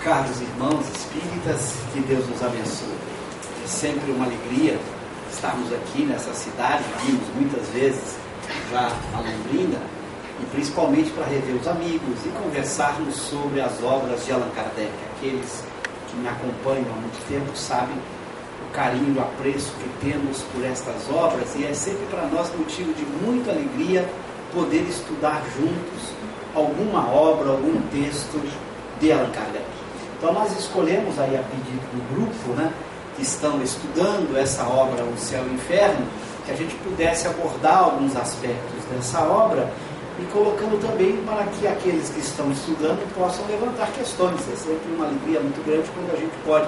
Caros irmãos espíritas, que Deus nos abençoe. É sempre uma alegria estarmos aqui nessa cidade. Vimos muitas vezes já a Londrina, e principalmente para rever os amigos e conversarmos sobre as obras de Allan Kardec. Aqueles que me acompanham há muito tempo sabem o carinho e o apreço que temos por estas obras, e é sempre para nós motivo de muita alegria poder estudar juntos alguma obra, algum texto de Allan Kardec. Então nós escolhemos aí, a pedido do grupo, que estão estudando essa obra, O Céu e o Inferno, que a gente pudesse abordar alguns aspectos dessa obra e colocando também para que aqueles que estão estudando possam levantar questões. É sempre uma alegria muito grande quando a gente pode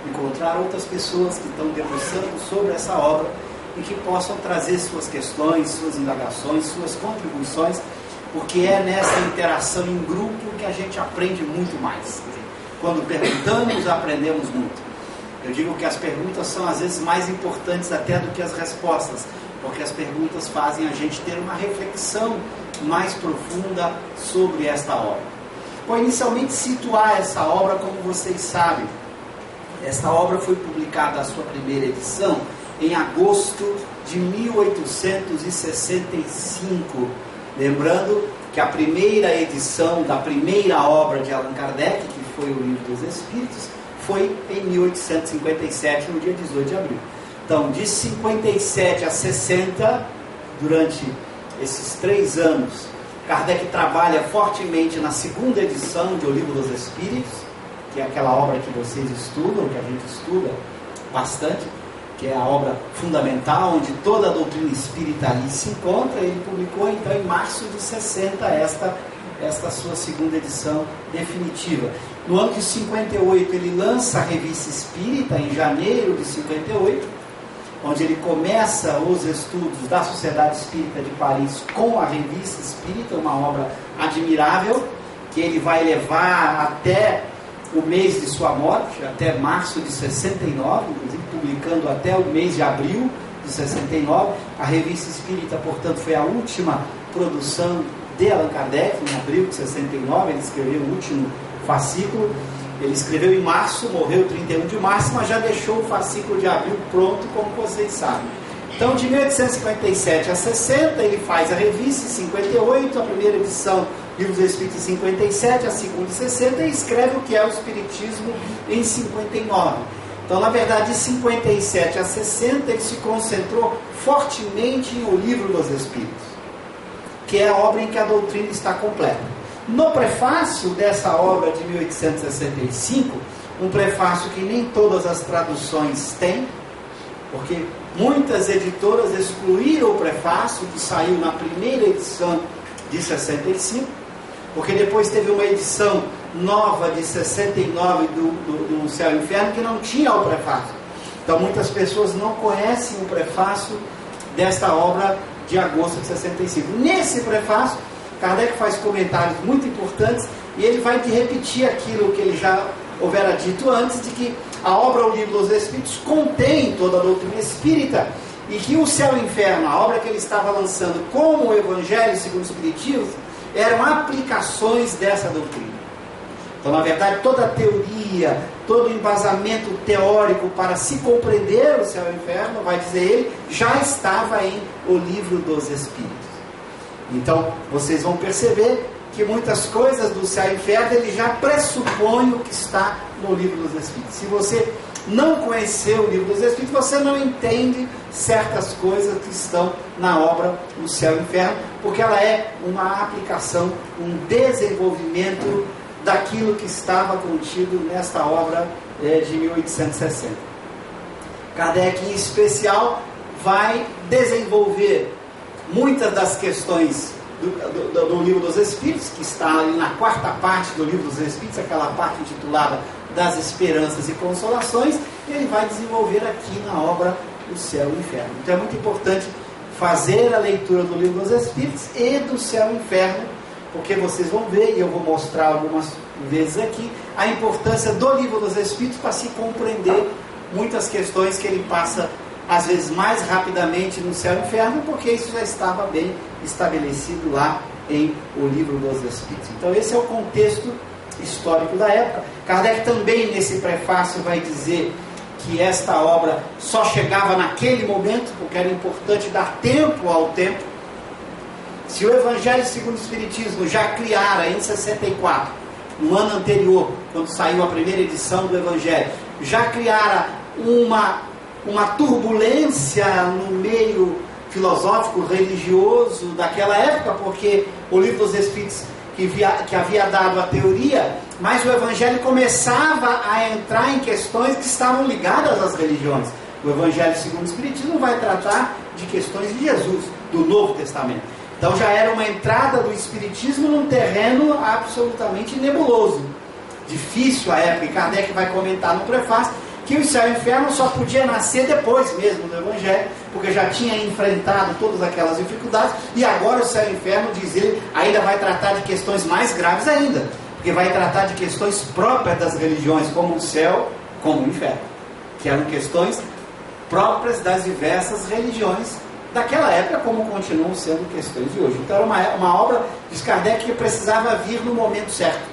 encontrar outras pessoas que estão debruçando sobre essa obra e que possam trazer suas questões, suas indagações, suas contribuições, porque é nessa interação em grupo que a gente aprende muito mais. Quando perguntamos, aprendemos muito. Eu digo que as perguntas são às vezes mais importantes até do que as respostas, porque as perguntas fazem a gente ter uma reflexão mais profunda sobre esta obra. Bom, inicialmente situar essa obra, como vocês sabem, esta obra foi publicada, a sua primeira edição, em agosto de 1865. Lembrando que a primeira edição da primeira obra de Allan Kardec, que foi o Livro dos Espíritos, foi em 1857, no dia 18 de abril. Então, de 57 a 60, durante esses 3 anos, Kardec trabalha fortemente na segunda edição de O Livro dos Espíritos, que é aquela obra que vocês estudam, que a gente estuda bastante, que é a obra fundamental, onde toda a doutrina espírita ali se encontra. Ele publicou então em março de 60 esta sua segunda edição definitiva. No ano de 58 ele lança a Revista Espírita, em janeiro de 58, onde ele começa os estudos da Sociedade Espírita de Paris com a Revista Espírita, uma obra admirável, que ele vai levar até o mês de sua morte, até março de 69, inclusive publicando até o mês de abril de 69. A Revista Espírita, portanto, foi a última produção de Allan Kardec, em abril de 69, ele escreveu o último fascículo. Ele escreveu em março, morreu 31 de março, mas já deixou o fascículo de abril pronto, como vocês sabem. Então, de 1857 a 60, ele faz a revista, em 58, a primeira edição, Livro dos Espíritos, em 57, a segunda em 60, e escreve o que é o Espiritismo em 59. Então, na verdade, de 57 a 60, ele se concentrou fortemente em O Livro dos Espíritos, que é a obra em que a doutrina está completa. No prefácio dessa obra de 1865, um prefácio que nem todas as traduções têm, porque muitas editoras excluíram o prefácio, que saiu na primeira edição de 65, porque depois teve uma edição nova de 69 do Céu e Inferno, que não tinha o prefácio. Então muitas pessoas não conhecem o prefácio desta obra de agosto de 65. Nesse prefácio, Kardec faz comentários muito importantes, e ele vai repetir aquilo que ele já houvera dito antes, de que a obra O Livro dos Espíritos contém toda a doutrina espírita, e que O Céu e o Inferno, a obra que ele estava lançando como o Evangelho segundo o Espiritismo, eram aplicações dessa doutrina. Então, na verdade, toda a teoria, todo o embasamento teórico para se compreender o Céu e o Inferno, vai dizer ele, já estava em O Livro dos Espíritos. Então, vocês vão perceber que muitas coisas do Céu e Inferno ele já pressupõe o que está no Livro dos Espíritos. Se você não conhecer o Livro dos Espíritos, você não entende certas coisas que estão na obra O Céu e Inferno, porque ela é uma aplicação, um desenvolvimento daquilo que estava contido nesta obra de 1860. Kardec, em especial, vai desenvolver muitas das questões do Livro dos Espíritos, que está ali na quarta parte do Livro dos Espíritos, aquela parte intitulada Das Esperanças e Consolações, e ele vai desenvolver aqui na obra O Céu e o Inferno. Então é muito importante fazer a leitura do Livro dos Espíritos e do Céu e o Inferno, porque vocês vão ver, e eu vou mostrar algumas vezes aqui, a importância do Livro dos Espíritos para se compreender muitas questões que ele passa às vezes mais rapidamente no Céu e Inferno, porque isso já estava bem estabelecido lá em O Livro dos Espíritos. Então esse é o contexto histórico da época. Kardec também, nesse prefácio, vai dizer que esta obra só chegava naquele momento, porque era importante dar tempo ao tempo. Se o Evangelho segundo o Espiritismo já criara em 64, no ano anterior, quando saiu a primeira edição do Evangelho, já criara uma turbulência no meio filosófico, religioso daquela época, porque o Livro dos Espíritos que havia dado a teoria, mas o Evangelho começava a entrar em questões que estavam ligadas às religiões. O Evangelho segundo o Espiritismo vai tratar de questões de Jesus, do Novo Testamento. Então já era uma entrada do Espiritismo num terreno absolutamente nebuloso, difícil à época, e Kardec vai comentar no prefácio que o céu e o inferno só podia nascer depois mesmo do Evangelho, porque já tinha enfrentado todas aquelas dificuldades, e agora o céu e o inferno, diz ele, ainda vai tratar de questões mais graves ainda, porque vai tratar de questões próprias das religiões, como o céu, como o inferno, que eram questões próprias das diversas religiões daquela época, como continuam sendo questões de hoje. Então era uma obra de Kardec que precisava vir no momento certo.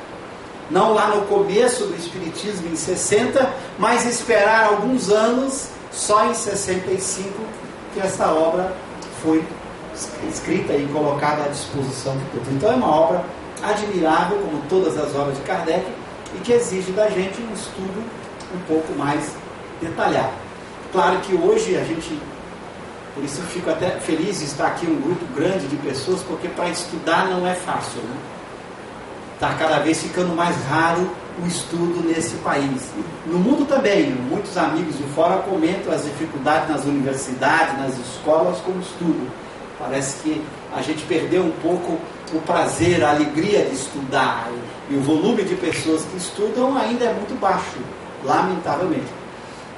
Não lá no começo do Espiritismo, em 60, mas esperar alguns anos, só em 65, que essa obra foi escrita e colocada à disposição de todos. Então é uma obra admirável, como todas as obras de Kardec, e que exige da gente um estudo um pouco mais detalhado. Claro que hoje a gente... Por isso eu fico até feliz de estar aqui um grupo grande de pessoas, porque para estudar não é fácil, né? Está cada vez ficando mais raro o estudo nesse país. No mundo também, muitos amigos de fora comentam as dificuldades nas universidades, nas escolas com o estudo. Parece que a gente perdeu um pouco o prazer, a alegria de estudar. E o volume de pessoas que estudam ainda é muito baixo, lamentavelmente.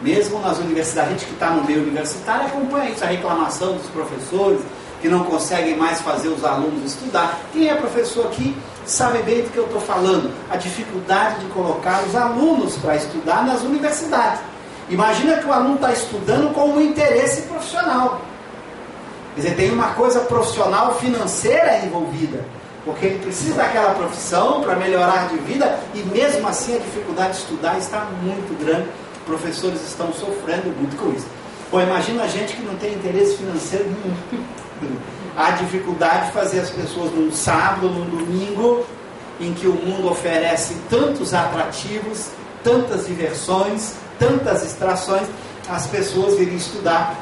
Mesmo nas universidades, a gente que está no meio universitário acompanha isso, a reclamação dos professores, que não conseguem mais fazer os alunos estudar. Quem é professor aqui sabe bem do que eu estou falando, a dificuldade de colocar os alunos para estudar nas universidades. Imagina que o aluno está estudando com um interesse profissional. Quer dizer, tem uma coisa profissional financeira envolvida, porque ele precisa daquela profissão para melhorar de vida, e mesmo assim a dificuldade de estudar está muito grande. Professores estão sofrendo muito com isso. Ou imagina a gente que não tem interesse financeiro nenhum. A dificuldade de fazer as pessoas num sábado, num domingo, em que o mundo oferece tantos atrativos, tantas diversões, tantas distrações, as pessoas virem estudar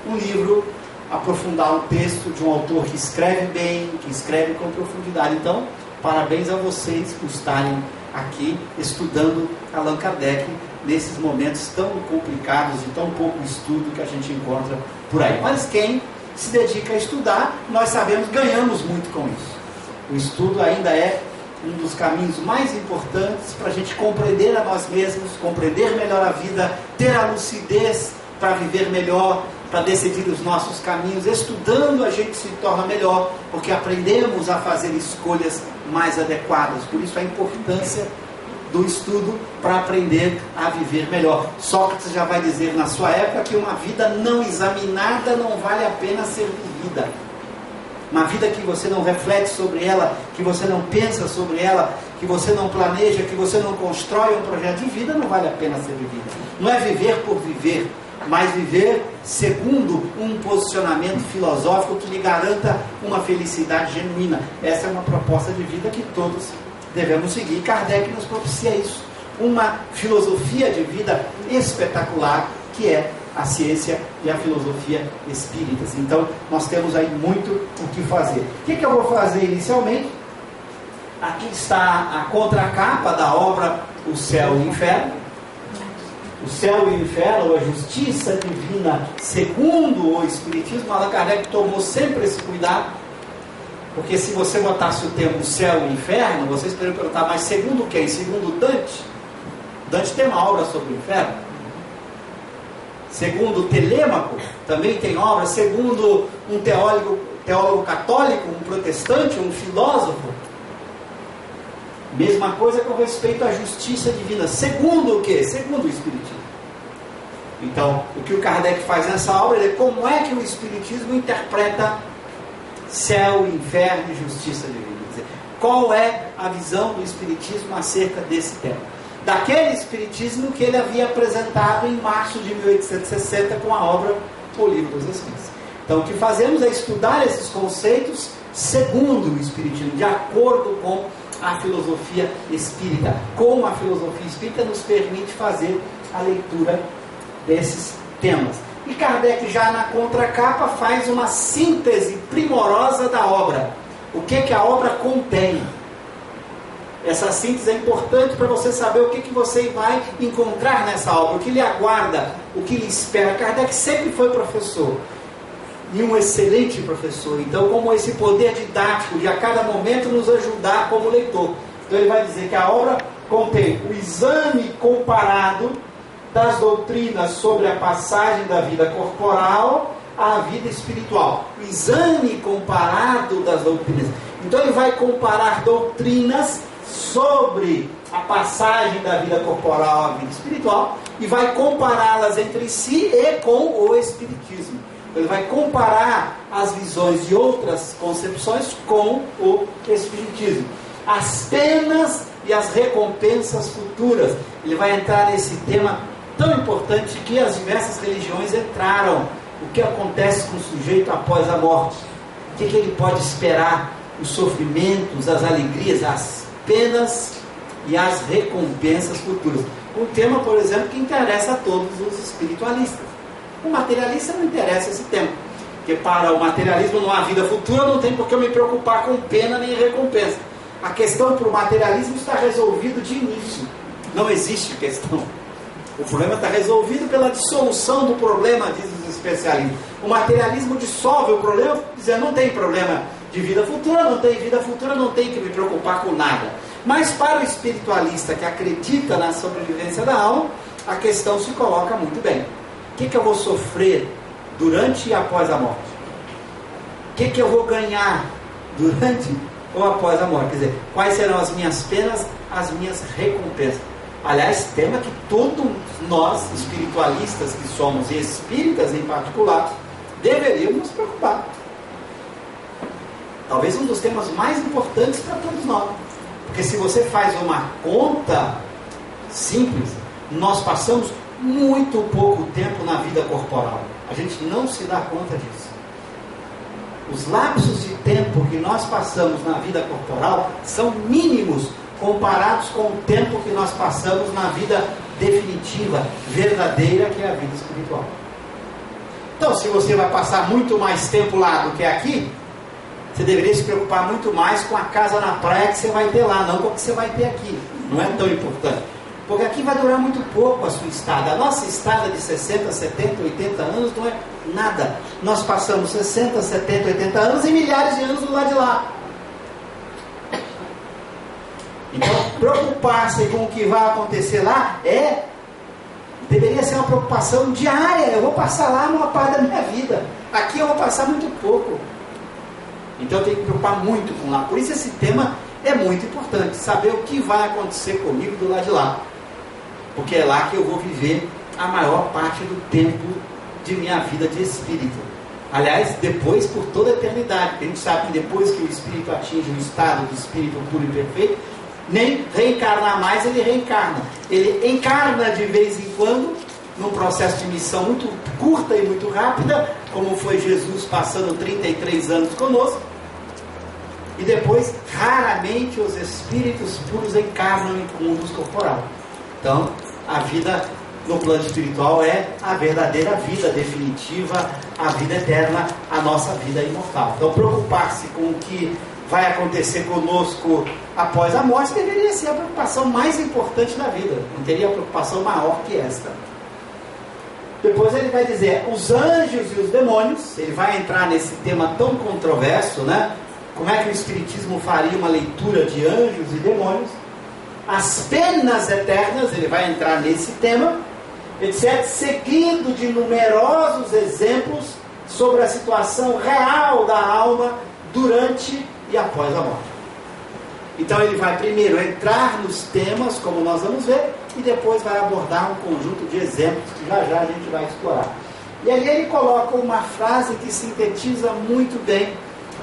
um livro, aprofundar um texto de um autor que escreve bem, que escreve com profundidade. Então, parabéns a vocês por estarem aqui estudando Allan Kardec nesses momentos tão complicados, de tão pouco estudo que a gente encontra por aí. Mas quem se dedica a estudar, nós sabemos, ganhamos muito com isso. O estudo ainda é um dos caminhos mais importantes para a gente compreender a nós mesmos, compreender melhor a vida, ter a lucidez para viver melhor, para decidir os nossos caminhos. Estudando a gente se torna melhor, porque aprendemos a fazer escolhas mais adequadas. Por isso a importância do estudo para aprender a viver melhor. Sócrates já vai dizer na sua época que uma vida não examinada não vale a pena ser vivida. Uma vida que você não reflete sobre ela, que você não pensa sobre ela, que você não planeja, que você não constrói um projeto de vida, não vale a pena ser vivida. Não é viver por viver, mas viver segundo um posicionamento filosófico que lhe garanta uma felicidade genuína. Essa é uma proposta de vida que todos devemos seguir. Kardec nos propicia isso. Uma filosofia de vida espetacular, que é a ciência e a filosofia espíritas. Então, nós temos aí muito o que fazer. O que eu vou fazer inicialmente? Aqui está a contracapa da obra O Céu e o Inferno. O céu e o inferno, a justiça divina segundo o Espiritismo. Allan Kardec tomou sempre esse cuidado, porque se você botasse o termo céu e inferno, vocês poderiam perguntar, mas segundo quem? Segundo Dante? Dante tem uma obra sobre o inferno. Segundo Telêmaco, também tem obra. Segundo um teólogo católico, um protestante, um filósofo. Mesma coisa com respeito à justiça divina. Segundo o quê? Segundo o Espiritismo. Então, o que o Kardec faz nessa obra é como é que o Espiritismo interpreta céu, inferno e justiça divina. Quer dizer, qual é a visão do Espiritismo acerca desse tema. Daquele Espiritismo que ele havia apresentado em março de 1860 com a obra O Livro dos Espíritos. Então o que fazemos é estudar esses conceitos segundo o Espiritismo, de acordo com a filosofia espírita, como a filosofia espírita nos permite fazer a leitura desses temas. E Kardec, já na contracapa, faz uma síntese primorosa da obra. O que a obra contém? Essa síntese é importante para você saber o que você vai encontrar nessa obra, o que lhe aguarda, o que lhe espera. Kardec sempre foi professor, e um excelente professor. Então, como esse poder didático de a cada momento nos ajudar como leitor. Então ele vai dizer que a obra contém o exame comparado das doutrinas sobre a passagem da vida corporal à vida espiritual. O exame comparado das doutrinas. Então ele vai comparar doutrinas sobre a passagem da vida corporal à vida espiritual e vai compará-las entre si e com o Espiritismo. Ele vai comparar as visões de outras concepções com o Espiritismo. As penas e as recompensas futuras. Ele vai entrar nesse tema tão importante que as diversas religiões entraram. O que acontece com o sujeito após a morte? O que ele pode esperar? Os sofrimentos, as alegrias, as penas e as recompensas futuras. Um tema, por exemplo, que interessa a todos os espiritualistas. O materialista não interessa esse tema, porque para o materialismo não há vida futura, não tem por que eu me preocupar com pena nem recompensa. A questão para o materialismo está resolvida de início, não existe questão. O problema está resolvido pela dissolução do problema, diz os especialistas. O materialismo dissolve o problema, dizendo não tem problema de vida futura, não tem vida futura, não tem que me preocupar com nada. Mas para o espiritualista que acredita na sobrevivência da alma, a questão se coloca muito bem. O que eu vou sofrer durante e após a morte? O que eu vou ganhar durante ou após a morte? Quer dizer, quais serão as minhas penas, as minhas recompensas? Aliás, tema que todos nós, espiritualistas que somos, e espíritas em particular, deveríamos nos preocupar. Talvez um dos temas mais importantes para todos nós. Porque se você faz uma conta simples, nós passamos muito pouco tempo na vida corporal. A gente não se dá conta disso. Os lapsos de tempo que nós passamos na vida corporal são mínimos comparados com o tempo que nós passamos na vida definitiva, verdadeira, que é a vida espiritual. Então, se você vai passar muito mais tempo lá do que aqui, você deveria se preocupar muito mais com a casa na praia que você vai ter lá, não com o que você vai ter aqui. Não é tão importante. Porque aqui vai durar muito pouco a sua estada. A nossa estada de 60, 70, 80 anos não é nada. Nós passamos 60, 70, 80 anos e milhares de anos do lado de lá. Então, preocupar-se com o que vai acontecer lá deveria ser uma preocupação diária. Eu vou passar lá uma parte da minha vida. Aqui eu vou passar muito pouco. Então eu tenho que me preocupar muito com lá. Por isso esse tema é muito importante. Saber o que vai acontecer comigo do lado de lá. Porque é lá que eu vou viver a maior parte do tempo de minha vida de espírito. Aliás, depois por toda a eternidade. Porque a gente sabe que depois que o espírito atinge o estado de espírito puro e perfeito, nem reencarnar mais ele reencarna. Ele encarna de vez em quando, num processo de missão muito curta e muito rápida, como foi Jesus passando 33 anos conosco. E depois, raramente, os espíritos puros encarnam em mundos corporais. Então, a vida no plano espiritual é a verdadeira vida definitiva, a vida eterna, a nossa vida imortal. Então, preocupar-se com o que vai acontecer conosco após a morte deveria ser a preocupação mais importante da vida. Não teria preocupação maior que esta. Depois ele vai dizer, os anjos e os demônios, ele vai entrar nesse tema tão controverso, né? Como é que o Espiritismo faria uma leitura de anjos e demônios? As penas eternas, ele vai entrar nesse tema, etc., seguido de numerosos exemplos sobre a situação real da alma durante e após a morte. Então ele vai primeiro entrar nos temas, como nós vamos ver, e depois vai abordar um conjunto de exemplos que já a gente vai explorar. E ali ele coloca uma frase que sintetiza muito bem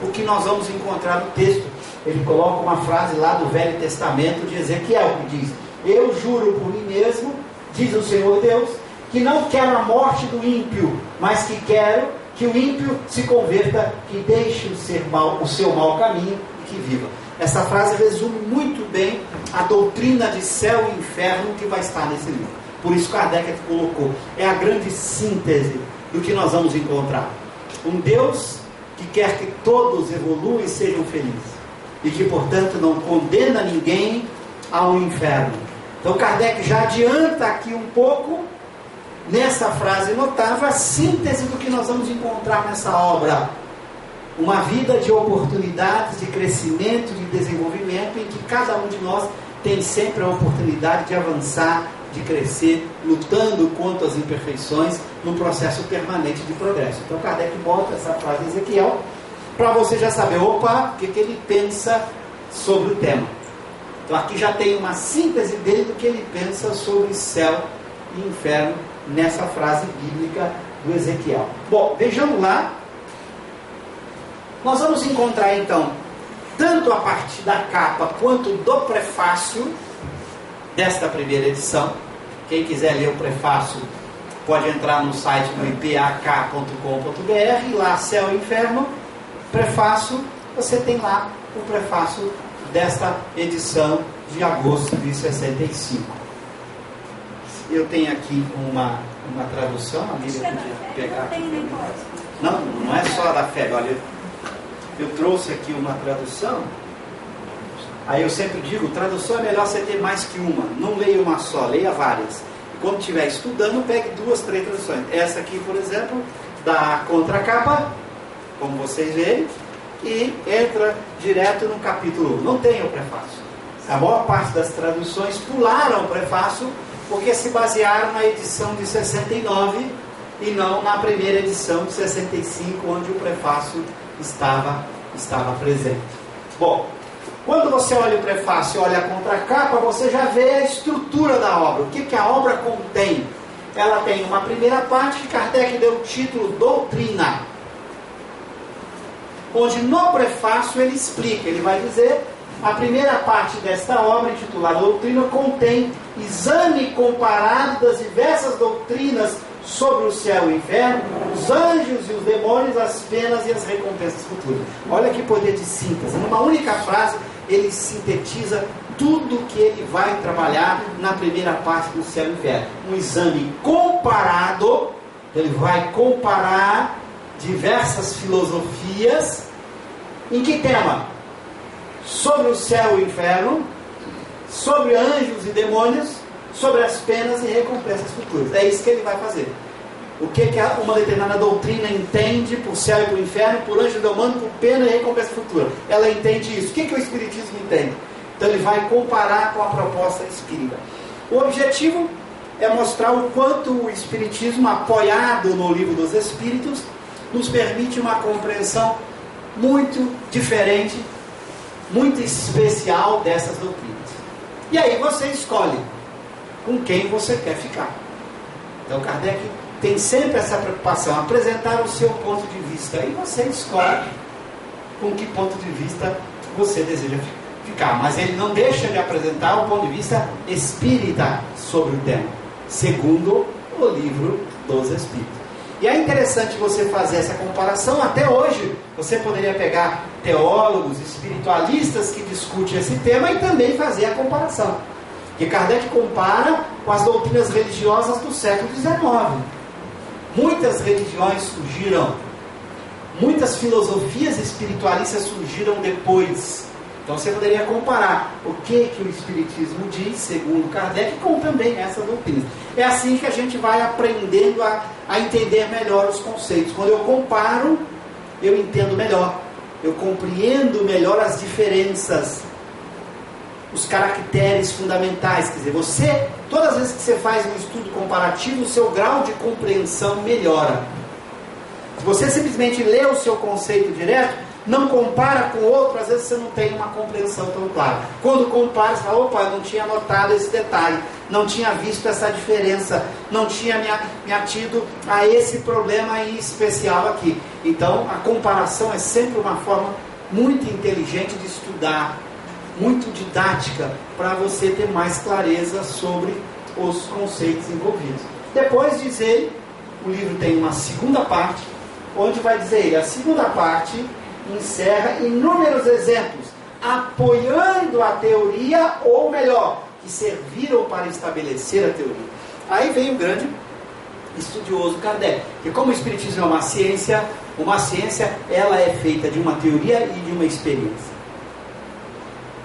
o que nós vamos encontrar no texto, ele coloca uma frase lá do Velho Testamento de Ezequiel, que diz: eu juro por mim mesmo, diz o Senhor Deus, que não quero a morte do ímpio, mas que quero que o ímpio se converta, que deixe o seu mau caminho e que viva. Essa frase resume muito bem a doutrina de céu e inferno que vai estar nesse livro. Por isso Kardec colocou, é a grande síntese do que nós vamos encontrar. Um Deus que quer que todos evoluam e sejam felizes, e que, portanto, não condena ninguém ao inferno. Então Kardec já adianta aqui um pouco, nessa frase notável, a síntese do que nós vamos encontrar nessa obra. Uma vida de oportunidades, de crescimento, de desenvolvimento, em que cada um de nós tem sempre a oportunidade de avançar, de crescer, lutando contra as imperfeições, num processo permanente de progresso. Então Kardec bota essa frase de Ezequiel, para você já saber, opa, o que ele pensa sobre o tema. Então aqui já tem uma síntese dele do que ele pensa sobre céu e inferno, nessa frase bíblica do Ezequiel. Bom, vejamos lá. Nós vamos encontrar então, tanto a partir da capa quanto do prefácio desta primeira edição. Quem quiser ler o prefácio pode entrar no site do ipak.com.br, e lá Céu e Inferno, prefácio, você tem lá o prefácio desta edição de agosto de 65. Eu tenho aqui uma tradução, a Miriam podia pegar. Não é só da fé, olha, eu trouxe aqui uma tradução. Aí eu sempre digo, tradução é melhor você ter mais que uma, não leia uma só, leia várias. E quando estiver estudando, pegue 2, 3 traduções. Essa aqui, por exemplo, da contracapa, como vocês veem, e entra direto no capítulo 1. Não tem o prefácio. A maior parte das traduções pularam o prefácio, porque se basearam na edição de 69 e não na primeira edição de 65, onde o prefácio estava presente. Bom, quando você olha o prefácio e olha a contracapa, você já vê a estrutura da obra. O que a obra contém? Ela tem uma primeira parte que Kardec deu o título Doutrina, onde no prefácio ele explica, ele vai dizer: a primeira parte desta obra, intitulada Doutrina, contém exame comparado das diversas doutrinas sobre o céu e o inferno, os anjos e os demônios, as penas e as recompensas futuras. Olha que poder de síntese. Numa única frase, ele sintetiza tudo que ele vai trabalhar na primeira parte do céu e inferno. Um exame comparado, ele vai comparar diversas filosofias. Em que tema? Sobre o céu e o inferno, sobre anjos e demônios, sobre as penas e recompensas futuras. É isso que ele vai fazer. O que uma determinada doutrina entende por céu e por inferno, por anjo e demônio, por pena e recompensa futura. Ela entende isso. O que o Espiritismo entende? Então ele vai comparar com a proposta espírita. O objetivo é mostrar o quanto o Espiritismo, apoiado no Livro dos Espíritos, nos permite uma compreensão muito diferente, muito especial dessas doutrinas. E aí você escolhe com quem você quer ficar. Então Kardec tem sempre essa preocupação, apresentar o seu ponto de vista, e você escolhe com que ponto de vista você deseja ficar. Mas ele não deixa de apresentar o ponto de vista espírita sobre o tema, segundo o Livro dos Espíritos. E é interessante você fazer essa comparação. Até hoje você poderia pegar teólogos, espiritualistas que discutem esse tema e também fazer a comparação. Que Kardec compara com as doutrinas religiosas do século XIX. Muitas religiões surgiram, muitas filosofias espiritualistas surgiram depois. Então você poderia comparar o que o Espiritismo diz, segundo Kardec, com também essa doutrina. É assim que a gente vai aprendendo a entender melhor os conceitos. Quando eu comparo, eu entendo melhor, eu compreendo melhor as diferenças, os caracteres fundamentais. Quer dizer, todas as vezes que você faz um estudo comparativo, o seu grau de compreensão melhora. Se você simplesmente lê o seu conceito direto, não compara com outro, às vezes você não tem uma compreensão tão clara. Quando compara, você fala: opa, eu não tinha notado esse detalhe, não tinha visto essa diferença, não tinha me atido a esse problema em especial aqui. Então a comparação é sempre uma forma muito inteligente de estudar, muito didática, para você ter mais clareza sobre os conceitos envolvidos. Depois diz ele, o livro tem uma segunda parte, onde vai dizer ele, a segunda parte encerra inúmeros exemplos, apoiando a teoria, ou melhor, que serviram para estabelecer a teoria. Aí vem o grande estudioso Kardec, que como o Espiritismo é uma ciência ela é feita de uma teoria e de uma experiência.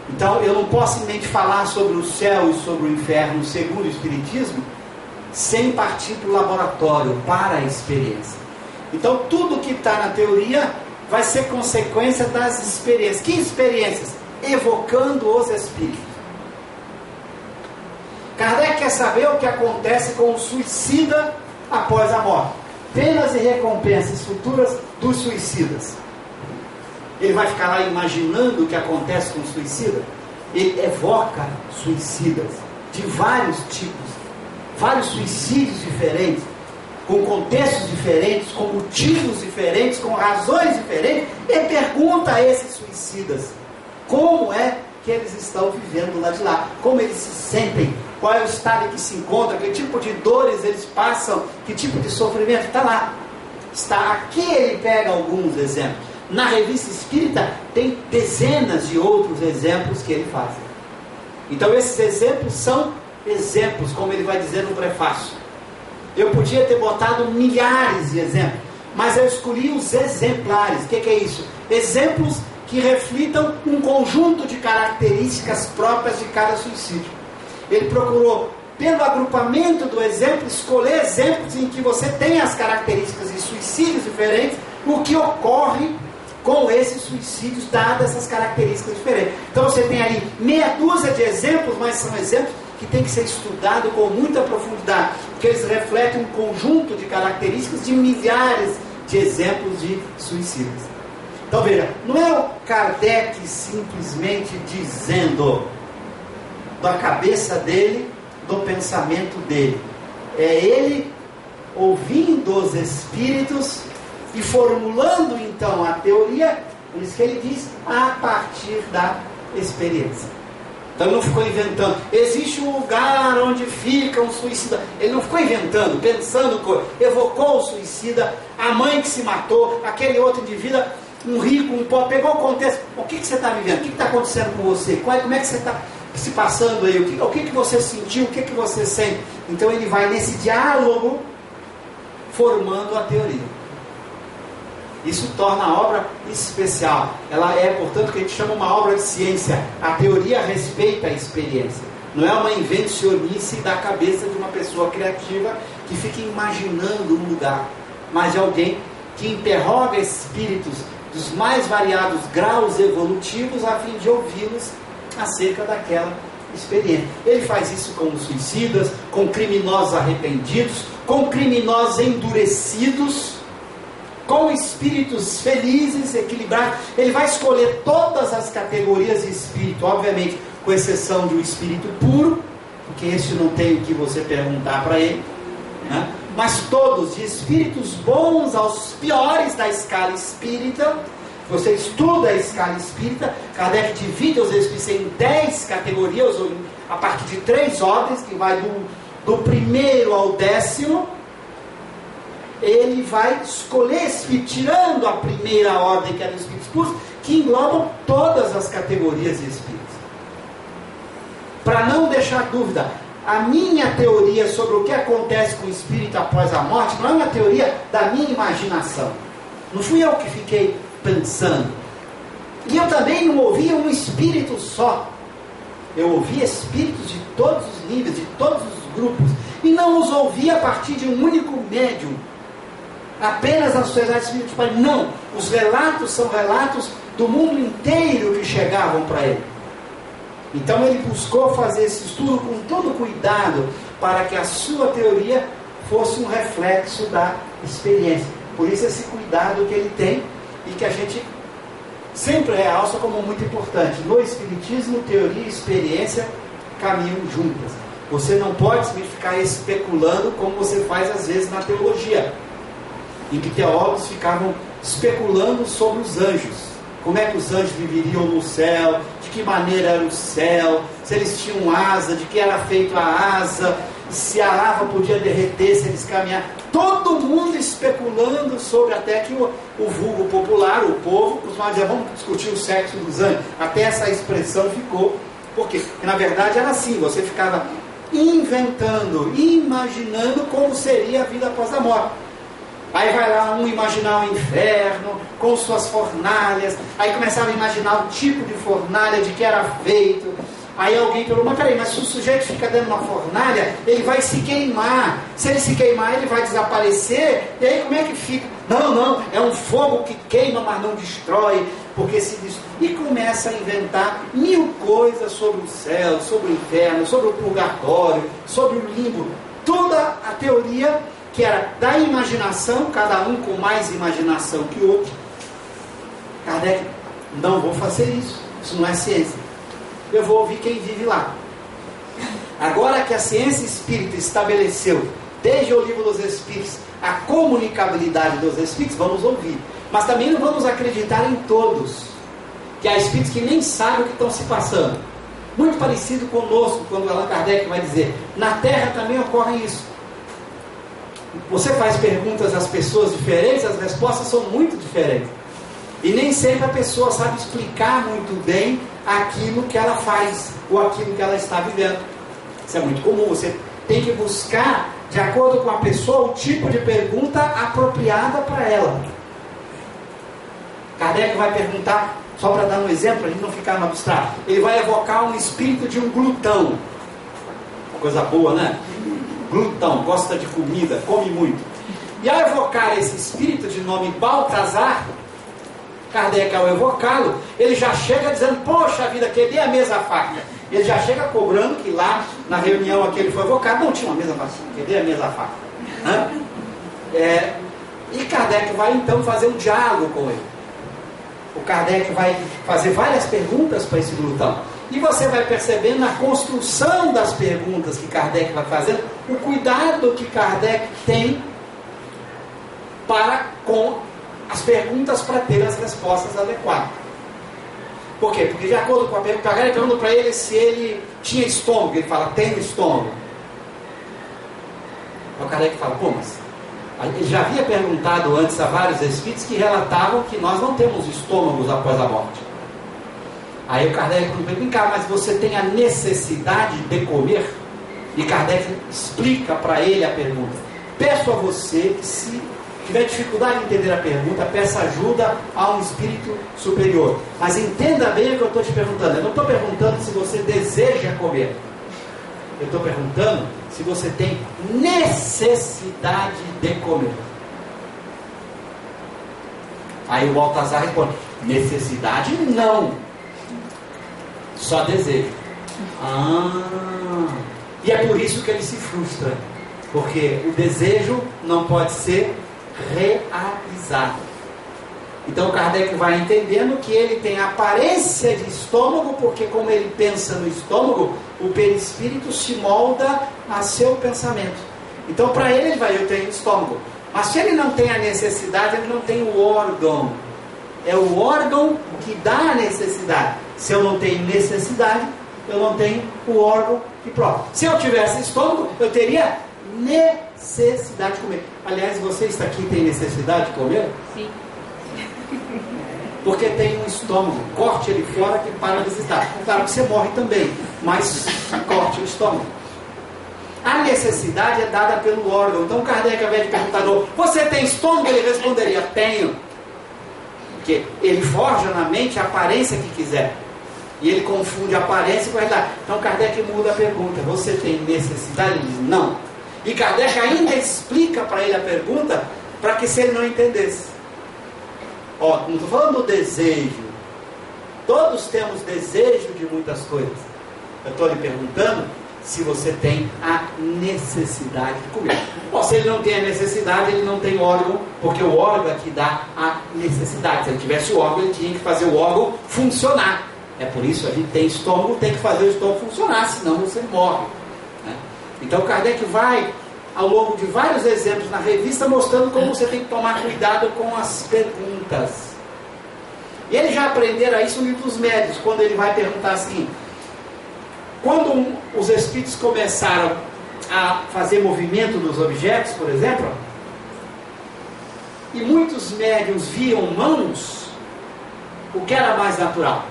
Então eu não posso simplesmente falar sobre o céu e sobre o inferno segundo o Espiritismo, sem partir para o laboratório, para a experiência. Então tudo que está na teoria vai ser consequência das experiências. Que experiências? Evocando os espíritos. Kardec quer saber o que acontece com o suicida após a morte. Penas e recompensas futuras dos suicidas. Ele vai ficar lá imaginando o que acontece com o suicida? Ele evoca suicidas de vários tipos, vários suicídios diferentes, com contextos diferentes, com motivos diferentes, com razões diferentes, e pergunta a esses suicidas como é que eles estão vivendo lá de lá, como eles se sentem, qual é o estado em que se encontram, que tipo de dores eles passam, que tipo de sofrimento. Está lá, está aqui. Ele pega alguns exemplos. Na Revista Espírita tem dezenas de outros exemplos que ele faz. Então esses exemplos são exemplos, como ele vai dizer no prefácio. Eu podia ter botado milhares de exemplos, mas eu escolhi os exemplares. O que é isso? Exemplos que reflitam um conjunto de características próprias de cada suicídio. Ele procurou, pelo agrupamento do exemplo, escolher exemplos em que você tem as características de suicídios diferentes, o que ocorre com esses suicídios, dadas essas características diferentes. Então você tem ali meia dúzia de exemplos, mas são exemplos que tem que ser estudado com muita profundidade, porque eles refletem um conjunto de características de milhares de exemplos de suicídios. Então veja, não é o Kardec simplesmente dizendo da cabeça dele, do pensamento dele. É ele ouvindo os espíritos e formulando então a teoria, por isso que ele diz, a partir da experiência. Então ele não ficou inventando, existe um lugar onde fica um suicida. Ele não ficou inventando, pensando, evocou o suicida, a mãe que se matou, aquele outro indivíduo, um rico, um pobre, pegou o contexto. O que você está vivendo? O que está acontecendo com você? Como é que você está se passando aí? O que você sentiu? O que você sente? Então ele vai nesse diálogo formando a teoria. Isso torna a obra especial. Ela é, portanto, o que a gente chama uma obra de ciência. A teoria respeita a experiência. Não é uma invencionice da cabeça de uma pessoa criativa que fica imaginando um lugar, mas de alguém que interroga espíritos dos mais variados graus evolutivos a fim de ouvi-los acerca daquela experiência. Ele faz isso com os suicidas, com criminosos arrependidos, com criminosos endurecidos, com espíritos felizes, equilibrados. Ele vai escolher todas as categorias de espírito, obviamente, com exceção de um espírito puro, porque esse não tem o que você perguntar para ele, né? Mas todos, de espíritos bons aos piores da escala espírita. Você estuda a escala espírita, Kardec divide os espíritos em 10 categorias, ou a partir de 3 ordens, que vai do primeiro ao 10º. Ele vai escolher espírito, tirando a primeira ordem, que é dos espíritos puros, que englobam todas as categorias de espíritos. Para não deixar dúvida, a minha teoria sobre o que acontece com o espírito após a morte não é uma teoria da minha imaginação. Não fui eu que fiquei pensando. E eu também não ouvia um espírito só. Eu ouvia espíritos de todos os níveis, de todos os grupos. E não os ouvia a partir de um único médium, apenas na sociedade espiritual. Não, os relatos são relatos do mundo inteiro que chegavam para ele. Então ele buscou fazer esse estudo com todo cuidado, para que a sua teoria fosse um reflexo da experiência. Por isso esse cuidado que ele tem, e que a gente sempre realça como muito importante. No Espiritismo, teoria e experiência caminham juntas. Você não pode ficar especulando como você faz às vezes na teologia, em que teólogos ficavam especulando sobre os anjos. como é que os anjos viveriam no céu, de que maneira era o céu, se eles tinham asa, de que era feito a asa, se a lava podia derreter, se eles caminhavam. Todo mundo especulando sobre, até que o vulgo popular, o povo, costumava dizer, vamos discutir o sexo dos anjos. Até essa expressão ficou. Por quê? Porque na verdade era assim, você ficava inventando, imaginando como seria a vida após a morte. Aí vai lá um imaginar o inferno, com suas fornalhas, aí começava a imaginar o tipo de fornalha, de que era feito. Aí alguém perguntou, mas peraí, mas se o sujeito fica dentro de uma fornalha, ele vai se queimar. Se ele se queimar, ele vai desaparecer. E aí como é que fica? Não, é um fogo que queima, mas não destrói. Porque se destrói. E começa a inventar mil coisas sobre o céu, sobre o inferno, sobre o purgatório, sobre o limbo. Toda a teoria que era da imaginação, cada um com mais imaginação que o outro. Kardec, não vou fazer isso não é ciência. Eu vou ouvir quem vive lá. Agora que a ciência espírita estabeleceu, desde o Livro dos Espíritos, a comunicabilidade dos espíritos, vamos ouvir. Mas também não vamos acreditar em todos, que há espíritos que nem sabem o que estão se passando. Muito parecido conosco, quando Allan Kardec vai dizer, na Terra também ocorre isso. Você faz perguntas às pessoas diferentes, as respostas são muito diferentes. E nem sempre a pessoa sabe explicar muito bem aquilo que ela faz, ou aquilo que ela está vivendo. Isso é muito comum, você tem que buscar, de acordo com a pessoa, o tipo de pergunta apropriada para ela. Kardec vai perguntar, só para dar um exemplo, para a gente não ficar no abstrato, ele vai evocar um espírito de um glutão. Coisa boa, né? Glutão, gosta de comida, come muito. E ao evocar esse espírito de nome Baltazar, Kardec, ao evocá-lo, ele já chega dizendo, poxa vida, quebrei a mesa farta. Ele já chega cobrando que lá, na reunião a que ele foi evocado, não tinha uma mesa farta, quebrei a mesa farta. E Kardec vai então fazer um diálogo com ele. O Kardec vai fazer várias perguntas para esse glutão. E você vai percebendo na construção das perguntas que Kardec vai fazendo, o cuidado que Kardec tem para com as perguntas para ter as respostas adequadas. Por quê? Porque de acordo com a pergunta, Kardec pergunta para ele se ele tinha estômago. Ele fala, tem estômago. O Kardec fala, pô, mas ele já havia perguntado antes a vários espíritos que relatavam que nós não temos estômagos após a morte. Aí o Kardec pergunta, vem cá, mas você tem a necessidade de comer? E Kardec explica para ele a pergunta. Peço a você que, se tiver dificuldade em entender a pergunta, peça ajuda a um espírito superior. Mas entenda bem o que eu estou te perguntando. Eu não estou perguntando se você deseja comer. Eu estou perguntando se você tem necessidade de comer. Aí o Baltazar responde, necessidade não. Só desejo. E é por isso que ele se frustra. Porque o desejo não pode ser realizado. Então Kardec vai entendendo que ele tem a aparência de estômago, porque como ele pensa no estômago, o perispírito se molda a seu pensamento. Então para ele vai, eu tenho estômago. Mas se ele não tem a necessidade, ele não tem o órgão. É o órgão que dá a necessidade. Se eu não tenho necessidade, eu não tenho o órgão que prova. Se eu tivesse estômago, eu teria necessidade de comer. Aliás, você está aqui, tem necessidade de comer? Sim. Porque tem um estômago. Corte ele fora que para de existir. Claro que você morre também, mas corte o estômago. A necessidade é dada pelo órgão. Então Kardec, ao invés de perguntar, você tem estômago? Ele responderia, tenho. Porque ele forja na mente a aparência que quiser. E ele confunde a aparência com a realidade. Então Kardec muda a pergunta, você tem necessidade? Ele diz, não. E Kardec ainda explica para ele a pergunta, para que se ele não entendesse. Ó, não estou falando do desejo. Todos temos desejo de muitas coisas. Eu estou lhe perguntando se você tem a necessidade de comer. Bom, se ele não tem a necessidade, ele não tem órgão, porque o órgão é que dá a necessidade. Se ele tivesse o órgão, ele tinha que fazer o órgão funcionar. É por isso que a gente tem estômago, tem que fazer o estômago funcionar, senão você morre. Né? Então Kardec vai, ao longo de vários exemplos na revista, mostrando como você tem que tomar cuidado com as perguntas. E eles já aprenderam isso no livro dos Médiuns, quando ele vai perguntar assim: quando os espíritos começaram a fazer movimento nos objetos, por exemplo, e muitos médiuns viam mãos, o que era mais natural?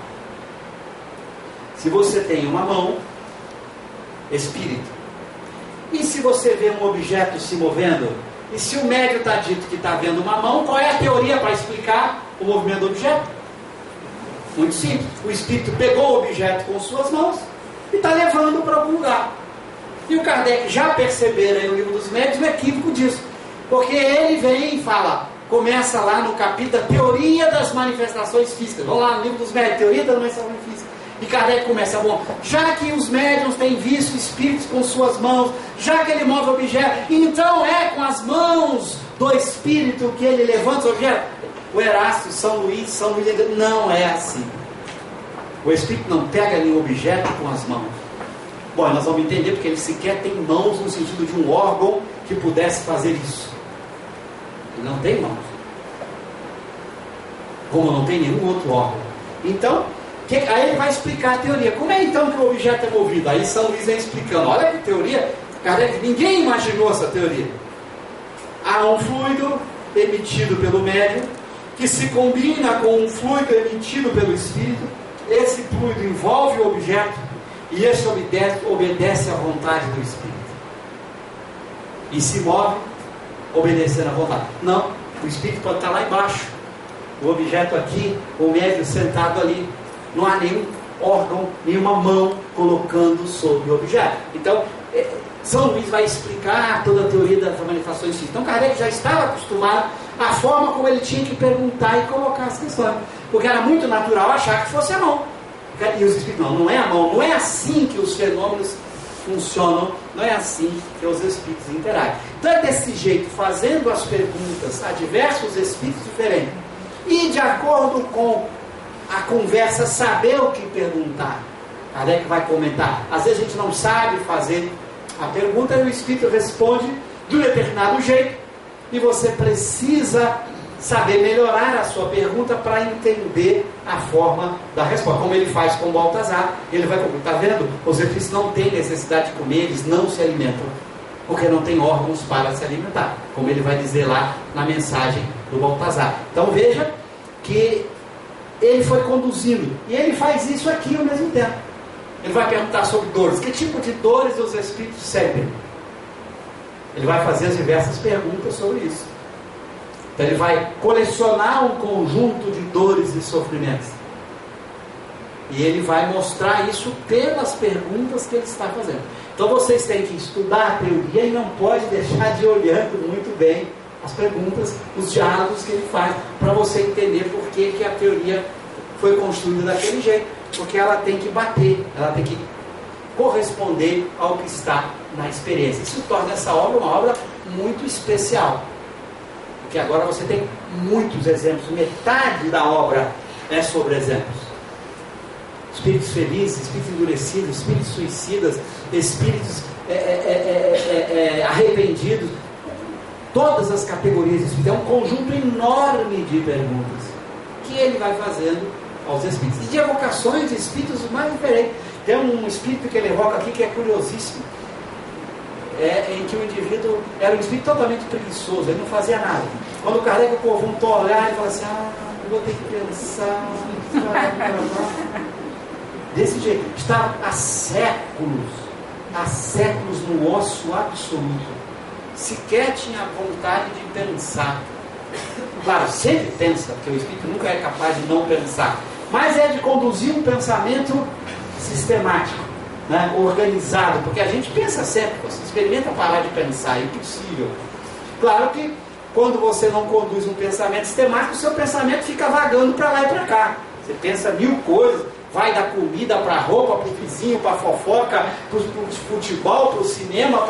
Se você tem uma mão, espírito, e se você vê um objeto se movendo, e se o médium está dito que está vendo uma mão, qual é a teoria para explicar o movimento do objeto? Muito simples. O espírito pegou o objeto com suas mãos e está levando para algum lugar. E o Kardec já perceberam aí no livro dos Médiuns o equívoco disso, porque ele vem e fala, começa lá no capítulo da teoria das manifestações físicas. Vamos lá no livro dos Médiuns, teoria das manifestações físicas. E Kardec começa, bom, já que os médiuns têm visto espíritos com suas mãos, já que ele move objetos, então é com as mãos do espírito que ele levanta os objetos? O Erasto, São Luís, não é assim. O espírito não pega nenhum objeto com as mãos. Bom, nós vamos entender porque ele sequer tem mãos no sentido de um órgão que pudesse fazer isso. Ele não tem mãos. Como não tem nenhum outro órgão. Então, aí ele vai explicar a teoria. Como é então que o objeto é movido? Aí São Luís vem explicando. Olha que teoria, Kardec, ninguém imaginou essa teoria. Há um fluido emitido pelo médium que se combina com um fluido emitido pelo espírito. Esse fluido envolve o objeto e esse obedece à vontade do espírito. E se move obedecendo à vontade. Não, o espírito pode estar lá embaixo, o objeto aqui, o médium sentado ali. Não há nenhum órgão, nenhuma mão colocando sobre o objeto. Então, São Luís vai explicar toda a teoria das manifestações físicas. Então, Kardec já estava acostumado à forma como ele tinha que perguntar e colocar as questões. Porque era muito natural achar que fosse a mão. E os espíritos, não é a mão, não é assim que os fenômenos funcionam, não é assim que os espíritos interagem. Então, é desse jeito, fazendo as perguntas a diversos espíritos diferentes, e de acordo com a conversa, saber o que perguntar. Kardec vai comentar. Às vezes a gente não sabe fazer a pergunta e o espírito responde de um determinado jeito e você precisa saber melhorar a sua pergunta para entender a forma da resposta. Como ele faz com o Baltazar, ele vai comentar, está vendo? Os espíritos não têm necessidade de comer, eles não se alimentam, porque não tem órgãos para se alimentar, como ele vai dizer lá na mensagem do Baltazar. Então veja que ele foi conduzindo, e ele faz isso aqui ao mesmo tempo. Ele vai perguntar sobre dores, que tipo de dores os espíritos sentem? Ele vai fazer as diversas perguntas sobre isso. Então ele vai colecionar um conjunto de dores e sofrimentos, e ele vai mostrar isso pelas perguntas que ele está fazendo. Então vocês têm que estudar a teoria e não pode deixar de ir olhando muito bem as perguntas, os diálogos que ele faz, para você entender por que a teoria foi construída daquele jeito, porque ela tem que bater, ela tem que corresponder ao que está na experiência. Isso torna essa obra uma obra muito especial, porque agora você tem muitos exemplos, metade da obra é sobre exemplos. Espíritos felizes, espíritos endurecidos, espíritos suicidas, espíritos arrependidos, todas as categorias de espíritos. É um conjunto enorme de perguntas que ele vai fazendo aos espíritos, e de evocações de espíritos mais diferentes. Tem um espírito que ele evoca aqui que é curiosíssimo, em que o indivíduo era um espírito totalmente preguiçoso, ele não fazia nada. Quando o Kardec voltou a olhar, ele fala assim: eu vou ter que pensar, desse jeito. Estava há séculos no ócio absoluto, sequer tinha vontade de pensar. Claro, sempre pensa, porque o espírito nunca é capaz de não pensar, mas é de conduzir um pensamento sistemático, né? Organizado, porque a gente pensa sempre, você experimenta parar de pensar, é impossível. Claro que quando você não conduz um pensamento sistemático, o seu pensamento fica vagando para lá e para cá, você pensa mil coisas, vai da comida para a roupa, para o vizinho, para a fofoca, para o futebol, para o cinema,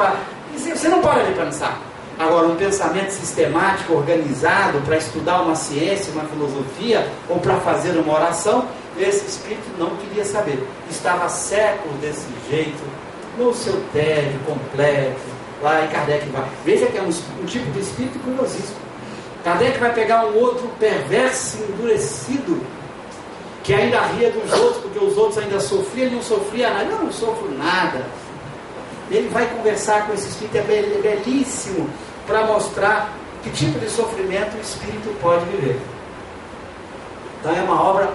você não para de pensar. Agora, um pensamento sistemático, organizado, para estudar uma ciência, uma filosofia, ou para fazer uma oração, esse espírito não queria saber. Estava séculos desse jeito, no seu tédio completo, lá em Kardec vai. Veja que é um tipo de espírito curiosíssimo. Kardec vai pegar um outro perverso, endurecido, que ainda ria dos outros, porque os outros ainda sofriam, ele não sofria nada. Não sofro nada. Ele vai conversar com esse espírito, é belíssimo, para mostrar que tipo de sofrimento o espírito pode viver. Então é uma obra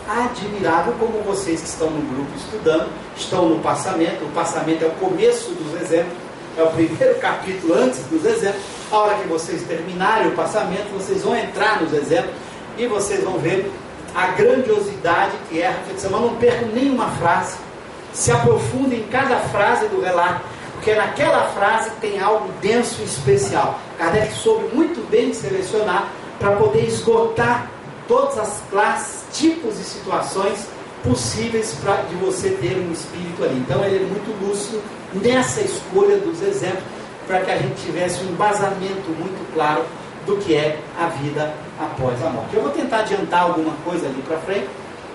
admirável, como vocês que estão no grupo estudando, estão no passamento. O passamento é o começo dos exemplos, é o primeiro capítulo antes dos exemplos. A hora que vocês terminarem o passamento, vocês vão entrar nos exemplos e vocês vão ver a grandiosidade que é a reflexão. Mas não percam nenhuma frase, se aprofundem em cada frase do relato, porque naquela frase tem algo denso e especial. Kardec soube muito bem selecionar para poder esgotar todas as classes, tipos e situações possíveis de você ter um espírito ali. Então ele é muito lúcido nessa escolha dos exemplos, para que a gente tivesse um embasamento muito claro do que é a vida após a morte. Eu vou tentar adiantar alguma coisa ali para frente,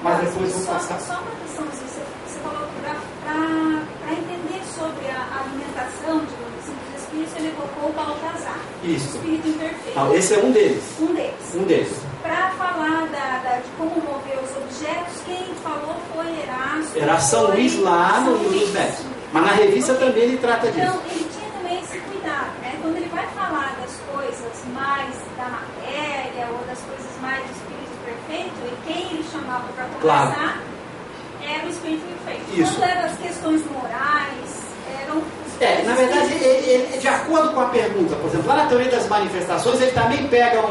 mas depois vou passar. Só uma questão, você falou para entender sobre a alimentação dos espíritos, ele evocou o Baltazar. Isso. O espírito imperfeito. Não, esse é um deles. Um deles. Um Para falar de como mover os objetos, quem falou foi Erasto. Era São Luís lá no Livro dos Médios. Mas na revista também ele trata disso. Então, ele tinha também esse cuidado, né? Quando ele vai falar das coisas mais da matéria, ou das coisas mais do espírito perfeito, e quem ele chamava para conversar, era o espírito perfeito. Isso. Quando eram as questões morais, eram os na verdade, ele, de acordo com a pergunta, por exemplo, lá na teoria das manifestações, ele também pega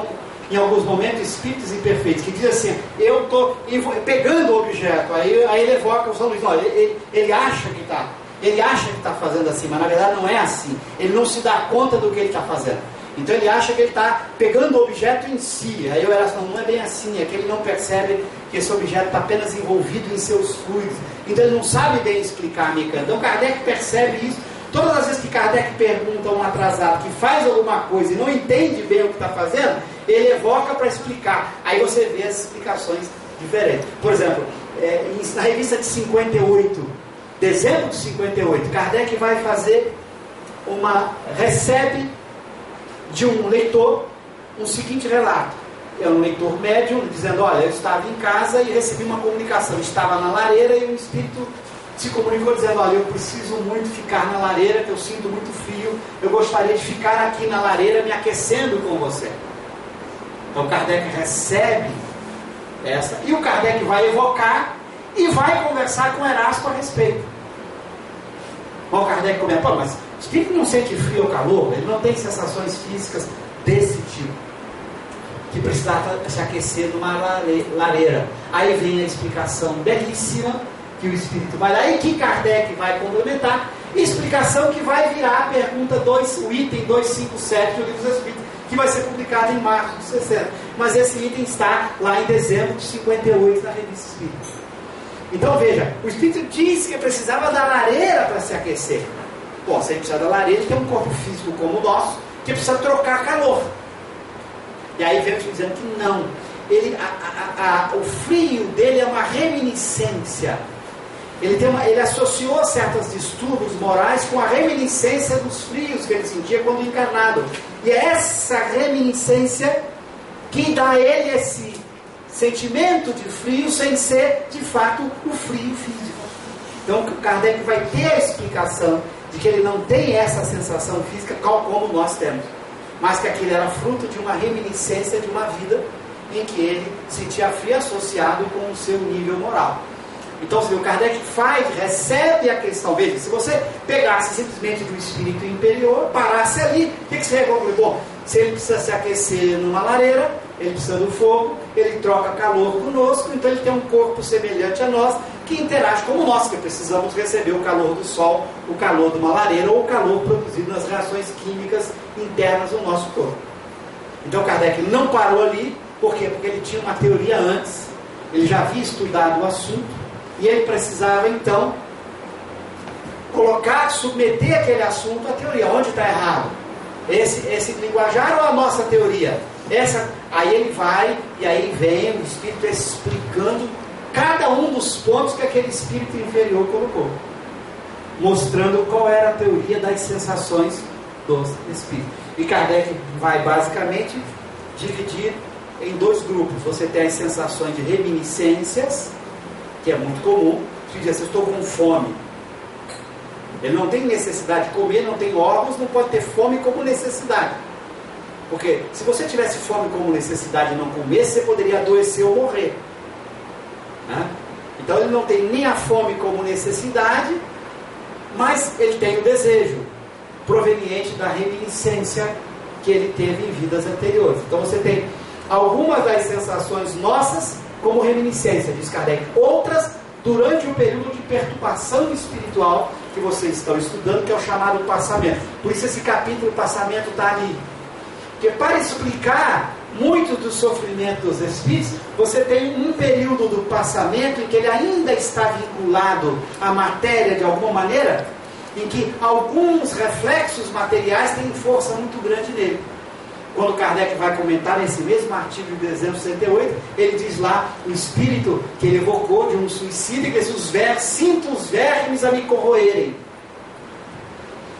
em alguns momentos espíritos imperfeitos, que diz assim, eu estou pegando o objeto, aí ele evoca o São Luís, olha, ele acha que está fazendo assim, mas na verdade não é assim, ele não se dá conta do que ele está fazendo, então ele acha que ele está pegando o objeto em si, aí eu era assim, não é bem assim, é que ele não percebe que esse objeto está apenas envolvido em seus fluidos, então ele não sabe bem explicar a mecânica. Então Kardec percebe isso. Todas as vezes que Kardec pergunta a um atrasado que faz alguma coisa e não entende bem o que está fazendo, ele evoca para explicar. Aí você vê as explicações diferentes. Por exemplo, na revista de 58, dezembro de 58, Kardec vai fazer recebe de um leitor um seguinte relato. É um leitor médium dizendo, olha, eu estava em casa e recebi uma comunicação, estava na lareira e um espírito se comunicou dizendo, olha, eu preciso muito ficar na lareira, que eu sinto muito frio, eu gostaria de ficar aqui na lareira me aquecendo com você. Então Kardec recebe essa, e o Kardec vai evocar e vai conversar com Erasto a respeito. Bom, o Kardec começa, mas o espírito não sente frio ou calor, ele não tem sensações físicas desse tipo, que precisava se aquecer numa lareira. Aí vem a explicação belíssima, que o espírito vai lá e que Kardec vai complementar, explicação que vai virar a pergunta 2, o item 257 do Livro dos Espíritos, que vai ser publicado em março de 60. Mas esse item está lá em dezembro de 58 na Revista Espírita. Então veja, o espírito disse que precisava da lareira para se aquecer. Bom, se ele precisa da lareira, ele tem um corpo físico como o nosso, que precisa trocar calor. E aí vem dizendo que não. O frio dele é uma reminiscência. Ele associou certos distúrbios morais com a reminiscência dos frios que ele sentia quando encarnado. E é essa reminiscência que dá a ele esse sentimento de frio sem ser, de fato, o frio físico. Então, Kardec vai ter a explicação de que ele não tem essa sensação física como nós temos, mas que aquilo era fruto de uma reminiscência de uma vida em que ele sentia frio associado com o seu nível moral. Então, o Kardec recebe a questão. Veja, se você pegasse simplesmente do espírito inferior, parasse ali, o que você ia concluir? Bom, se ele precisa se aquecer numa lareira, ele precisa do fogo, ele troca calor conosco, então ele tem um corpo semelhante a nós, que interage como nós, que precisamos receber o calor do sol, o calor de uma lareira, ou o calor produzido nas reações químicas internas do nosso corpo. Então, Kardec não parou ali, por quê? Porque ele tinha uma teoria antes, ele já havia estudado o assunto, e ele precisava, então, submeter aquele assunto à teoria. Onde está errado? Esse linguajar ou a nossa teoria? Aí ele vai, e aí vem o espírito explicando cada um dos pontos que aquele espírito inferior colocou, mostrando qual era a teoria das sensações dos espíritos. E Kardec vai, basicamente, dividir em dois grupos. Você tem as sensações de reminiscências, que é muito comum. Se diz assim, eu estou com fome. Ele não tem necessidade de comer, não tem órgãos, não pode ter fome como necessidade. Porque se você tivesse fome como necessidade e não comesse, você poderia adoecer ou morrer. Né? Então ele não tem nem a fome como necessidade, mas ele tem o desejo, proveniente da reminiscência que ele teve em vidas anteriores. Então você tem algumas das sensações nossas como reminiscência, diz Kardec. Outras durante o período de perturbação espiritual que vocês estão estudando, que é o chamado passamento. Por isso esse capítulo passamento está ali. Porque para explicar muitos dos sofrimentos dos espíritos, você tem um período do passamento em que ele ainda está vinculado à matéria de alguma maneira, em que alguns reflexos materiais têm força muito grande nele. Quando Kardec vai comentar nesse mesmo artigo de dezembro de 68, ele diz lá o espírito que ele evocou de um suicida, que sinto os vermes a me corroerem.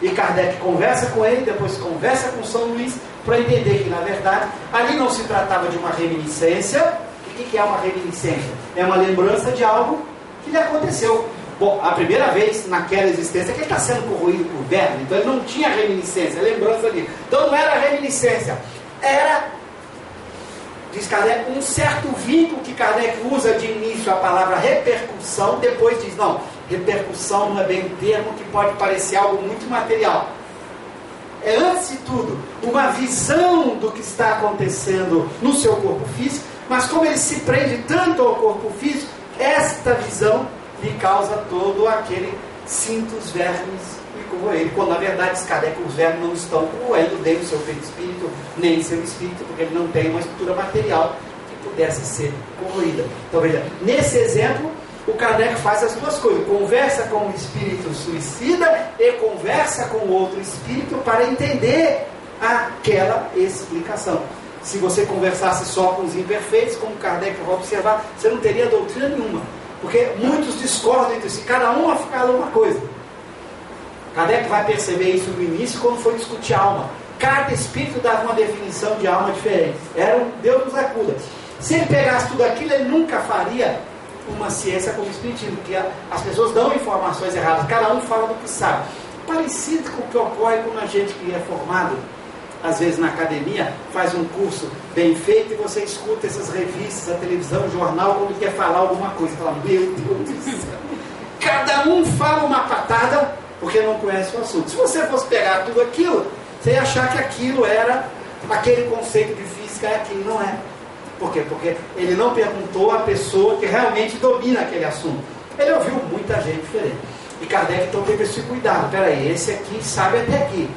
E Kardec conversa com ele, depois conversa com São Luís, para entender que, na verdade, ali não se tratava de uma reminiscência. E o que é uma reminiscência? É uma lembrança de algo que lhe aconteceu. Bom, a primeira vez naquela existência que ele está sendo corroído por verme, então ele não tinha reminiscência, lembrança ali. Então não era reminiscência, era, diz Kardec, um certo vínculo que Kardec usa de início a palavra repercussão, depois diz, não, repercussão não é bem o termo, que pode parecer algo muito material. É, antes de tudo, uma visão do que está acontecendo no seu corpo físico, mas como ele se prende tanto ao corpo físico, esta visão lhe causa todo aquele sinto os vermes e corroer. Quando na verdade Kardec, os vermes não estão corroendo nem o seu perispírito, nem o seu espírito, porque ele não tem uma estrutura material que pudesse ser corroída. Então veja, nesse exemplo, o Kardec faz as duas coisas, conversa com o espírito suicida e conversa com o outro espírito para entender aquela explicação. Se você conversasse só com os imperfeitos, como Kardec vai observar, você não teria doutrina nenhuma. Porque muitos discordam entre si, cada um fala uma coisa. Kardec vai perceber isso no início, quando foi discutir alma. Cada espírito dava uma definição de alma diferente. Era um Deus nos acuda. Se ele pegasse tudo aquilo, ele nunca faria uma ciência como o espiritismo, porque as pessoas dão informações erradas, cada um fala do que sabe. Parecido com o que ocorre quando a gente que é formado, às vezes na academia, faz um curso bem feito e você escuta essas revistas, a televisão, o jornal, quando quer falar alguma coisa, fala, meu Deus do céu. Cada um fala uma patada porque não conhece o assunto. Se você fosse pegar tudo aquilo, você ia achar que aquilo era aquele conceito de física, é aquilo, não é. Por quê? Porque ele não perguntou à pessoa que realmente domina aquele assunto. Ele ouviu muita gente diferente. E Kardec então teve esse cuidado. Peraí, esse aqui sabe até aqui.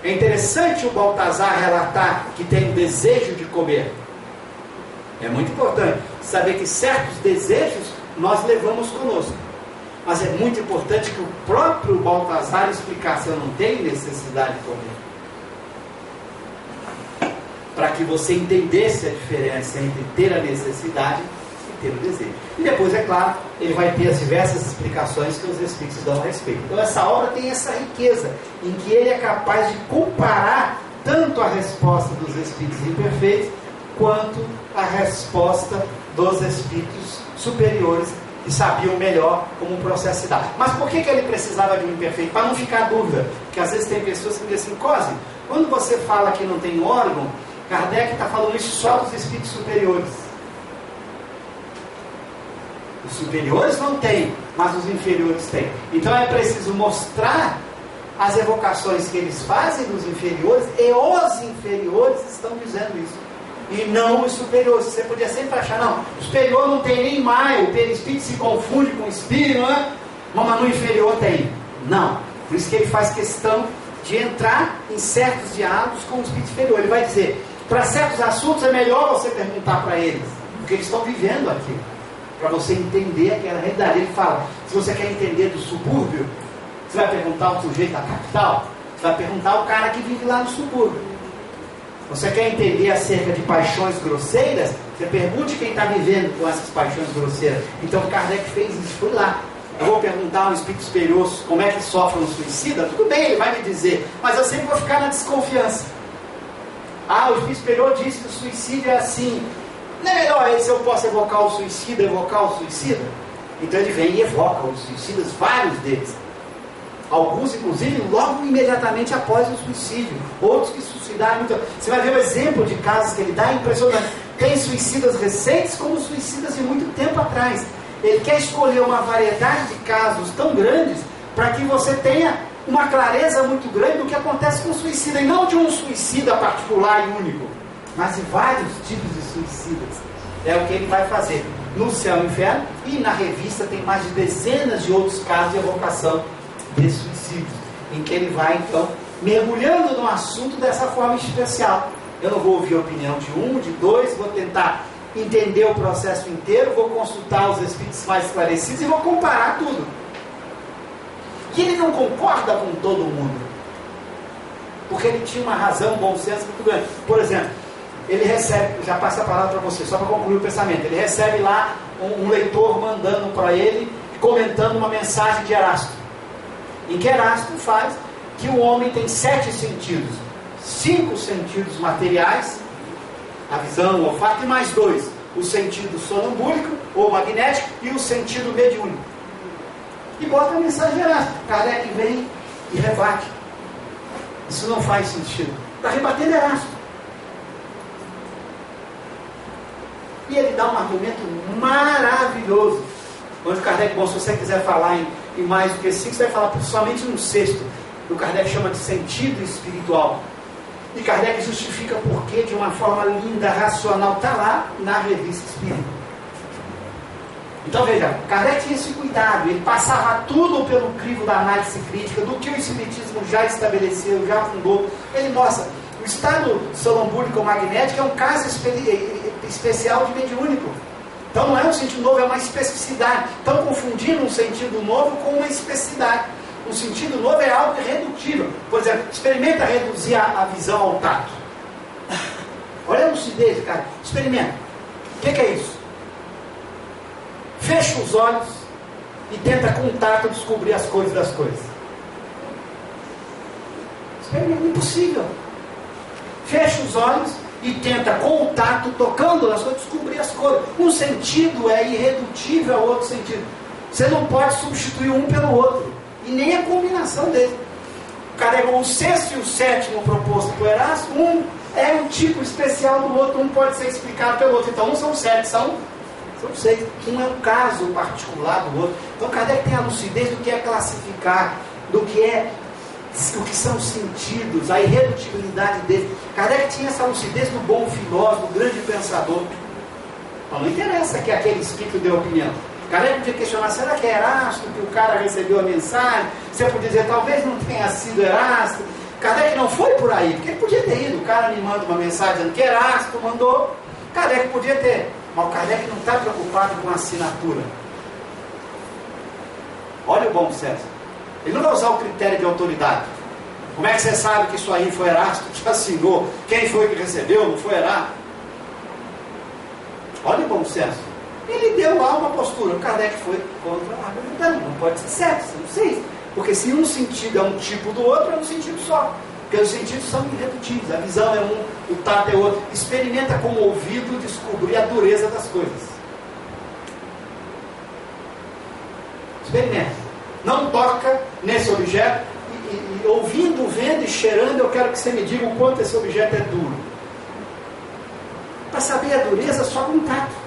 É interessante o Baltazar relatar que tem o desejo de comer. É muito importante saber que certos desejos nós levamos conosco. Mas é muito importante que o próprio Baltazar explicasse, eu não tenho necessidade de comer. Para que você entendesse a diferença entre ter a necessidade e ter o desejo. E depois, é claro, ele vai ter as diversas explicações que os Espíritos dão a respeito. Então essa obra tem essa riqueza, em que ele é capaz de comparar tanto a resposta dos Espíritos imperfeitos, quanto a resposta dos Espíritos superiores, que sabiam melhor como o processo se dá. Mas por que ele precisava de um imperfeito? Para não ficar dúvida. Porque às vezes tem pessoas que dizem assim, Cosme, quando você fala que não tem órgão, Kardec está falando isso só dos espíritos superiores. Os superiores não têm, mas os inferiores têm. Então é preciso mostrar as evocações que eles fazem dos inferiores, e os inferiores estão dizendo isso. E não os superiores. Você podia sempre achar, não, o superior não tem nem mais, o perispírito se confunde com o espírito, não é? Mas no inferior tem. Não. Por isso que ele faz questão de entrar em certos diálogos com o espírito inferior. Ele vai dizer, para certos assuntos é melhor você perguntar para eles, porque eles estão vivendo aqui, para você entender aquela realidade. Ele fala, se você quer entender do subúrbio, você vai perguntar ao sujeito da capital, você vai perguntar ao cara que vive lá no subúrbio. Você quer entender acerca de paixões grosseiras, você pergunte quem está vivendo com essas paixões grosseiras. Então Kardec fez isso, foi lá. Eu vou perguntar ao espírito superior como é que sofre um suicida, tudo bem, ele vai me dizer, mas eu sempre vou ficar na desconfiança. Ah, o Espírito superior diz que o suicídio é assim. Não é melhor aí se eu posso evocar o suicida, Então ele vem e evoca os suicidas, vários deles. Alguns, inclusive, logo imediatamente após o suicídio. Outros que suicidaram muito. Você vai ver o exemplo de casos que ele dá, é impressionante. Tem suicidas recentes como suicidas de muito tempo atrás. Ele quer escolher uma variedade de casos tão grandes para que você tenha uma clareza muito grande do que acontece com o suicida. E não de um suicida particular e único, mas de vários tipos de suicidas. É o que ele vai fazer no Céu e no Inferno. E na revista tem mais de dezenas de outros casos de evocação de suicídios, em que ele vai então mergulhando no assunto dessa forma especial. Eu não vou ouvir a opinião de um, de dois, vou tentar entender o processo inteiro, vou consultar os espíritos mais esclarecidos e vou comparar tudo. E ele não concorda com todo mundo, porque ele tinha uma razão, um bom senso muito grande. Por exemplo, ele recebe, já passa a palavra para você, só para concluir o pensamento, ele recebe lá um leitor mandando para ele, comentando uma mensagem de Erasto, em que Erasto faz que o homem tem 7 sentidos, 5 sentidos materiais, a visão, o olfato, e mais 2, o sentido sonambúlico ou magnético e o sentido mediúnico. E bota a mensagem de Erasto. Kardec vem e rebate. Isso não faz sentido. Está rebatendo Erasto. E ele dá um argumento maravilhoso. Onde Kardec, bom, se você quiser falar em mais do que 5, você vai falar somente no 6º. O Kardec chama de sentido espiritual. E Kardec justifica porque de uma forma linda, racional. Está lá na Revista Espírita. Então veja, Kardec tinha esse cuidado. Ele passava tudo pelo crivo da análise crítica, do que o Espiritismo já estabeleceu, já fundou. Ele mostra, o estado sonambúlico ou magnético é um caso especial de mediúnico. Então não é um sentido novo, é uma especificidade. Estão confundindo um sentido novo com uma especificidade. Um sentido novo é algo irredutível. Por exemplo, experimenta reduzir a visão ao tato. Olha a lucidez, cara. Experimenta. O que é isso? Fecha os olhos e tenta com o tato descobrir as coisas das coisas. Experimenta. Impossível. Fecha os olhos e tenta com o tato, tocando nas coisas, descobrir as coisas. Um sentido é irredutível ao outro sentido. Você não pode substituir um pelo outro. E nem a combinação deles. O 6º e o 7º proposto por Erasto, um é um tipo especial do outro, um pode ser explicado pelo outro. Então, um são 7, são 6. Um é um caso particular do outro. Então, Kardec tem a lucidez do que é classificar, do que são sentidos, a irredutibilidade dele. Kardec tinha essa lucidez do bom filósofo, do grande pensador. Então, não interessa que aquele espírito dê opinião. Kardec podia questionar, será que é Erasto que o cara recebeu a mensagem? Você podia dizer, talvez não tenha sido Erasto. Kardec não foi por aí, porque ele podia ter ido. O cara me manda uma mensagem dizendo que Erasto mandou. Kardec podia ter, mas o Kardec não está preocupado com a assinatura. Olha o bom senso. Ele não vai usar o critério de autoridade. Como é que você sabe que isso aí foi Erasto que assinou? Quem foi que recebeu? Não foi Erasto? Olha o bom senso. Ele deu lá uma postura. O Kardec foi contra a argumentação. Não pode ser certo, você não sei. Porque se um sentido é um tipo do outro, é um sentido só. Porque os sentidos são irredutíveis. A visão é um, o tato é outro. Experimenta com o ouvido descobrir a dureza das coisas. Experimenta. Não toca nesse objeto. E ouvindo, vendo e cheirando, eu quero que você me diga o quanto esse objeto é duro. Para saber a dureza, só com tato.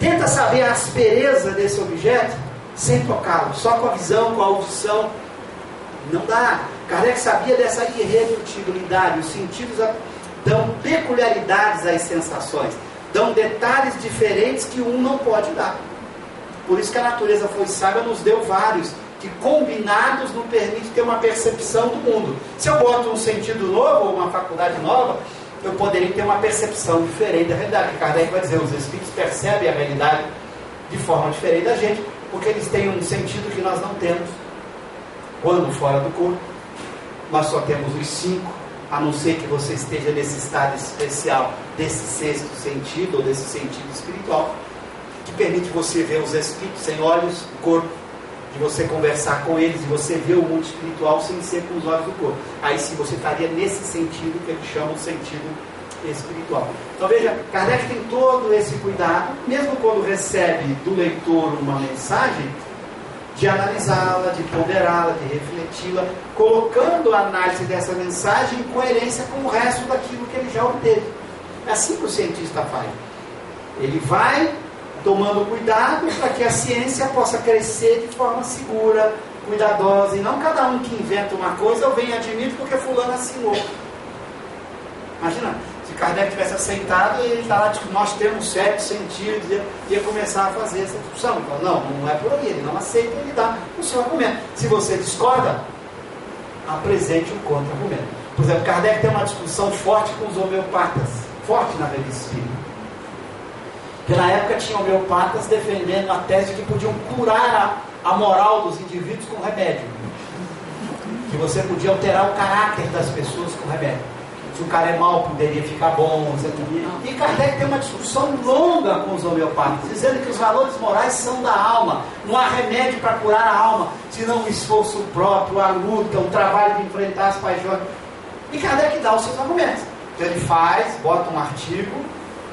Tenta saber a aspereza desse objeto sem tocá-lo, só com a visão, com a audição. Não dá. Kardec sabia dessa irredutibilidade. Os sentidos dão peculiaridades às sensações, dão detalhes diferentes que um não pode dar. Por isso que a natureza foi sábia, nos deu vários, que combinados nos permite ter uma percepção do mundo. Se eu boto um sentido novo, ou uma faculdade nova, eu poderia ter uma percepção diferente da realidade. Kardec vai dizer, os espíritos percebem a realidade de forma diferente da gente, porque eles têm um sentido que nós não temos. Quando fora do corpo, nós só temos os 5, a não ser que você esteja nesse estado especial, desse 6º sentido, ou desse sentido espiritual, que permite você ver os espíritos sem olhos, corpo, de você conversar com eles e você ver o mundo espiritual sem ser com os olhos do corpo. Aí sim você estaria nesse sentido que eles chamam de sentido espiritual. Então veja, Kardec tem todo esse cuidado, mesmo quando recebe do leitor uma mensagem, de analisá-la, de ponderá-la, de refleti-la, colocando a análise dessa mensagem em coerência com o resto daquilo que ele já obteve. É assim que o cientista faz. Ele vai tomando cuidado para que a ciência possa crescer de forma segura, cuidadosa, e não cada um que inventa uma coisa eu venho e admito porque fulano assinou. Imagina, se Kardec tivesse aceitado, ele está lá, tipo, nós temos 7 sentidos, ia começar a fazer essa discussão. Então, não é por aí, ele não aceita, ele dá o seu argumento. Se você discorda, apresente um contra-argumento. Por exemplo, Kardec tem uma discussão forte com os homeopatas, forte na revista espírita. Porque na época tinha homeopatas defendendo a tese de que podiam curar a moral dos indivíduos com remédio. Que você podia alterar o caráter das pessoas com remédio. Se o cara é mau, poderia ficar bom. E Kardec tem uma discussão longa com os homeopatas, dizendo que os valores morais são da alma. Não há remédio para curar a alma, senão o esforço próprio, a luta, o trabalho de enfrentar as paixões. E Kardec dá os seus argumentos. Então ele faz, bota um artigo,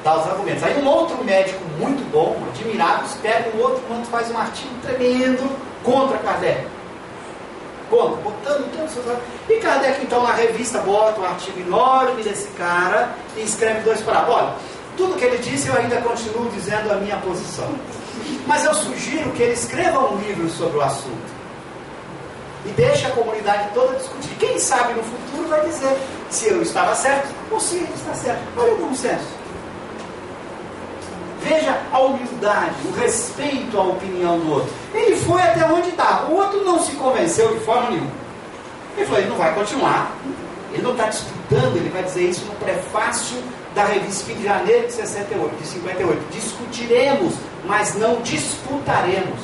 dá os argumentos. Aí um outro médico muito bom, admirado, pega um outro quando faz um artigo tremendo contra Kardec. Botando todos os seus argumentos. E Kardec então na revista bota um artigo enorme desse cara e escreve 2 parágrafos. Olha, tudo que ele disse eu ainda continuo dizendo a minha posição. Mas eu sugiro que ele escreva um livro sobre o assunto. E deixe a comunidade toda discutir. Quem sabe no futuro vai dizer se eu estava certo ou se ele está certo. Olha o bom senso. Veja a humildade, o respeito à opinião do outro. Ele foi até onde estava. O outro não se convenceu de forma nenhuma. Ele falou, ele não vai continuar. Ele não está disputando, ele vai dizer isso no prefácio da revista de janeiro de 58. Discutiremos, mas não disputaremos.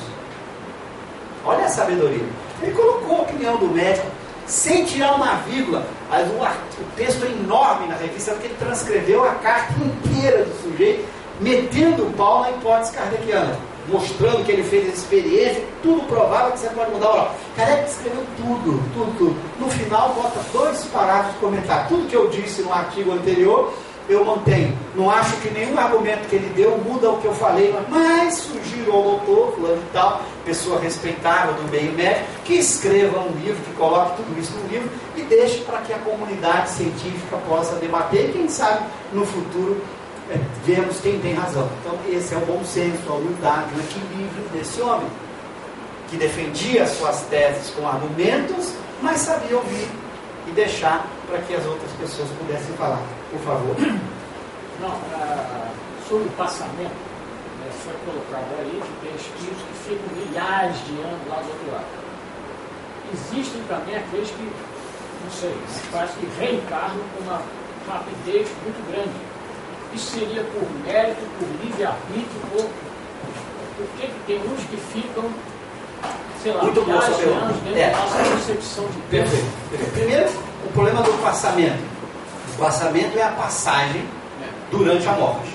Olha a sabedoria. Ele colocou a opinião do médico sem tirar uma vírgula. O texto é enorme na revista, porque ele transcreveu a carta inteira do sujeito, metendo o pau na hipótese kardeciana, mostrando que ele fez a experiência, tudo provável que você pode mudar o oral. Kardec escreveu tudo. No final, bota 2 parágrafos de comentário. Tudo que eu disse no artigo anterior, eu mantenho. Não acho que nenhum argumento que ele deu muda o que eu falei, mas sugiro ao doutor, fulano e tal, pessoa respeitável do meio médico, que escreva um livro, que coloque tudo isso no livro e deixe para que a comunidade científica possa debater e quem sabe no futuro vemos quem tem razão. Então esse é o bom senso, a humildade, o equilíbrio desse homem, que defendia as suas teses com argumentos, mas sabia ouvir e deixar para que as outras pessoas pudessem falar. Por favor. Não, sobre o passamento, foi colocado aí que tem espíritos que ficam milhares de anos lá do outro lado. Existem também aqueles que, não sei, parece que reencarnam com uma rapidez muito grande. Isso seria por mérito, por livre-arbítrio, por que tem uns que ficam, sei lá, milhares de anos dentro da nossa concepção de tempo? Perfeito. Primeiro, o problema do passamento. O passamento é a passagem durante a morte.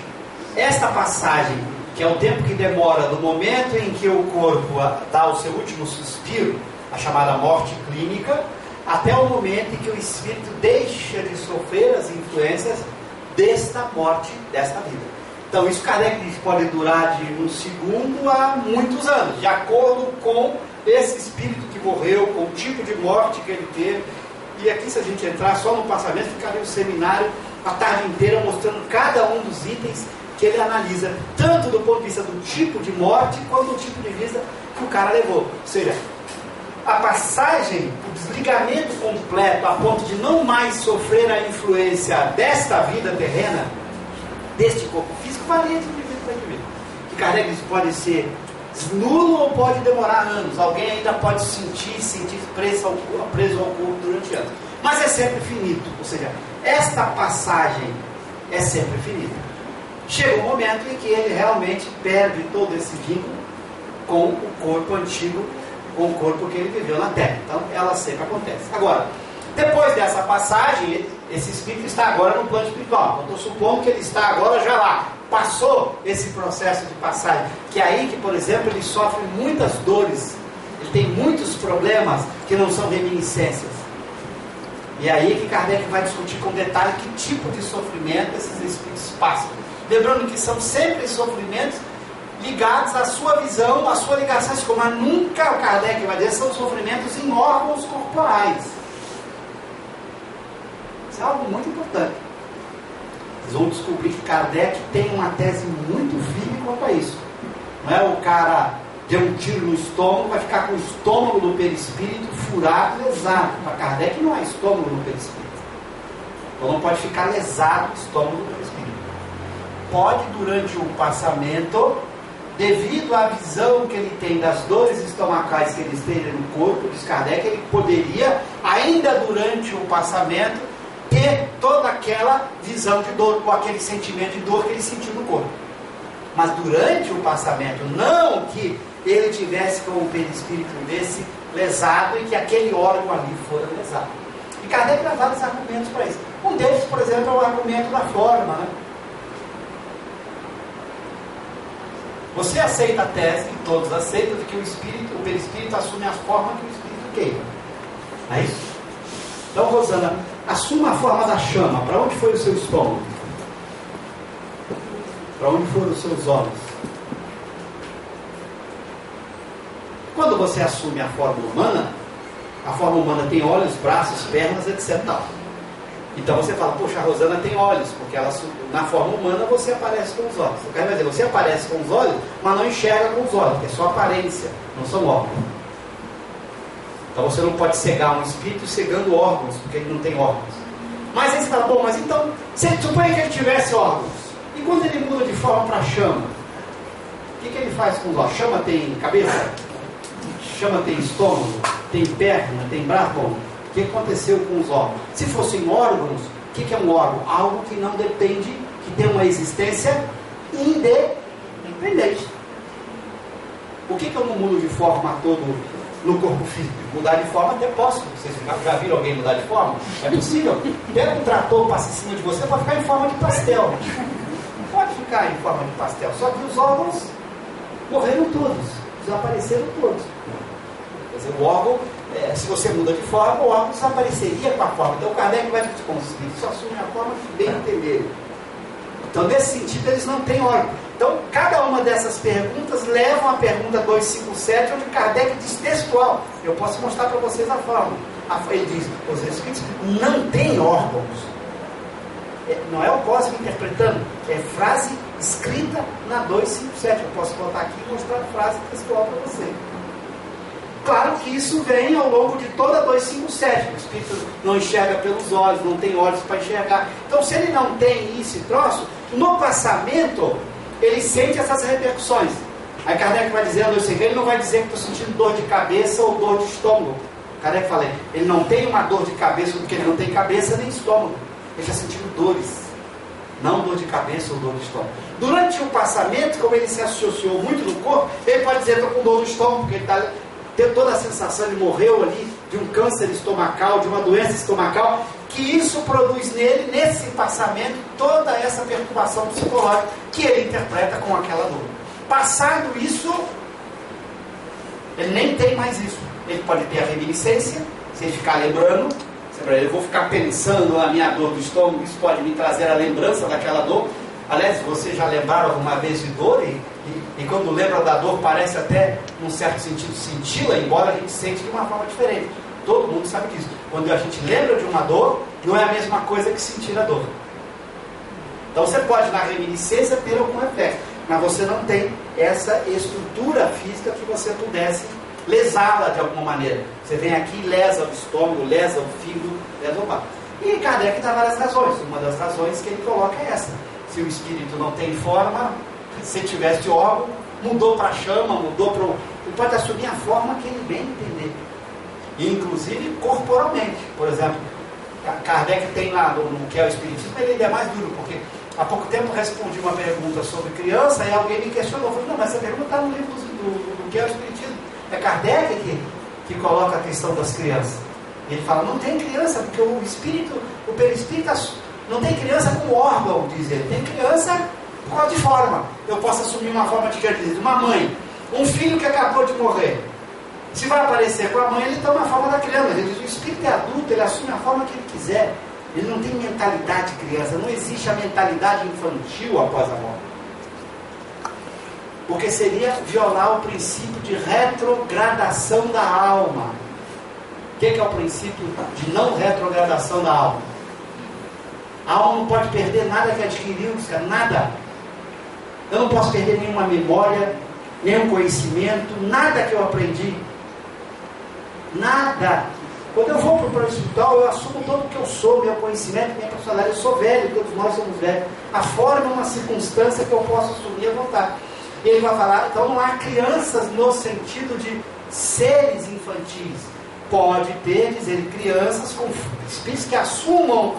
Esta passagem, que é o tempo que demora do momento em que o corpo dá o seu último suspiro, a chamada morte clínica, até o momento em que o espírito deixa de sofrer as influências desta morte, desta vida. Então isso Kardec pode durar de 1 segundo a muitos anos, de acordo com esse espírito que morreu, com o tipo de morte que ele teve. E aqui, se a gente entrar só no passamento, ficaria um seminário a tarde inteira mostrando cada um dos itens que ele analisa, tanto do ponto de vista do tipo de morte, quanto do tipo de vida que o cara levou. Ou seja, a passagem, o desligamento completo, a ponto de não mais sofrer a influência desta vida terrena, deste corpo físico, varia de indivíduo para indivíduo. Que Kardec diz, pode ser nulo ou pode demorar anos. Alguém ainda pode sentir preso ao corpo durante anos. Mas é sempre finito. Ou seja, esta passagem é sempre finita. Chega um momento em que ele realmente perde todo esse vínculo com o corpo antigo, com o corpo que ele viveu na Terra. Então, ela sempre acontece. Agora, depois dessa passagem, esse espírito está agora no plano espiritual. Eu estou supondo que ele está agora já lá. Passou esse processo de passagem. Que é aí que, por exemplo, ele sofre muitas dores Ele tem muitos problemas que não são reminiscências. E é aí que Kardec vai discutir com detalhe que tipo de sofrimento esses espíritos passam. Lembrando que são sempre sofrimentos ligados à sua visão, à sua ligação, mas nunca, o Kardec vai dizer, são sofrimentos em órgãos corporais. Isso é algo muito importante. Vocês vão descobrir que Kardec tem uma tese muito firme quanto a isso. Não é o cara ter um tiro no estômago, vai ficar com o estômago do perispírito furado, lesado. Para Kardec não há estômago no perispírito. Então não pode ficar lesado o estômago do perispírito. Pode, durante o passamento, devido à visão que ele tem das dores estomacais que ele esteja no corpo, diz Kardec, ele poderia, ainda durante o passamento, ter toda aquela visão de dor, ou aquele sentimento de dor que ele sentiu no corpo. Mas durante o passamento, não que ele tivesse com o perispírito desse lesado e que aquele órgão ali fora lesado. E Kardec dá vários argumentos para isso. Um deles, por exemplo, é o argumento da forma, né? Você aceita a tese, que todos aceitam, de que o perispírito assume a forma que o espírito queira. Não é isso? Então, Rosana, assuma a forma da chama. Para onde foi o seu estômago? Para onde foram os seus olhos? Quando você assume a forma humana tem olhos, braços, pernas, etc. Então você fala, poxa, a Rosana tem olhos, porque ela, na forma humana você aparece com os olhos. O cara vai dizer, você aparece com os olhos, mas não enxerga com os olhos, porque é só aparência, não são órgãos. Então você não pode cegar um espírito cegando órgãos, porque ele não tem órgãos. Mas aí você fala, bom, mas então, suponha que ele tivesse órgãos. E quando ele muda de forma para chama, o que ele faz com os olhos? Chama tem cabeça? Chama tem estômago? Tem perna? Tem braço? Bom, o que aconteceu com os órgãos? Se fossem órgãos, o que é um órgão? Algo que não depende, que tem uma existência independente. Por que eu não mudo de forma todo no corpo físico? Mudar de forma até posso. Vocês já viram alguém mudar de forma? É possível. Pega um trator, passa em cima de você, pode ficar em forma de pastel. Pode ficar em forma de pastel. Só que os órgãos morreram todos, desapareceram todos. Quer dizer, o órgão, se você muda de forma, o órgão desapareceria com a forma. Então o Kardec vai dizer, com os espíritos só assume a forma que bem entender. Então, nesse sentido, eles não têm órgão. Então, cada uma dessas perguntas levam à pergunta 257, onde Kardec diz textual. Eu posso mostrar para vocês a forma. Ele diz, os espíritos não têm órgãos. Não é o Cosme interpretando, é frase escrita na 257. Eu posso botar aqui e mostrar a frase textual para você. Claro que isso vem ao longo de toda a 257. O espírito não enxerga pelos olhos, não tem olhos para enxergar. Então, se ele não tem esse troço, no passamento, ele sente essas repercussões. Aí Kardec vai dizer, ele não vai dizer que estou sentindo dor de cabeça ou dor de estômago. Kardec fala, ele não tem uma dor de cabeça porque ele não tem cabeça nem estômago. Ele está sentindo dores, não dor de cabeça ou dor de estômago. Durante o passamento, como ele se associou muito no corpo, ele pode dizer, estou com dor no estômago, porque ele está tendo toda a sensação, ele morreu ali de um câncer estomacal, de uma doença estomacal, que isso produz nele, nesse passamento, toda essa perturbação psicológica que ele interpreta com aquela dor. Passado isso, ele nem tem mais isso. Ele pode ter a reminiscência, se ele ficar lembrando, eu vou ficar pensando na minha dor do estômago, isso pode me trazer a lembrança daquela dor. Aliás, vocês já lembraram alguma vez de dor? E quando lembra da dor, parece até, num certo sentido, senti-la, embora a gente sente de uma forma diferente. Todo mundo sabe disso. Quando a gente lembra de uma dor, não é a mesma coisa que sentir a dor. Então você pode, na reminiscência, ter algum efeito, mas você não tem essa estrutura física que você pudesse lesá-la de alguma maneira. Você vem aqui e lesa o estômago, lesa o fígado, lesa o baço. E Kardec dá várias razões. Uma das razões que ele coloca é essa. Se o espírito não tem forma, se tivesse órgão, mudou para a chama, mudou para o... Ele pode assumir a forma que ele bem entender. E, inclusive, corporalmente. Por exemplo, Kardec tem lá no que é o espiritismo, ele é mais duro, porque há pouco tempo eu respondi uma pergunta sobre criança e alguém me questionou. Eu falei, não, mas essa pergunta está no livro do que é o espiritismo. É Kardec que coloca a questão das crianças. Ele fala, não tem criança, porque o espírito, o perispírito, não tem criança com órgão, diz ele. Tem criança por causa de forma. Eu posso assumir uma forma de uma mãe. Um filho que acabou de morrer. Se vai aparecer com a mãe, ele toma a forma da criança. Ele diz, o espírito é adulto, ele assume a forma que ele quiser. Ele não tem mentalidade de criança, não existe a mentalidade infantil após a morte. Porque seria violar o princípio de retrogradação da alma. O que é o princípio de não retrogradação da alma? A alma não pode perder nada que adquiriu, nada. Eu não posso perder nenhuma memória, nenhum conhecimento, nada que eu aprendi. Nada. Quando eu vou para o plano espiritual, eu assumo todo o que eu sou, meu conhecimento, minha personalidade. Eu sou velho, todos nós somos velhos. A forma é uma circunstância que eu posso assumir e voltar. E ele vai falar, então não há crianças no sentido de seres infantis. Pode ter, diz ele, crianças com espíritos que assumam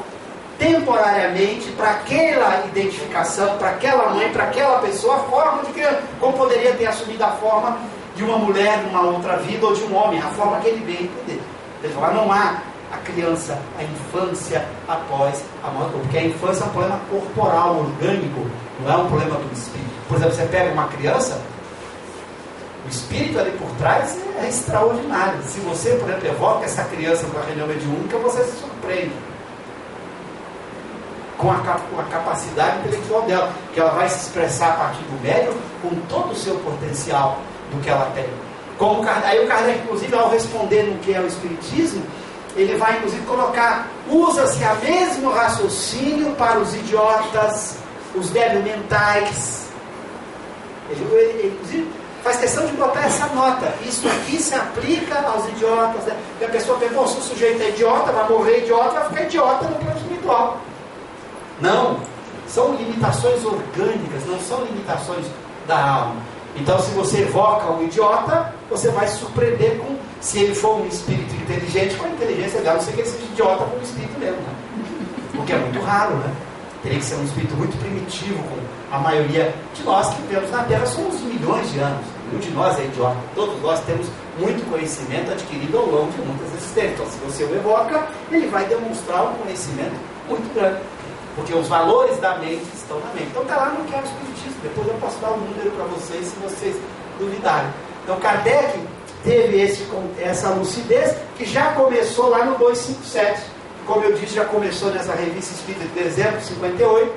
temporariamente para aquela identificação, para aquela mãe, para aquela pessoa, a forma de criança, como poderia ter assumido a forma de uma mulher numa outra vida, ou de um homem, a forma que ele veio entender. Ele fala, não há a criança, a infância após a morte, porque a infância é um problema corporal, orgânico, não é um problema do espírito. Por exemplo, você pega uma criança, o espírito ali por trás é extraordinário. Se você, por exemplo, evoca essa criança para a reunião mediúnica, você se surpreende com a capacidade intelectual dela, que ela vai se expressar a partir do médium com todo o seu potencial do que ela tem. Aí o Kardec, inclusive, ao responder no que é o Espiritismo, ele vai, inclusive, colocar, usa-se a mesmo raciocínio para os idiotas, os débil mentais. Ele, inclusive, faz questão de botar essa nota. Isso aqui se aplica aos idiotas. Né? Porque a pessoa pensa, se o sujeito é idiota, vai morrer idiota, vai ficar idiota no plano espiritual. Não, são limitações orgânicas, não são limitações da alma. Então, se você evoca um idiota, você vai se surpreender com, se ele for um espírito inteligente, com a inteligência dela, não sei que ele seja idiota como espírito mesmo, né? Porque é muito raro, né? Teria que ser um espírito muito primitivo, como a maioria de nós que vivemos na Terra somos milhões de anos. Nenhum de nós é idiota. Todos nós temos muito conhecimento adquirido ao longo de muitas existências. Então, se você o evoca, ele vai demonstrar um conhecimento muito grande. Porque os valores da mente estão na mente. Então está lá no que é o Espiritismo. Depois eu posso dar um número para vocês, se vocês duvidarem. Então Kardec teve essa lucidez, que já começou lá no 257. Como eu disse, já começou nessa revista Espírita de dezembro de 58,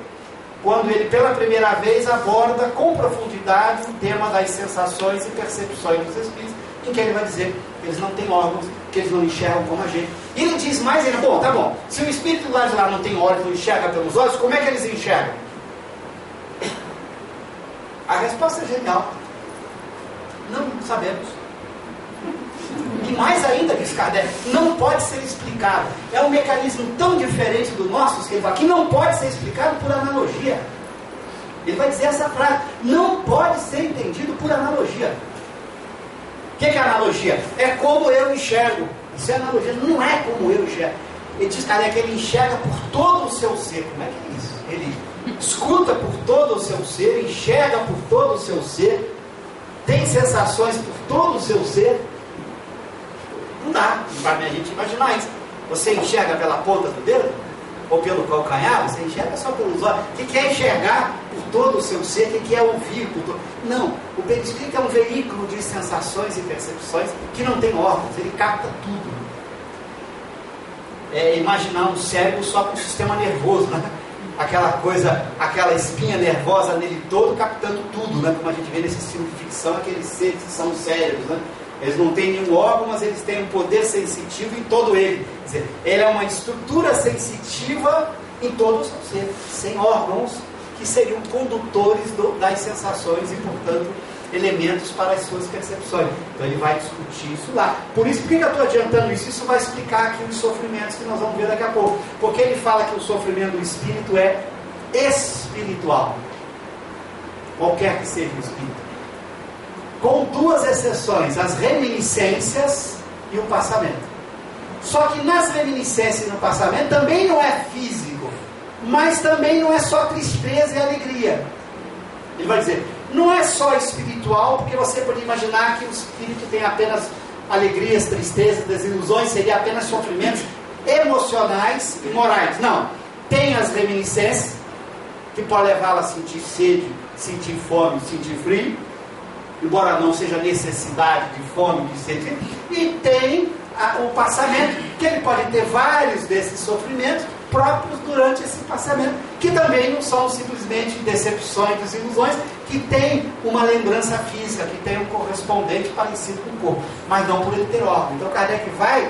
quando ele pela primeira vez aborda com profundidade o tema das sensações e percepções dos espíritos, em que ele vai dizer que eles não têm órgãos, que eles não enxergam como a gente. E ele diz mais, tá bom, se o espírito lá de lá não tem olhos, não enxerga pelos olhos, como é que eles enxergam? A resposta é genial. Não sabemos. E mais ainda, diz Kardec, não pode ser explicado. É um mecanismo tão diferente do nosso, que ele fala, que não pode ser explicado por analogia. Ele vai dizer essa frase, não pode ser entendido por analogia. O que é analogia? É como eu enxergo. Isso é analogia, não é como eu enxergo. Ele diz, cara, é que ele enxerga por todo o seu ser. Como é que é isso? Ele escuta por todo o seu ser, enxerga por todo o seu ser, tem sensações por todo o seu ser. Não dá para a gente imaginar isso. Você enxerga pela ponta do dedo? Ou pelo calcanhar? Você enxerga só pelos olhos. O que é enxergar por todo o seu ser? O que é ouvir por todo... Não, o perispírito é um veículo de sensações e percepções que não tem órgãos, ele capta tudo. É imaginar um cérebro só com o sistema nervoso, né? Aquela coisa, aquela espinha nervosa nele todo, captando tudo, né? Como a gente vê nesses filmes de ficção, aqueles seres que são os cérebros, né? Eles não têm nenhum órgão, mas eles têm um poder sensitivo em todo ele. Quer dizer, ele é uma estrutura sensitiva em todo o seu ser, sem órgãos que seriam condutores das sensações e, portanto, elementos para as suas percepções. Então ele vai discutir isso lá. Por isso, por que eu estou adiantando isso? Isso vai explicar aqui os sofrimentos que nós vamos ver daqui a pouco. Porque ele fala que o sofrimento do espírito é espiritual. Qualquer que seja o espírito. Com duas exceções, as reminiscências e o passamento. Só que nas reminiscências e no passamento também não é físico, mas também não é só tristeza e alegria. Ele vai dizer, não é só espiritual, porque você pode imaginar que o espírito tem apenas alegrias, tristezas, desilusões, seria apenas sofrimentos emocionais e morais. Não, tem as reminiscências, que pode levá-la a sentir sede, sentir fome, sentir frio. embora não seja necessidade de fome, de sede, e tem o passamento, que ele pode ter vários desses sofrimentos próprios durante esse passamento, que também não são simplesmente decepções, desilusões, que tem uma lembrança física, que tem um correspondente parecido com o corpo, mas não por ele ter órgão. Então Kardec vai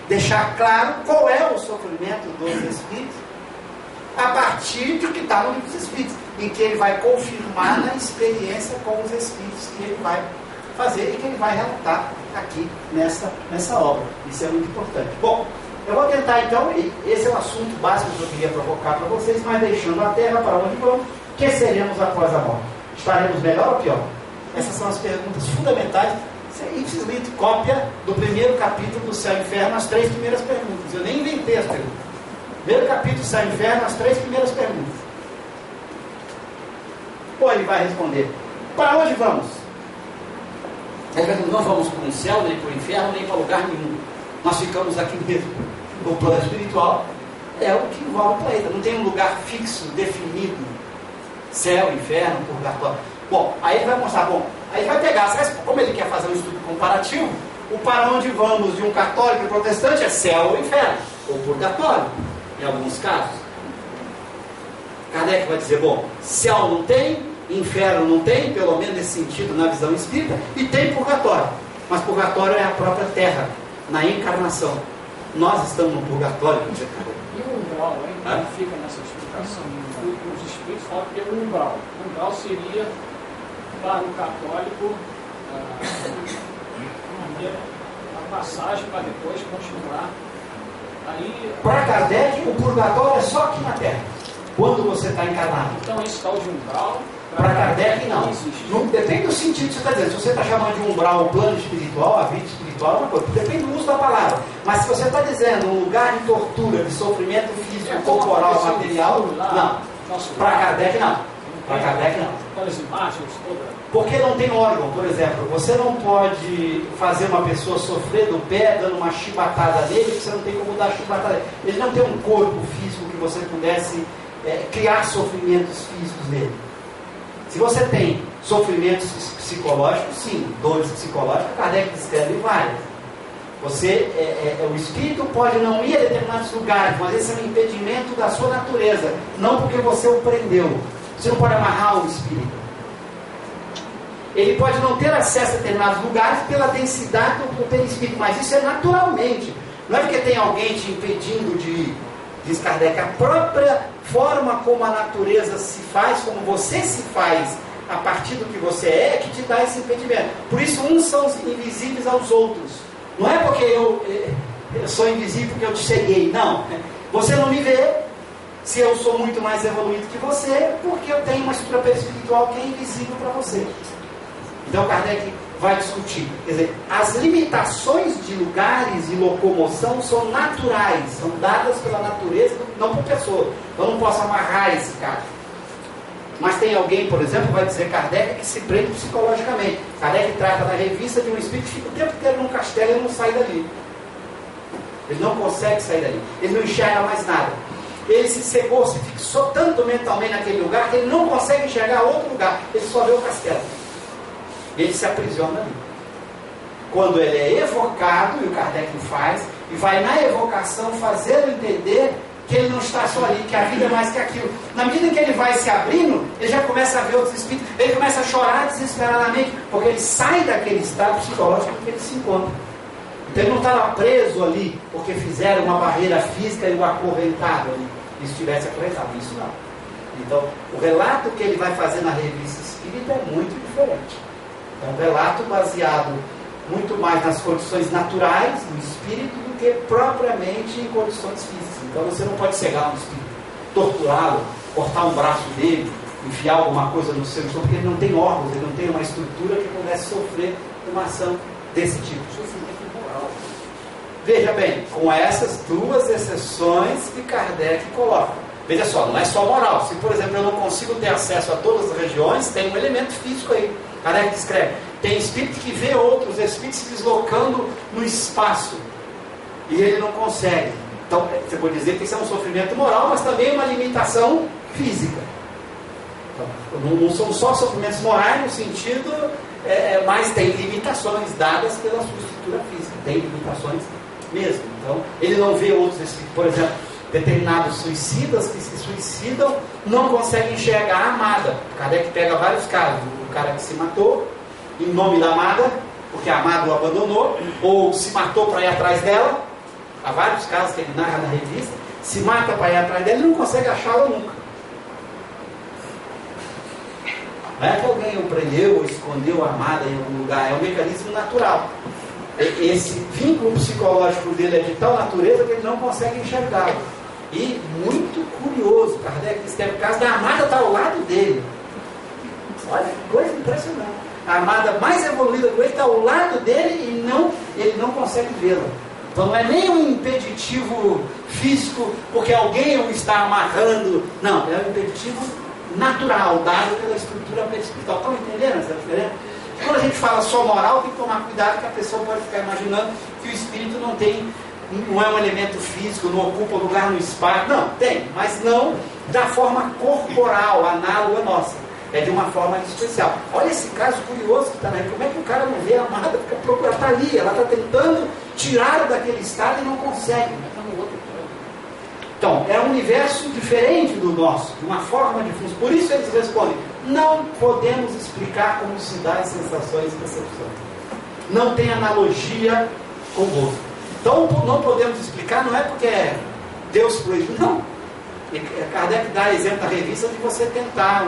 deixar claro qual é o sofrimento dos espíritos a partir de que está no livro dos espíritos, em que ele vai confirmar na experiência com os espíritos que ele vai fazer e que ele vai relatar aqui nessa obra. Isso é muito importante. Bom, eu vou tentar então, esse é o assunto básico que eu queria provocar para vocês, mas deixando a Terra para onde vamos, que seremos após a morte? Estaremos melhor ou pior? Essas são as perguntas fundamentais. Isso é simplesmente cópia do primeiro capítulo do Céu e Inferno, as 3 primeiras perguntas. Eu nem inventei as perguntas. Primeiro capítulo do Céu e Inferno, as 3 primeiras perguntas. Ou ele vai responder: para onde vamos? Não vamos para o céu, nem para o inferno, nem para lugar nenhum. Nós ficamos aqui mesmo. O plano espiritual é o que envolve o planeta. Não tem um lugar fixo, definido. Céu, inferno, purgatório. Bom, aí ele vai mostrar, aí ele vai pegar, sabe, como ele quer fazer um estudo comparativo, o para onde vamos de um católico e protestante é céu ou inferno, ou purgatório, em alguns casos. Kardec vai dizer, céu não tem, inferno não tem, pelo menos nesse sentido, na visão espírita, e tem purgatório. Mas purgatório é a própria terra, na encarnação. Nós estamos no purgatório, quer dizer, e o umbral, hein? Fica nessa explicação. Os espíritos falam que é o umbral. O umbral seria, para o católico, a passagem para depois continuar. Aí, para Kardec, o purgatório é só aqui na Terra, quando você está encarnado. Então esse tal de umbral, para Kardec não. Não depende do sentido que você está dizendo. Se você está chamando de umbral o plano espiritual, a vida espiritual é uma coisa, depende do uso da palavra. Mas se você está dizendo um lugar de tortura, de sofrimento físico, corporal, material, não. Para Kardec não. Para Kardec não. Aquelas imagens todas. Porque não tem órgão, por exemplo. Você não pode fazer uma pessoa sofrer do pé dando uma chibatada nele, porque você não tem como dar a chibatada nele. Ele não tem um corpo físico que você pudesse criar sofrimentos físicos nele. Se você tem sofrimentos psicológicos, sim, dores psicológicas, Kardec descreve várias. O espírito pode não ir a determinados lugares, mas esse é um impedimento da sua natureza, não porque você o prendeu. Você não pode amarrar o espírito. Ele pode não ter acesso a determinados lugares pela densidade do perispírito, mas isso é naturalmente. Não é porque tem alguém te impedindo de ir. Diz Kardec, a própria forma como a natureza se faz, como você se faz a partir do que você é que te dá esse impedimento. Por isso, uns são invisíveis aos outros. Não é porque eu sou invisível porque eu te ceguei. Não. Você não me vê se eu sou muito mais evoluído que você, porque eu tenho uma estrutura perispiritual que é invisível para você. Então Kardec vai discutir. Quer dizer, as limitações de lugares e locomoção são naturais, são dadas pela natureza, não por pessoa. Eu não posso amarrar esse cara. Mas tem alguém, por exemplo, vai dizer Kardec, que se prende psicologicamente. Kardec trata na revista de um espírito que fica o tempo inteiro num castelo e não sai dali. Ele não consegue sair dali. Ele não enxerga mais nada. Ele se cegou, se fixou tanto mentalmente naquele lugar que ele não consegue enxergar outro lugar. Ele só vê o castelo. Ele se aprisiona ali. Quando ele é evocado, e o Kardec faz, e vai na evocação fazê-lo entender que ele não está só ali, que a vida é mais que aquilo. Na medida em que ele vai se abrindo, ele já começa a ver outros espíritos, ele começa a chorar desesperadamente, porque ele sai daquele estado psicológico que ele se encontra. Então ele não estava preso ali, porque fizeram uma barreira física e o acorrentado ali. E se tivesse acorrentado, isso não. Então, o relato que ele vai fazer na revista espírita é muito diferente. É um relato baseado muito mais nas condições naturais do espírito do que propriamente em condições físicas. Então você não pode cegar um espírito, torturá-lo, cortar um braço dele, enfiar alguma coisa no seu estômago, porque ele não tem órgãos, ele não tem uma estrutura que pudesse sofrer uma ação desse tipo. Sofrimento moral. Veja bem, com essas duas exceções que Kardec coloca. Veja só, não é só moral. Se, por exemplo, eu não consigo ter acesso a todas as regiões, tem um elemento físico aí. Kardec descreve, tem espírito que vê outros espíritos se deslocando no espaço e ele não consegue. Então, você pode dizer que isso é um sofrimento moral, mas também uma limitação física. Então, não são só sofrimentos morais no sentido mas tem limitações dadas pela sua estrutura física, tem limitações mesmo. Então, ele não vê outros espíritos, por exemplo, determinados suicidas que se suicidam não conseguem enxergar a amada. Kardec pega vários casos, o cara que se matou em nome da amada, porque a amada o abandonou, ou se matou para ir atrás dela. Há vários casos que ele narra na revista. Se mata para ir atrás dela e não consegue achá-la nunca. Não é que alguém o prendeu ou escondeu a amada em algum lugar, é um mecanismo natural. Esse vínculo psicológico dele é de tal natureza que ele não consegue enxergá-lo. E muito curioso, Kardec diz que é por causa da amada estar ao lado dele. Olha que coisa impressionante. A amada mais evoluída com ele está ao lado dele e ele não consegue vê-la. Então não é nem um impeditivo físico, porque alguém o está amarrando. Não, é um impeditivo natural, dado pela estrutura perispiritual. Estão entendendo essa diferença? Quando a gente fala só moral, tem que tomar cuidado, que a pessoa pode ficar imaginando que o espírito não é um elemento físico, não ocupa lugar no espaço. Não, tem, mas não da forma corporal, análoga nossa. É de uma forma especial. Olha esse caso curioso que está aí. Como é que o cara não vê a amada? Fica procurando, está ali, ela está tentando tirá-lo daquele estado e não consegue. Então, é um universo diferente do nosso, de uma forma de função. Por isso eles respondem: não podemos explicar como se dá as sensações e percepções. Não tem analogia convosco. Então, não podemos explicar, não é porque Deus proibiu, não. Kardec dá exemplo na revista de você tentar,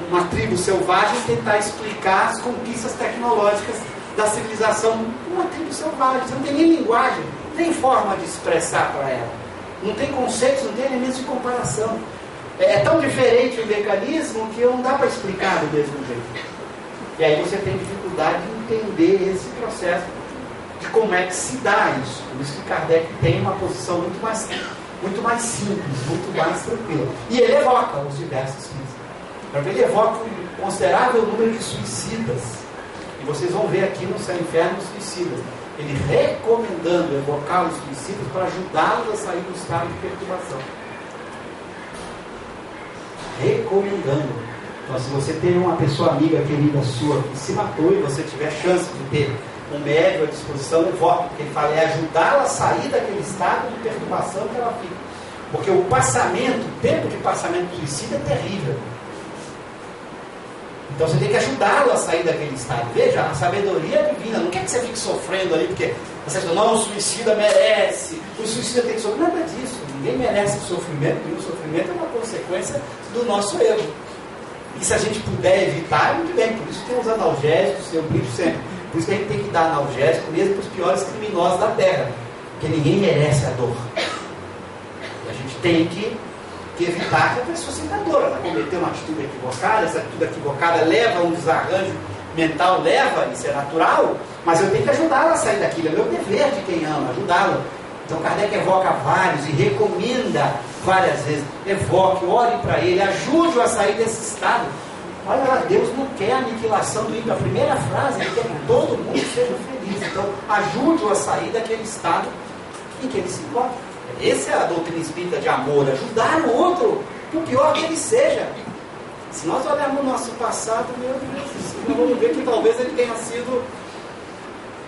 uma tribo selvagem, tentar explicar as conquistas tecnológicas da civilização. Uma tribo selvagem, você não tem nem linguagem, não tem forma de expressar para ela. Não tem conceitos, não tem elementos de comparação. É tão diferente o mecanismo que não dá para explicar do mesmo jeito. E aí você tem dificuldade de entender esse processo, de como é que se dá isso. Por isso que Kardec tem uma posição muito mais simples, muito mais tranquila. E ele evoca os diversos fins. Ele evoca um considerável número de suicidas. E vocês vão ver aqui no Céu e Inferno os suicidas. Ele recomendando evocar os suicidas para ajudá-los a sair do estado de perturbação. Recomendando. Então, se você tem uma pessoa amiga, querida sua, que se matou e você tiver chance de ter um médium à disposição, evoque. Porque ele fala, é ajudá-la a sair daquele estado de perturbação que ela fica. Porque o tempo de passamento suicida é terrível. Então você tem que ajudá-lo a sair daquele estado. Veja, a sabedoria divina não quer que você fique sofrendo ali, porque você diz, não, o suicida merece, o suicida tem que sofrer. Nada disso, ninguém merece o sofrimento, e o sofrimento é uma consequência do nosso erro. E se a gente puder evitar, muito bem, por isso tem os analgésicos, eu brinco sempre. Por isso que a gente tem que dar analgésico mesmo para os piores criminosos da Terra, porque ninguém merece a dor. E a gente tem que evitar que a pessoa seja dor. Ela cometeu uma atitude equivocada, essa atitude equivocada leva a um desarranjo mental, isso é natural, mas eu tenho que ajudá-la a sair daquilo, é meu dever de quem ama, ajudá-la. Então Kardec evoca vários e recomenda várias vezes, evoque, ore para ele, ajude-o a sair desse estado. Olha lá, Deus não quer a aniquilação do ímpio. A primeira frase, ele quer que todo mundo seja feliz. Então, ajude-o a sair daquele estado em que ele se encontra. Essa é a doutrina espírita de amor, ajudar o outro, por pior que ele seja. Se nós olharmos o nosso passado, meu Deus, nós vamos ver que talvez ele tenha sido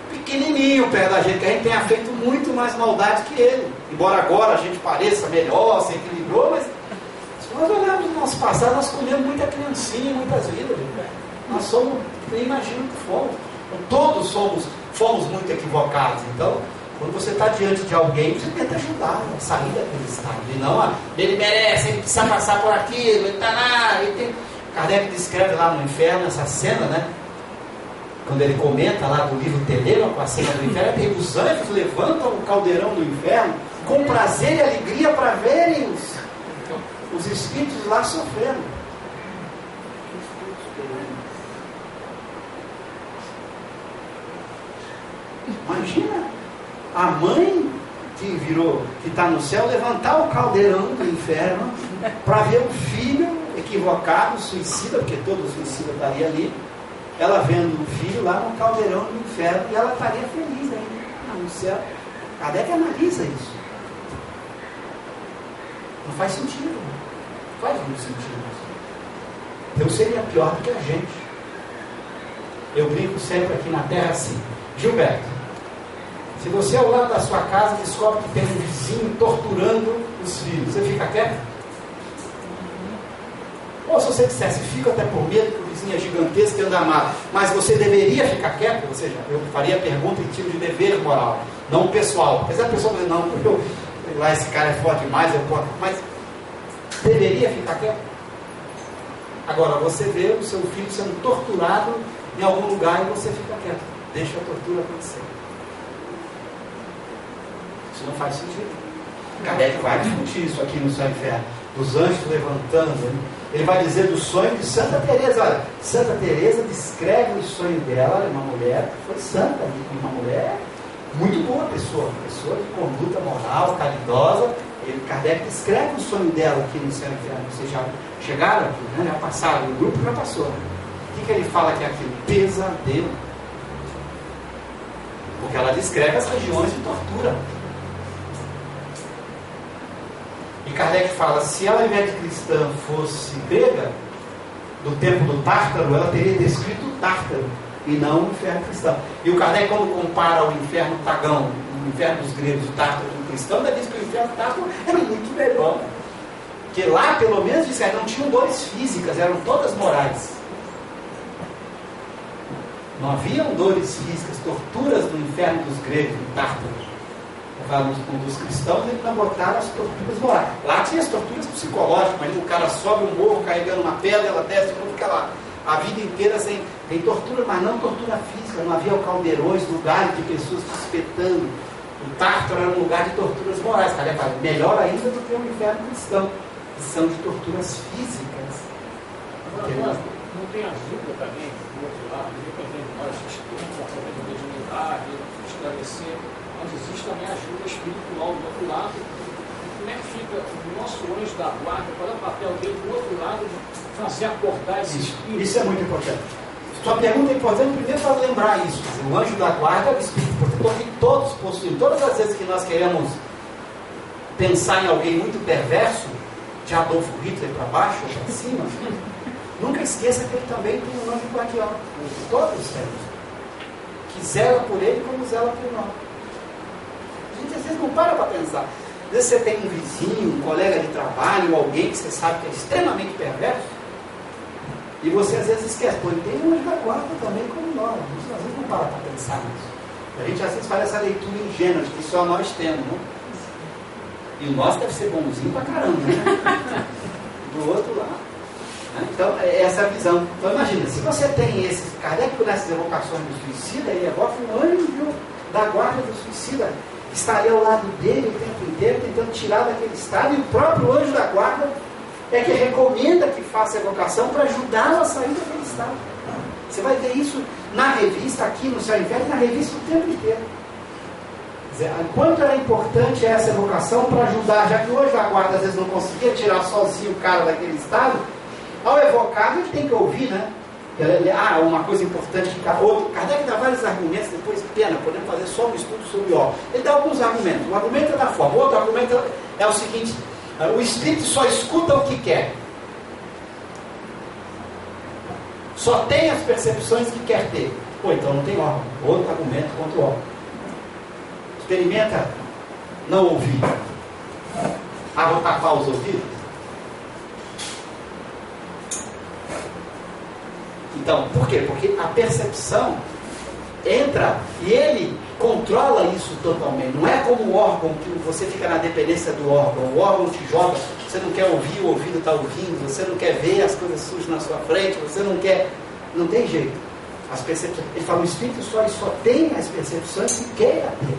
pequenininho perto da gente, que a gente tenha feito muito mais maldade que ele. Embora agora a gente pareça melhor, se equilibrou, mas se nós olharmos o nosso passado, nós comemos muita criancinha, muitas vidas. Nós somos, nem imagino que fomos. Todos fomos muito equivocados. Então, quando você está diante de alguém, você tenta ajudar a sair daquele estado. E não, ele merece, ele precisa passar por aquilo, ele está lá. Kardec descreve lá no inferno essa cena, né? Quando ele comenta lá do livro Telêmaco, a cena do inferno, tem os anjos levantam o caldeirão do inferno com prazer e alegria para verem os espíritos lá sofrendo. Imagina a mãe que está no céu levantar o caldeirão do inferno para ver o filho equivocado, suicida, porque todo suicida estaria ali, ela vendo o filho lá no caldeirão do inferno, e ela estaria feliz ainda no céu. Kardec analisa isso. Não faz sentido. Não faz muito sentido isso. Deus seria pior do que a gente. Eu brinco sempre aqui na terra assim: Gilberto, se você ao lado da sua casa descobre que tem um vizinho torturando os filhos, você fica quieto? Ou se você dissesse, fica até por medo que o vizinho é gigantesco e anda armado, mas você deveria ficar quieto? Ou seja, eu faria a pergunta em tipo de dever moral, não pessoal. Apesar da pessoa dizer, não, lá esse cara é forte demais, eu posso, mas deveria ficar quieto? Agora, você vê o seu filho sendo torturado em algum lugar e você fica quieto. Deixa a tortura acontecer. Isso não faz sentido. Kardec vai discutir isso aqui no Céu e Inferno. Dos anjos levantando. Ele vai dizer do sonho de Santa Teresa. Olha, Santa Teresa descreve o sonho dela. Olha, uma mulher que foi santa, uma mulher muito boa pessoa de conduta moral, caridosa. Kardec descreve o sonho dela aqui no Céu e Inferno. Vocês já chegaram aqui, né? Já passaram, o grupo já passou. O que ele fala que é aquilo? Pesadelo. Porque ela descreve as regiões de tortura. E Kardec fala, se ela, ao invés de cristã, fosse grega, do tempo do Tártaro, ela teria descrito o Tártaro, e não o inferno cristão. E o Kardec, quando compara o inferno pagão, o inferno dos gregos, o Tártaro com o cristão, ele diz que o inferno Tártaro era muito melhor. Porque lá, pelo menos, diz que não tinham dores físicas, eram todas morais. Não haviam dores físicas, torturas no inferno dos gregos, no Tártaro. Dos cristãos, eles não botaram as torturas morais. Lá tinha as torturas psicológicas, mas o cara sobe um morro carregando uma pedra, ela desce, não fica lá a vida inteira sem tortura, mas não tortura física. Não havia caldeirões, lugares de pessoas se espetando. O Tártaro era um lugar de torturas morais. Melhor ainda do que o inferno cristão, que são de torturas físicas. Agora, não tem ajuda também do outro lado, independente de nós estudarmos a própria mediunidade, esclarecer, mas existe também ajuda espiritual do outro lado. Como é que fica o nosso anjo da guarda? Qual é o papel dele do outro lado de fazer acordar esse espírito? Isso é muito importante. Sua pergunta é importante primeiro para lembrar isso. O anjo da guarda é o espírito protetor que todos possuem. Todas as vezes que nós queremos pensar em alguém muito perverso, de Adolfo Hitler para baixo ou para cima, nunca esqueça que ele também tem um anjo guardião. Todos temos. Que zela por ele como zela por nós. A gente às vezes não para pensar. Às vezes você tem um vizinho, um colega de trabalho, alguém que você sabe que é extremamente perverso, e você às vezes esquece, pô, ele tem um anjo da guarda também como nós. A gente às vezes não para pensar nisso. A gente às vezes faz essa leitura ingênua de que só nós temos, né? E o nosso deve ser bonzinho pra caramba, né? Do outro lado. Então, é essa visão. Então, imagina, se você tem esse Kardec, nessas evocações do suicida, ele evoca um anjo da guarda do suicida, que estaria ao lado dele o tempo inteiro, tentando tirar daquele estado, e o próprio anjo da guarda é que recomenda que faça a evocação para ajudá-lo a sair daquele estado. Você vai ver isso na revista, aqui no Céu e Inferno, na revista o tempo inteiro. Quer dizer, quanto era importante essa evocação para ajudar, já que o anjo da guarda às vezes não conseguia tirar sozinho o cara daquele estado, ao evocado ele tem que ouvir, né? Uma coisa importante que Kardec dá vários argumentos, depois, pena, podemos fazer só um estudo sobre o. Ele dá alguns argumentos. Um argumento é da forma, outro argumento é o seguinte: o espírito só escuta o que quer. Só tem as percepções que quer ter. Pô, então não tem órgão. Outro argumento contra o órgão. Experimenta não ouvir. Vou tapar os ouvidos? Então, por quê? Porque a percepção entra e ele controla isso totalmente. Não é como o órgão que você fica na dependência do órgão. O órgão te joga, você não quer ouvir, o ouvido está ouvindo, você não quer ver as coisas sujas na sua frente, você não quer. Não tem jeito. As percepções. Ele fala, o espírito só tem as percepções que queira ter.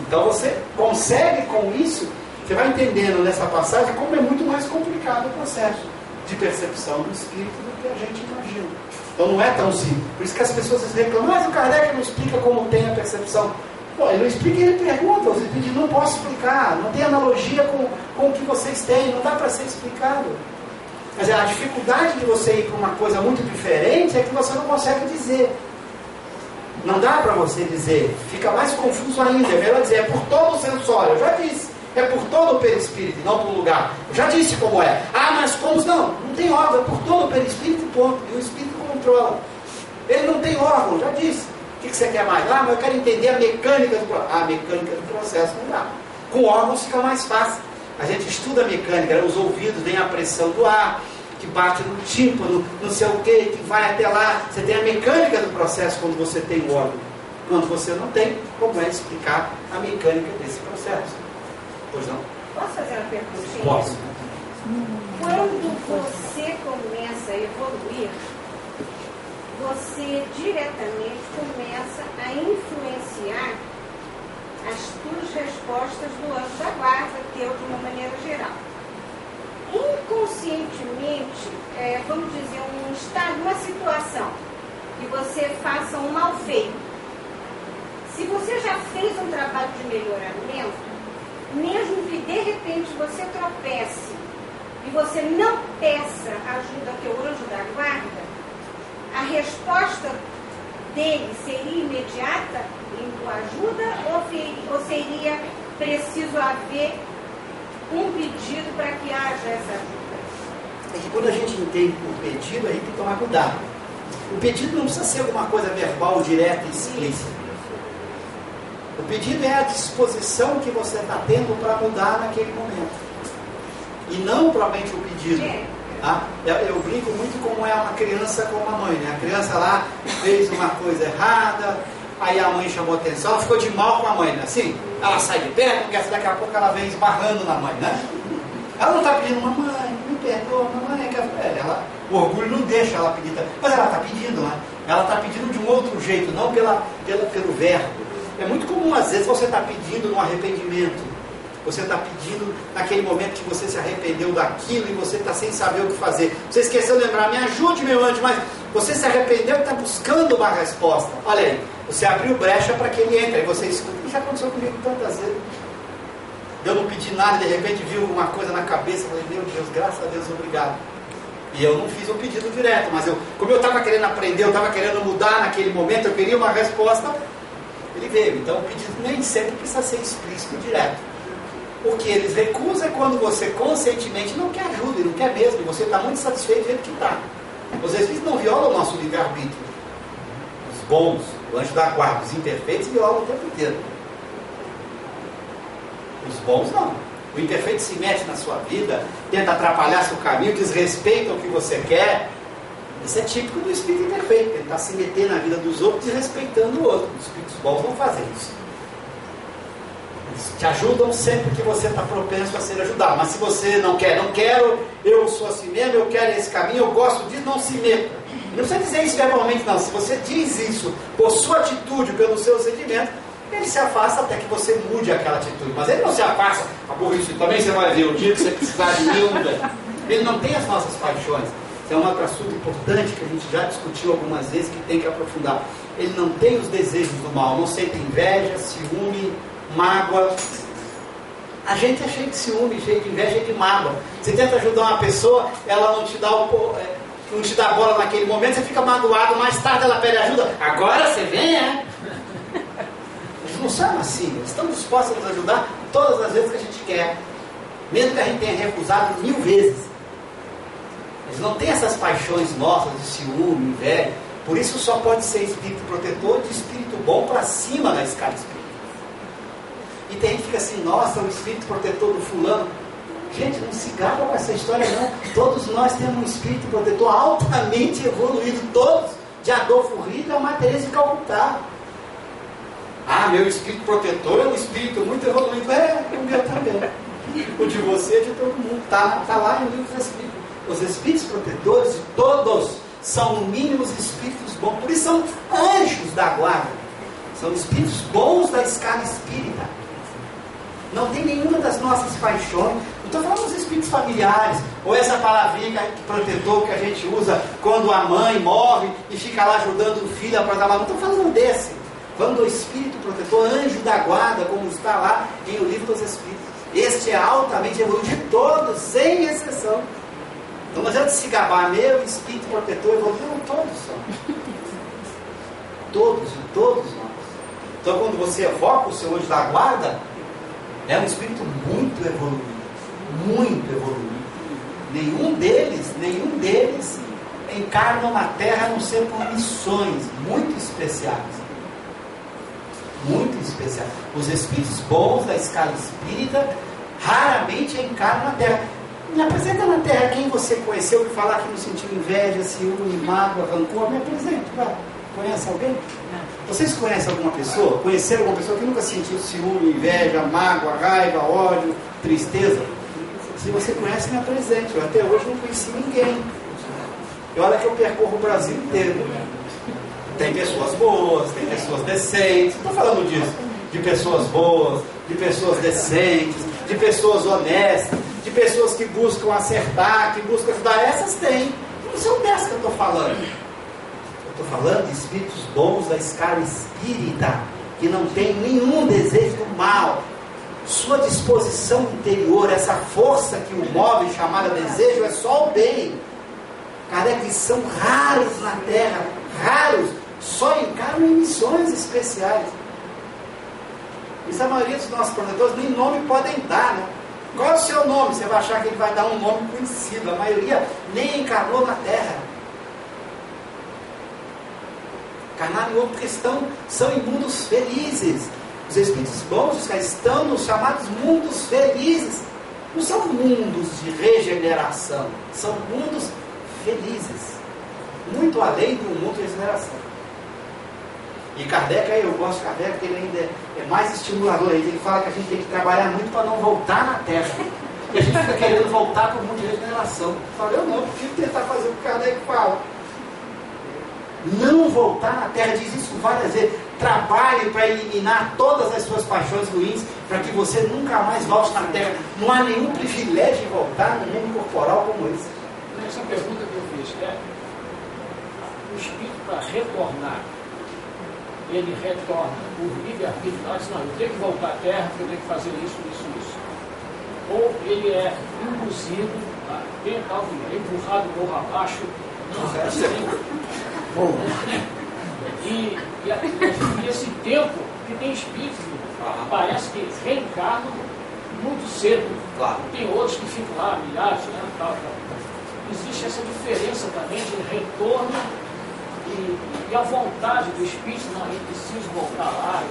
Então você consegue com isso, você vai entendendo nessa passagem como é muito mais complicado o processo de percepção do espírito do que a gente imagina. Então não é tão simples. Por isso que as pessoas reclamam, mas o Kardec não explica como tem a percepção. Pô, ele não explica e ele pergunta, os espíritos não posso explicar, não tem analogia com o que vocês têm, não dá para ser explicado. Mas a dificuldade de você ir para uma coisa muito diferente é que você não consegue dizer. Não dá para você dizer, fica mais confuso ainda. É melhor dizer, é por todo o sensório. Eu já disse, É por todo o perispírito, não por lugar. Eu já disse como é. Ah, mas como? Não tem órgão, é por todo o perispírito, ponto. E o espírito controla. Ele não tem órgão, já disse. O que você quer mais? Ah, mas eu quero entender a mecânica do processo. A mecânica do processo não dá. Com órgãos fica mais fácil. A gente estuda a mecânica, os ouvidos, vem a pressão do ar, que bate no tímpano, não sei o que vai até lá. Você tem a mecânica do processo quando você tem o órgão. Quando você não tem, como é explicar a mecânica desse processo? Pois não? Posso fazer uma perguntinha? Posso. Quando você começa a evoluir, você diretamente começa a influenciar as tuas respostas do anjo da guarda, teu de uma maneira geral. Inconscientemente, vamos dizer, um estado, uma situação que você faça um mal feito. Se você já fez um trabalho de melhoramento, mesmo que de repente você tropece e você não peça ajuda ao teu anjo da guarda, a resposta dele seria imediata em tua ajuda ou seria preciso haver um pedido para que haja essa ajuda? É que quando a gente entende o pedido, a gente tem que tomar cuidado. O pedido não precisa ser alguma coisa verbal, direta e explícita. O pedido é a disposição que você está tendo para mudar naquele momento. E não propriamente o pedido. Tá? Eu brinco muito como é uma criança com uma mãe. Né? A criança lá fez uma coisa errada, aí a mãe chamou atenção, ela ficou de mal com a mãe. Né? Assim, ela sai de perto, porque daqui a pouco ela vem esbarrando na mãe. Né? Ela não está pedindo, mamãe, me perdoa, mamãe. O orgulho não deixa ela pedir. Mas ela está pedindo, né? Ela está pedindo de um outro jeito, não pelo verbo. É muito comum, às vezes, você está pedindo no arrependimento. Você está pedindo naquele momento que você se arrependeu daquilo e você está sem saber o que fazer. Você esqueceu de lembrar, me ajude, meu anjo, mas você se arrependeu e está buscando uma resposta. Olha aí, você abriu brecha para que ele entre, aí você escuta. E já aconteceu comigo tantas vezes. Eu não pedi nada, de repente vi alguma coisa na cabeça, falei, meu Deus, graças a Deus, obrigado. E eu não fiz o pedido direto, mas como eu estava querendo aprender, eu estava querendo mudar naquele momento, eu queria uma resposta, ele veio. Então o pedido nem sempre precisa ser explícito direto. O que eles recusam é quando você conscientemente não quer ajuda, e não quer mesmo, e você está muito satisfeito do jeito que está. Os espíritos não violam o nosso livre-arbítrio. Os bons, o anjo da guarda, os imperfeitos violam o tempo inteiro. Os bons não. O imperfeito se mete na sua vida, tenta atrapalhar seu caminho, desrespeita o que você quer. Isso é típico do espírito imperfeito, tentar se meter na vida dos outros desrespeitando o outro. Os espíritos bons não fazem isso. Eles te ajudam sempre que você está propenso a ser ajudado. Mas se você não quero, eu sou assim mesmo, eu quero esse caminho, eu gosto disso, não se meta. Não precisa dizer isso verbalmente, não. Se você diz isso por sua atitude, pelo seu sentimento, ele se afasta até que você mude aquela atitude. Mas ele não se afasta, isso também você vai ver o dia que você precisar de mim. Ele não tem as nossas paixões. Isso é um outro assunto importante que a gente já discutiu algumas vezes, que tem que aprofundar. Ele não tem os desejos do mal, não sente inveja, ciúme, mágoa. A gente é cheio de ciúme, cheio de inveja, cheio de mágoa. Você tenta ajudar uma pessoa, ela não te dá não te dá bola naquele momento, você fica magoado, mais tarde ela pede ajuda. Agora você vem, é? Eles não são assim, eles estão dispostos a nos ajudar todas as vezes que a gente quer, mesmo que a gente tenha recusado 1000 vezes. Eles não têm essas paixões nossas de ciúme, inveja. Por isso só pode ser espírito protetor de espírito bom para cima da escala espírita. E tem gente que fica assim, nossa, o espírito protetor do fulano. Gente, não se gaba com essa história não. Todos nós temos um espírito protetor altamente evoluído. Todos, de Adolfo Hitler a Maria Teresa de Calcutá. Ah, meu espírito protetor é um espírito muito evoluído. É, o meu também. O de você e de todo mundo. Está lá no livro dos Espíritos. Os espíritos protetores de todos são, no mínimo, os espíritos bons. Por isso são anjos da guarda. São espíritos bons da escala espírita. Não tem nenhuma das nossas paixões. Não estou falando dos espíritos familiares, ou essa palavrinha de protetor que a gente usa quando a mãe morre e fica lá ajudando o filho a dar lá. Não estou falando desse. Falando do espírito protetor, anjo da guarda, como está lá em O Livro dos Espíritos. Este é altamente evoluído de todos, sem exceção. Então não adianta se gabar, meu espírito protetor evoluído. Não, todos são. Todos nós. Então quando você evoca o seu anjo da guarda, é um espírito muito muito evoluídos, muito evoluídos. Nenhum deles encarnam na Terra a não ser por missões muito especiais. Muito especiais. Os espíritos bons da escala espírita raramente encarnam na Terra. Me apresenta na Terra quem você conheceu, que falar que não sentiu inveja, ciúme, mágoa, rancor. Me apresenta, vai. Conhece alguém? Vocês conhecem alguma pessoa? Conheceram alguma pessoa que nunca sentiu ciúme, inveja, mágoa, raiva, ódio, tristeza? Se você conhece, me apresente. Eu até hoje não conheci ninguém. E olha que eu percorro o Brasil inteiro. Tem pessoas boas, tem pessoas decentes. Não estou falando disso. De pessoas boas, de pessoas decentes, de pessoas honestas, de pessoas que buscam acertar, que buscam ajudar. Essas tem. Não são dessas que eu estou falando. Eu estou falando de espíritos bons da escala espírita, que não tem nenhum desejo do mal. Sua disposição interior, essa força que o move, chamada desejo, é só o bem. Kardec diz, são raros na Terra, raros, só encarnam em missões especiais. Isso a maioria dos nossos protetores nem nome podem dar, né? Qual é o seu nome? Você vai achar que ele vai dar um nome conhecido. A maioria nem encarnou na Terra. Encarnaram em outro porque são em mundos felizes. Os espíritos bons estão nos chamados mundos felizes. Não são mundos de regeneração, são mundos felizes. Muito além do mundo de regeneração. E Kardec, eu gosto de Kardec, porque ele ainda é mais estimulador ainda. Ele fala que a gente tem que trabalhar muito para não voltar na Terra. E a gente fica querendo voltar para o mundo de regeneração. Eu falo, eu não, preciso tentar fazer o que Kardec fala. Não voltar na Terra, diz isso várias vezes. Trabalhe para eliminar todas as suas paixões ruins, para que você nunca mais volte na Terra. Não há nenhum privilégio de voltar no mundo corporal como esse. Essa pergunta que eu fiz, o espírito para retornar, ele retorna por livre-arbítrio, não, eu tenho que voltar à Terra, porque eu tenho que fazer isso. Ou ele é induzido, empurrado morro abaixo, não assim. E esse tempo que tem espíritos, parece que reencarnam muito cedo. Claro. Tem outros que ficam lá, milhares, né? Tal. Existe essa diferença também de retorno e a vontade do espírito, não, eu preciso voltar lá,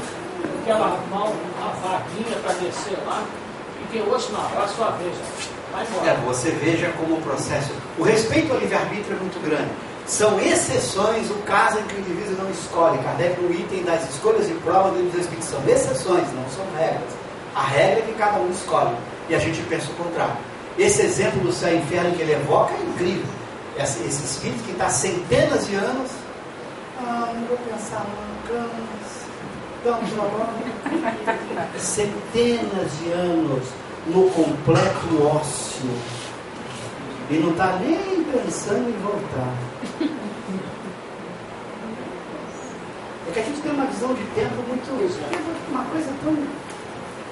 eu quero arrumar uma vaguinha para descer lá, e tem outros, não, agora é a sua vez, vai embora. Você veja como o processo, o respeito ao livre-arbítrio é muito grande. São exceções o caso em que o indivíduo não escolhe. Kardec, no item das escolhas e provas dos espíritos, são exceções, não são regras. A regra é que cada um escolhe, e a gente pensa o contrário. Esse exemplo do céu e inferno que ele evoca é incrível. Esse espírito que está centenas de anos, não vou pensar não, dá um trabalho. Centenas de anos no completo ócio, e não está nem pensando em voltar. É que a gente tem uma visão de tempo muito, uma coisa tão...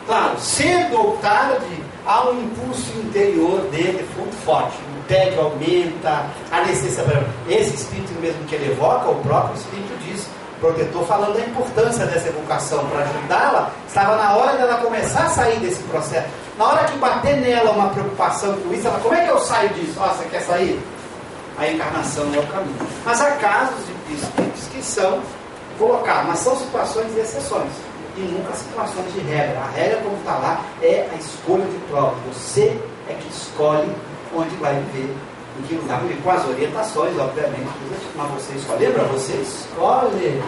Claro, cedo ou tarde, há um impulso interior dele muito forte. O tédio aumenta, a necessidade. Esse espírito mesmo que ele evoca, o próprio espírito diz, protetor, falando da importância dessa evocação para ajudá-la, estava na hora dela começar a sair desse processo. Na hora que bater nela uma preocupação com isso, ela, como é que eu saio disso? Você quer sair? A encarnação é o caminho. Mas há casos de espíritos que são colocados, mas são situações de exceções. E nunca situações de regra. A regra, como está lá, é a escolha de prova. Você é que escolhe onde vai viver, em que lugar viver, com as orientações, obviamente, mas você escolhe. Lembra? Você escolhe.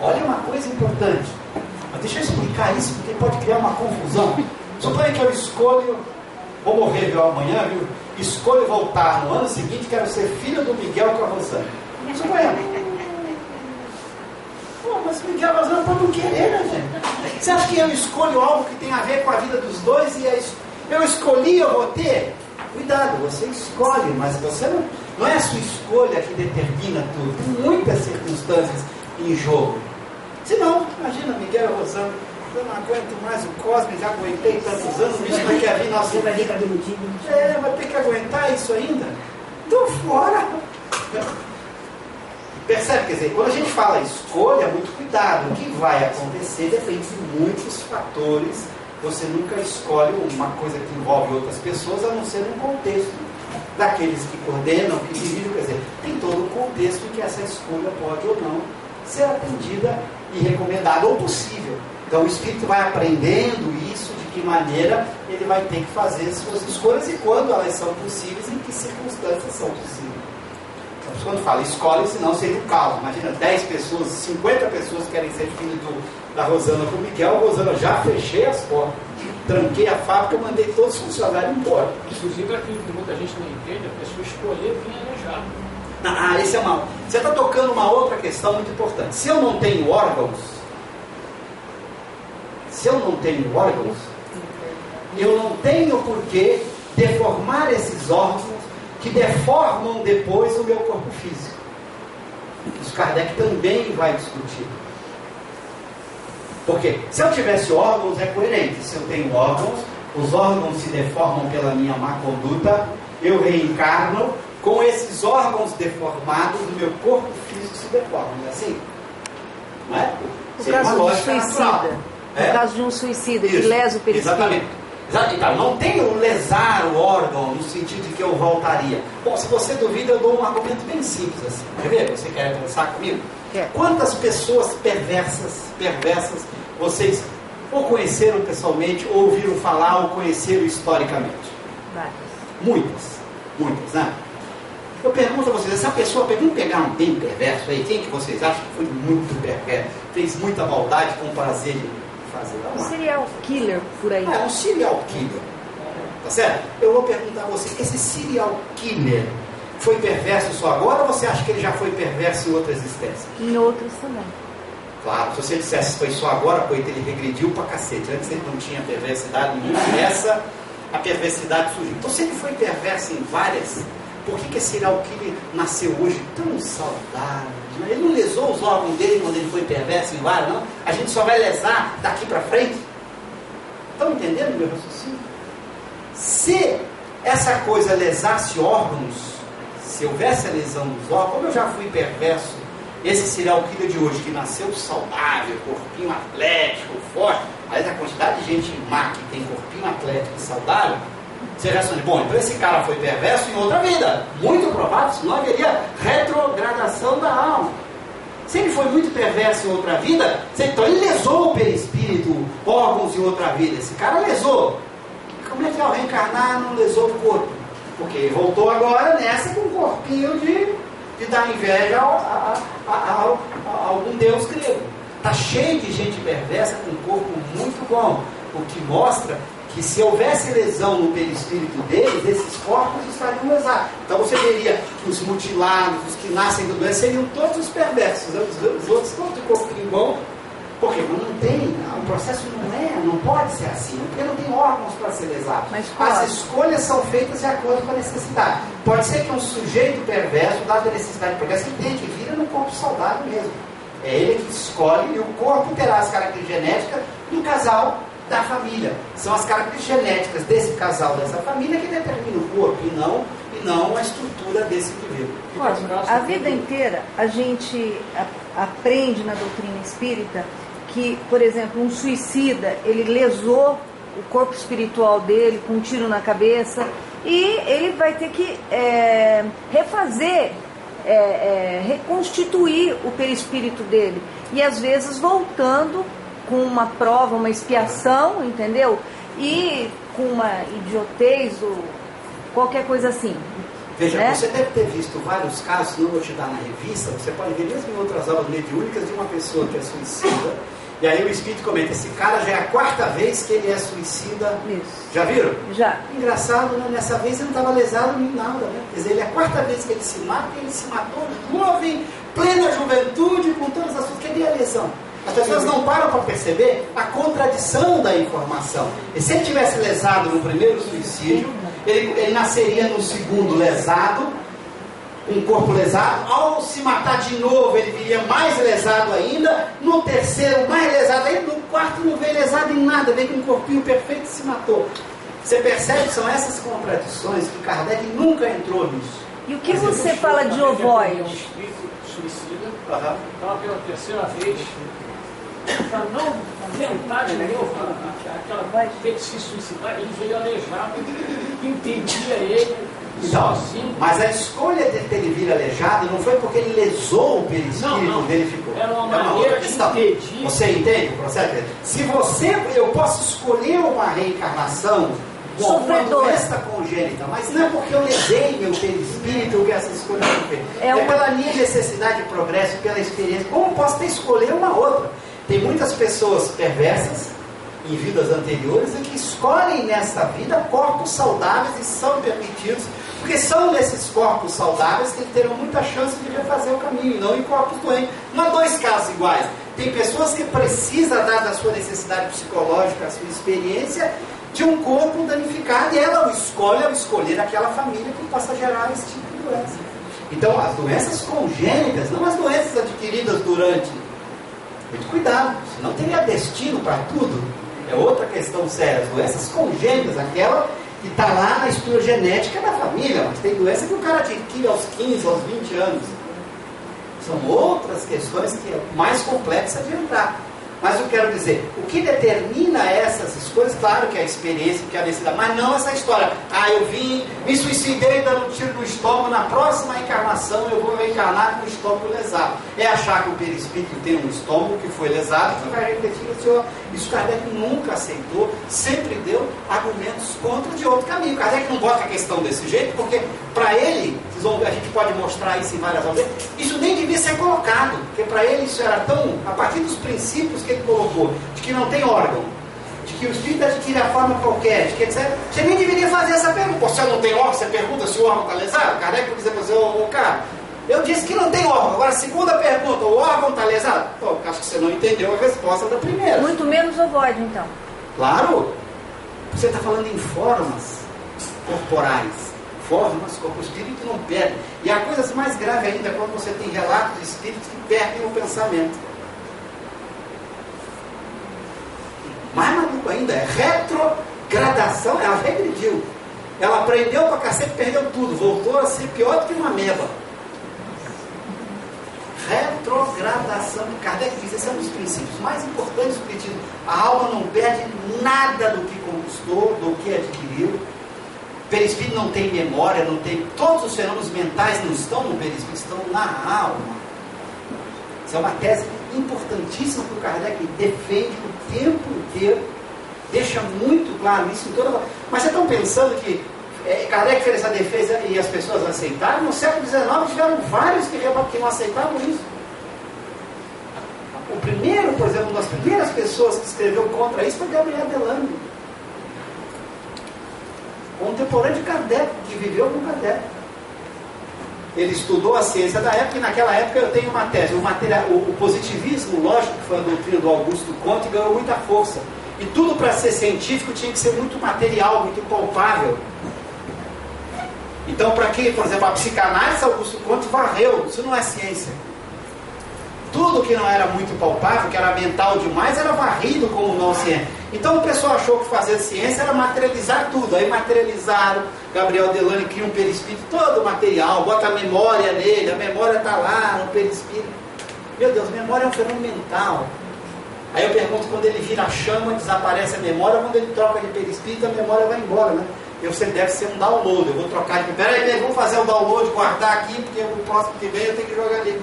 Olha uma coisa importante. Mas deixa eu explicar isso, porque pode criar uma confusão. Suponha que eu escolho, vou morrer viu, amanhã, viu? Escolho voltar no ano seguinte, quero ser filho do Miguel Cavalzani. Suponha. Mas Miguel Cavalzani pode não querer, né, gente? Você acha que eu escolho algo que tem a ver com a vida dos dois e eu escolhi, eu vou ter? Cuidado, você escolhe, mas você não é a sua escolha que determina tudo. Tem muitas circunstâncias em jogo. Se não, imagina Miguel Cavalzani, eu não aguento mais o Cosme, já aguentei tantos anos, o bicho vai querer vir nosso... Vai vir cabeludinho. Vai ter que aguentar isso ainda? Tô fora! Percebe? Quer dizer, quando a gente fala escolha, muito cuidado. O que vai acontecer depende de muitos fatores você nunca escolhe uma coisa que envolve outras pessoas, a não ser no contexto daqueles que coordenam, que dirigem, quer dizer, tem todo o contexto em que essa escolha pode ou não ser atendida e recomendada ou possível. Então o espírito vai aprendendo isso, de que maneira ele vai ter que fazer suas escolhas e quando elas são possíveis, em que circunstâncias são possíveis. Então, quando fala escolhe, senão seria o caos. Imagina 10 pessoas, 50 pessoas querem ser filho da Rosana com o Miguel. Rosana, já fechei as portas, tranquei a fábrica, mandei todos os funcionários embora. Inclusive aquilo que muita gente não entende, a pessoa escolher vir alejar. Esse é mal. Você está tocando uma outra questão muito importante. Se eu não tenho órgãos, eu não tenho por que deformar esses órgãos que deformam depois o meu corpo físico. Isso Kardec também vai discutir. Porque se eu tivesse órgãos é coerente. Se eu tenho órgãos, os órgãos se deformam pela minha má conduta, eu reencarno, com esses órgãos deformados, o meu corpo físico se deforma. Não é assim? Não é? No caso de um suicida. No caso de um suicida que lesa o perispírito. Exatamente. Então, não tenho lesar o órgão no sentido de que eu voltaria. Bom, se você duvida, eu dou um argumento bem simples assim. Quer ver? Você quer pensar comigo? Quer. Quantas pessoas perversas vocês ou conheceram pessoalmente, ou ouviram falar, ou conheceram historicamente? Várias. Muitas, né? Eu pergunto a vocês, essa pessoa, vamos pegar um bem perverso aí, quem que vocês acham que foi muito perverso, fez muita maldade com prazer de fazer? Um serial killer por aí. Um serial killer. Tá certo? Eu vou perguntar a você, esse serial killer foi perverso só agora, ou você acha que ele já foi perverso em outra existência? Em outras também. Claro, se você dissesse que foi só agora, coitado, ele regrediu pra cacete. Antes ele não tinha perversidade nenhuma, essa a perversidade surgiu. Então se ele foi perverso em várias, por que esse serial killer nasceu hoje tão saudável? Ele não lesou os órgãos dele quando ele foi perverso em várias, não? A gente só vai lesar daqui para frente? Estão entendendo meu raciocínio? Se essa coisa lesasse órgãos, se houvesse a lesão dos órgãos, como eu já fui perverso, esse serial killer de hoje, que nasceu saudável, corpinho atlético, forte, aí a quantidade de gente má que tem corpinho atlético e saudável, você responde, bom, então esse cara foi perverso em outra vida. Muito provável, senão haveria retrogradação da alma. Se ele foi muito perverso em outra vida, então ele lesou o perispírito, órgãos em outra vida. Esse cara lesou. Como é que ao reencarnar não lesou o corpo? Porque ele voltou agora nessa com um corpinho de dar inveja a algum deus grego. Está cheio de gente perversa com um corpo muito bom, o que mostra que se houvesse lesão no perispírito deles, esses corpos estariam lesados. Então você veria que os mutilados, os que nascem do doença, seriam todos os perversos, os outros todos de corpinho bom, porque não tem, o processo não pode ser assim, porque não tem órgãos para ser lesado. As escolhas são feitas de acordo com a necessidade. Pode ser que um sujeito perverso, dada a necessidade perversa, que tem, que vira no corpo saudável mesmo. É ele que escolhe e o corpo terá as características genéticas do casal, da família. São as características genéticas desse casal, dessa família, que determinam o corpo e não a estrutura desse indivíduo. A vida inteira a gente aprende na doutrina espírita que, por exemplo, um suicida, ele lesou o corpo espiritual dele com um tiro na cabeça e ele vai ter que refazer, reconstituir o perispírito dele. E às vezes voltando com uma prova, uma expiação, entendeu? E com uma idiotez ou qualquer coisa assim. Veja, né? Você deve ter visto vários casos, não vou te dar na revista, você pode ver mesmo em outras aulas mediúnicas, de uma pessoa que é suicida, e aí o espírito comenta, esse cara já é a 4ª vez que ele é suicida. Isso. Já viram? Já. Engraçado, né? Nessa vez ele não estava lesado nem nada, né? Quer dizer, ele é a 4ª vez que ele se mata, e ele se matou jovem, plena juventude, com todas as coisas, queria a lesão. As pessoas não param para perceber a contradição da informação. E se ele tivesse lesado no primeiro suicídio, ele nasceria no segundo lesado, um corpo lesado. Ao se matar de novo, ele viria mais lesado ainda. No terceiro, mais lesado ainda. No quarto, não veio lesado em nada, veio com um corpinho perfeito e se matou. Você percebe que são essas contradições que Kardec nunca entrou nisso. E o que você fala de ovoide? Suicida, estava pela terceira vez para não tentar de novo aquela se suicidar, ele veio aleijado, impedia ele Então, sozinho. mas a escolha de ter ele vir aleijado não foi porque ele lesou o perispírito Não. dele ficou. Era uma outra maneira de questão. impedir. Você entende o processo? Se eu posso escolher uma reencarnação com uma Sofredora. doença congênita, mas não é porque eu lesei meu perispírito que essa escolha foi feita. É uma- pela minha necessidade de progresso, pela experiência. Como eu posso ter escolher uma outra? Tem muitas pessoas perversas em vidas anteriores e que escolhem nesta vida corpos saudáveis e são permitidos, porque são nesses corpos saudáveis que terão muita chance de refazer o caminho, e não em corpos doentes. Não há dois casos iguais. Tem pessoas que precisam, dada a sua necessidade psicológica, a sua experiência, de um corpo danificado, e ela ao escolher aquela família que possa gerar esse tipo de doença. Então, as doenças congênitas, não as doenças adquiridas durante. Muito cuidado, senão teria destino para tudo. É outra questão séria. As doenças congênitas, aquela que está lá na espirogenética da família, mas tem doença que o cara adquire aos 15, aos 20 anos. São outras questões que é mais complexa de entrar. Mas eu quero dizer, o que determina essas escolhas, claro que é a experiência, que é a necessidade, mas não essa história. Eu vim, me suicidei dando um tiro no estômago, na próxima encarnação eu vou reencarnar com o estômago lesado. É achar que o perispírito tem um estômago que foi lesado, que vai repetir o senhor. Isso Kardec nunca aceitou, sempre deu argumentos contra de outro caminho. Kardec não bota a questão desse jeito, porque para ele, a gente pode mostrar isso em várias vezes, isso nem devia ser colocado, porque para ele isso era tão, a partir dos princípios que ele colocou, de que não tem órgão, de que o espírito adquire a forma qualquer, de que etc. Você nem deveria fazer essa pergunta. Você não tem órgão, você pergunta se o órgão está lesado? Kardec vai dizer para você, cara, eu disse que não tem órgão. Agora, segunda pergunta, o órgão está lesado? Pô, acho que você não entendeu a resposta da primeira. Muito menos ovoide, então. Claro, você está falando em formas corporais. Formas, corpo, o espírito não perde. E a coisa mais grave ainda é quando você tem relatos de espíritos que perdem o pensamento. Mais maluco ainda, é retrogradação, ela regrediu. Ela aprendeu pra cacete e perdeu tudo, voltou a ser pior do que uma ameba. Retrogradação. Kardec diz, esse é um dos princípios mais importantes do espiritismo. A alma não perde nada do que conquistou, do que adquiriu. O perispírito não tem memória, não tem. Todos os fenômenos mentais não estão no perispírito, estão na alma. Isso é uma tese importantíssima que o Kardec defende o tempo inteiro, deixa muito claro isso em toda. Mas vocês estão pensando que Kardec fez essa defesa e as pessoas aceitaram? No século XIX tiveram vários que não aceitavam isso. O primeiro, por exemplo, uma das primeiras pessoas que escreveu contra isso foi Gabriel Delano, contemporâneo de Kardec, que viveu com Kardec. Ele estudou a ciência da época, e naquela época eu tenho uma tese. O positivismo lógico, que foi a doutrina do Augusto Comte, ganhou muita força. E tudo para ser científico tinha que ser muito material, muito palpável. Então, para que, por exemplo, a psicanálise, Augusto Comte varreu. Isso não é ciência. Tudo que não era muito palpável, que era mental demais, era varrido como não ciência. Então o pessoal achou que fazer ciência era materializar tudo. Aí materializaram, Gabriel Delano cria um perispírito todo material, bota a memória nele, a memória está lá no perispírito. Meu Deus, memória é um fenômeno mental. Aí eu pergunto, quando ele vira a chama, desaparece a memória, quando ele troca de perispírito, a memória vai embora, né? Você deve ser um download, eu vou trocar de... Peraí, vamos fazer o download, guardar aqui, porque o próximo que vem eu tenho que jogar ali.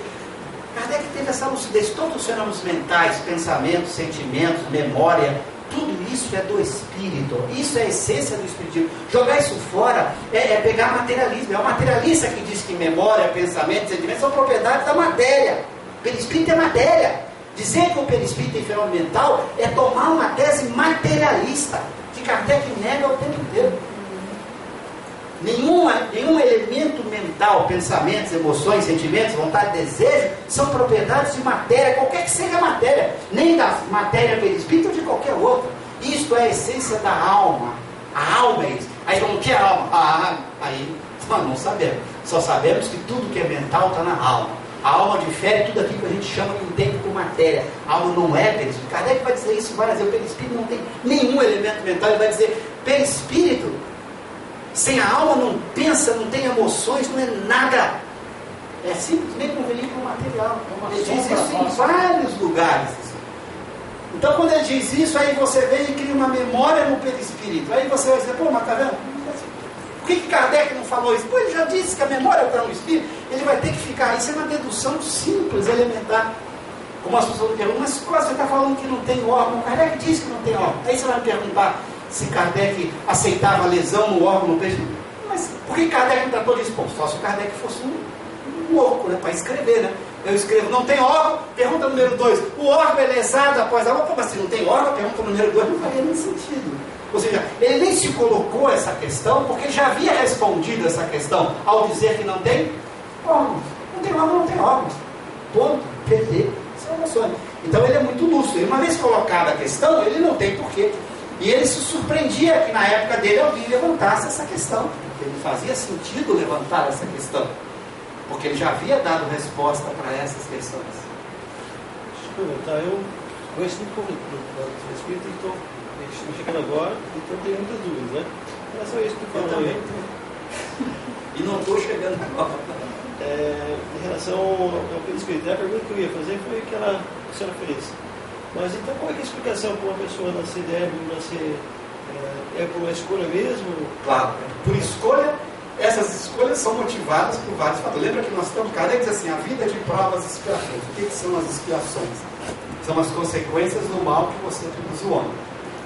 Kardec teve essa lucidez, todos os fenômenos mentais, pensamentos, sentimentos, memória, tudo isso é do espírito, isso é a essência do espiritismo. Jogar isso fora é pegar materialismo, é o materialista que diz que memória, pensamento, sentimentos são propriedades da matéria. Perispírito é matéria. Dizer que o perispírito é fenômeno mental é tomar uma tese materialista, que Kardec nega o tempo inteiro. Nenhum elemento mental, pensamentos, emoções, sentimentos, vontade, desejo, são propriedades de matéria, qualquer que seja a matéria, nem da matéria perispírito ou de qualquer outra. Isto é a essência da alma. A alma é isso. Aí como que é a alma? Aí nós não sabemos. Só sabemos que tudo que é mental está na alma. A alma difere tudo aquilo que a gente chama de entende por matéria. A alma não é perispírito. Kardec vai dizer isso várias vezes. O perispírito não tem nenhum elemento mental. Ele vai dizer, perispírito, sem a alma não pensa, não tem emoções, não é nada. É simplesmente um veículo material. Ele diz isso em vários lugares. Então, quando ele diz isso, aí você vem e cria uma memória no perispírito. Aí você vai dizer, pô, mas tá vendo? Por que Kardec não falou isso? Pô, ele já disse que a memória está no espírito. Ele vai ter que ficar. Isso é uma dedução simples, elementar. Como as pessoas me perguntam, mas quase você está falando que não tem órgão? Kardec disse que não tem órgão. Aí você vai me perguntar se Kardec aceitava lesão no órgão no perispírito. Mas por que Kardec não tratou disso? Pô, só se o Kardec fosse um louco, né? Para escrever, né? Eu escrevo, não tem órgão, pergunta número 2. O órgão é lesado após a... Como assim, não tem órgão? Pergunta número 2. Não faria nem sentido. Ou seja, ele nem se colocou essa questão, porque já havia respondido essa questão ao dizer que não tem órgãos. Não tem órgão, não tem órgãos. Ponto. Perder. Salvações. Então ele é muito lúcido. E uma vez colocada a questão, ele não tem porquê. E ele se surpreendia que na época dele alguém levantasse essa questão. Porque ele fazia sentido levantar essa questão. Porque ele já havia dado resposta para essas questões. Deixa eu perguntar, eu conheço muito pouco do Espírito e estou chegando agora, então tenho muitas dúvidas, né? É só isso que eu falo aí. E não estou chegando agora. Em relação ao Espírito, a pergunta que eu ia fazer foi aquela que a senhora fez. Mas então qual é a explicação para uma pessoa nascer débil, nascer... É por uma escolha mesmo? Claro, por escolha. Essas escolhas são motivadas por vários fatores. Lembra que nós estamos, Kardec diz assim, a vida de provas e expiações. O que são as expiações? São as consequências do mal que você produz o homem.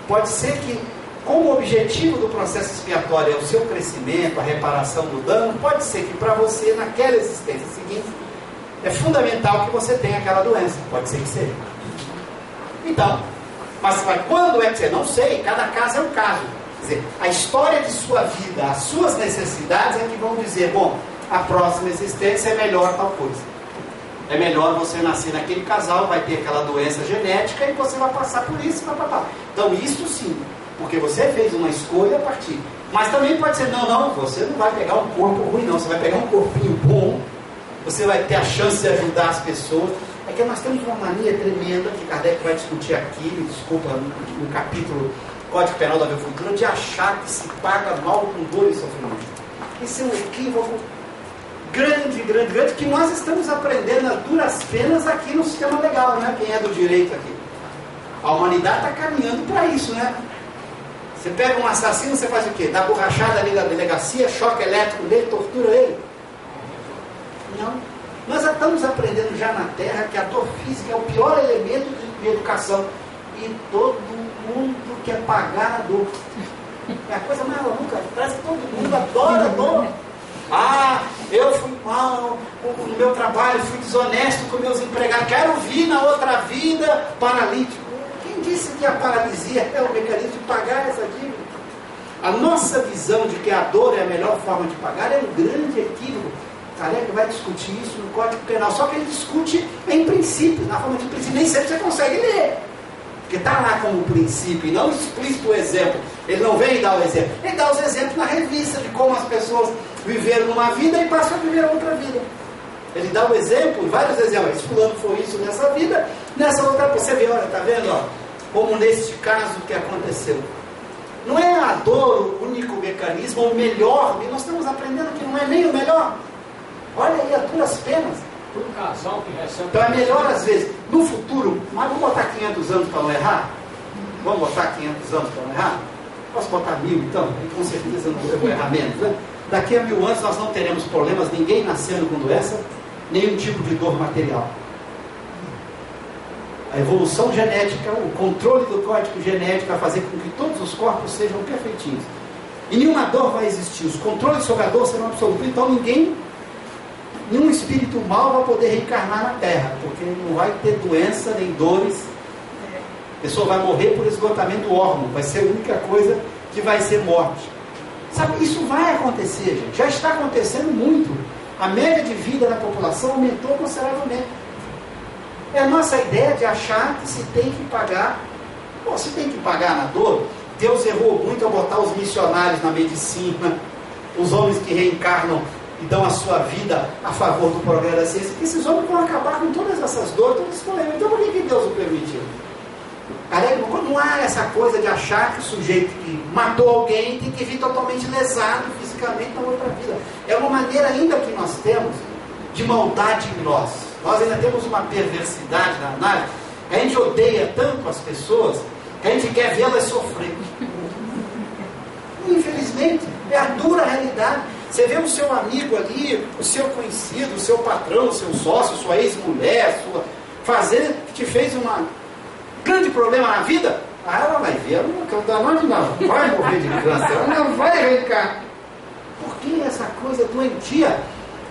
Pode ser que, como o objetivo do processo expiatório é o seu crescimento, a reparação do dano, pode ser que para você, naquela existência seguinte, é fundamental que você tenha aquela doença. Pode ser que seja. Então, mas quando é que você? Não sei, cada caso é um caso. Quer dizer, a história de sua vida, as suas necessidades é que vão dizer, bom, a próxima existência é melhor tal coisa. É melhor você nascer naquele casal, vai ter aquela doença genética e você vai passar por isso. Então isso sim, porque você fez uma escolha a partir. Mas também pode ser, não, você não vai pegar um corpo ruim não, você vai pegar um corpinho bom, você vai ter a chance de ajudar as pessoas. É que nós temos uma mania tremenda, que Kardec vai discutir aqui, desculpa, no capítulo Código Penal da Agricultura, de achar que se paga mal com dor e sofrimento. Esse é um equívoco grande, que nós estamos aprendendo a duras penas aqui no sistema legal, né? Quem é do direito aqui. A humanidade está caminhando para isso, né? Você pega um assassino, você faz o quê? Dá borrachada ali na delegacia, choque elétrico nele, tortura ele? Não. Nós já estamos aprendendo já na Terra que a dor física é o pior elemento de educação. E todo mundo quer pagar a dor. É a coisa mais maluca. Parece que todo mundo adora a dor. Ah, eu fui mal no meu trabalho, fui desonesto com meus empregados, quero vir na outra vida paralítico. Quem disse que a paralisia é o mecanismo de pagar essa dívida? A nossa visão de que a dor é a melhor forma de pagar é um grande equívoco. Kardec vai discutir isso no Código Penal, só que ele discute em princípios, na forma de princípio, nem sempre você consegue ler. Porque está lá como princípio, e não explícito o exemplo. Ele não vem dar o exemplo. Ele dá os exemplos na revista de como as pessoas viveram numa vida e passam a viver outra vida. Ele dá o exemplo, vários exemplos. Esse fulano foi isso nessa vida, nessa outra. Você vê, olha, está vendo? Ó, como neste caso que aconteceu. Não é a dor o único mecanismo, ou o melhor, e nós estamos aprendendo que não é nem o melhor. Olha aí, a duras penas. Um casal que recebe... Então é melhor às vezes, no futuro, mas vamos botar 500 anos para não errar? Vamos botar 500 anos para não errar? Posso botar 1000 então? E com certeza eu vou errar menos, né? Daqui a 1000 anos nós não teremos problemas, ninguém nascendo com doença, nenhum tipo de dor material. A evolução genética, o controle do código genético vai fazer com que todos os corpos sejam perfeitinhos. E nenhuma dor vai existir, os controles sobre a dor serão absolutos, então nenhum espírito mal vai poder reencarnar na Terra, porque não vai ter doença nem dores. A pessoa vai morrer por esgotamento do órgão, vai ser a única coisa que vai ser morte. Sabe, isso vai acontecer, gente. Já está acontecendo muito. A média de vida da população aumentou consideravelmente. É a nossa ideia de achar que se tem que pagar. Bom, se tem que pagar na dor, Deus errou muito ao botar os missionários na medicina, os homens que reencarnam e dão a sua vida a favor do progresso da ciência, que esses homens vão acabar com todas essas dores, todos esses problemas. Então por que Deus o permitiu? Não há essa coisa de achar que o sujeito que matou alguém tem que vir totalmente lesado fisicamente na outra vida. É uma maneira ainda que nós temos de maldade em nós. Nós ainda temos uma perversidade na análise que a gente odeia tanto as pessoas, que a gente quer vê-las sofrer. Infelizmente, é a dura realidade. Você vê o seu amigo ali, o seu conhecido, o seu patrão, o seu sócio, sua ex-mulher, fazendo, que te fez um grande problema na vida. Ela vai ver, ela não vai morrer de câncer, ela não vai arrancar. Por que essa coisa doentia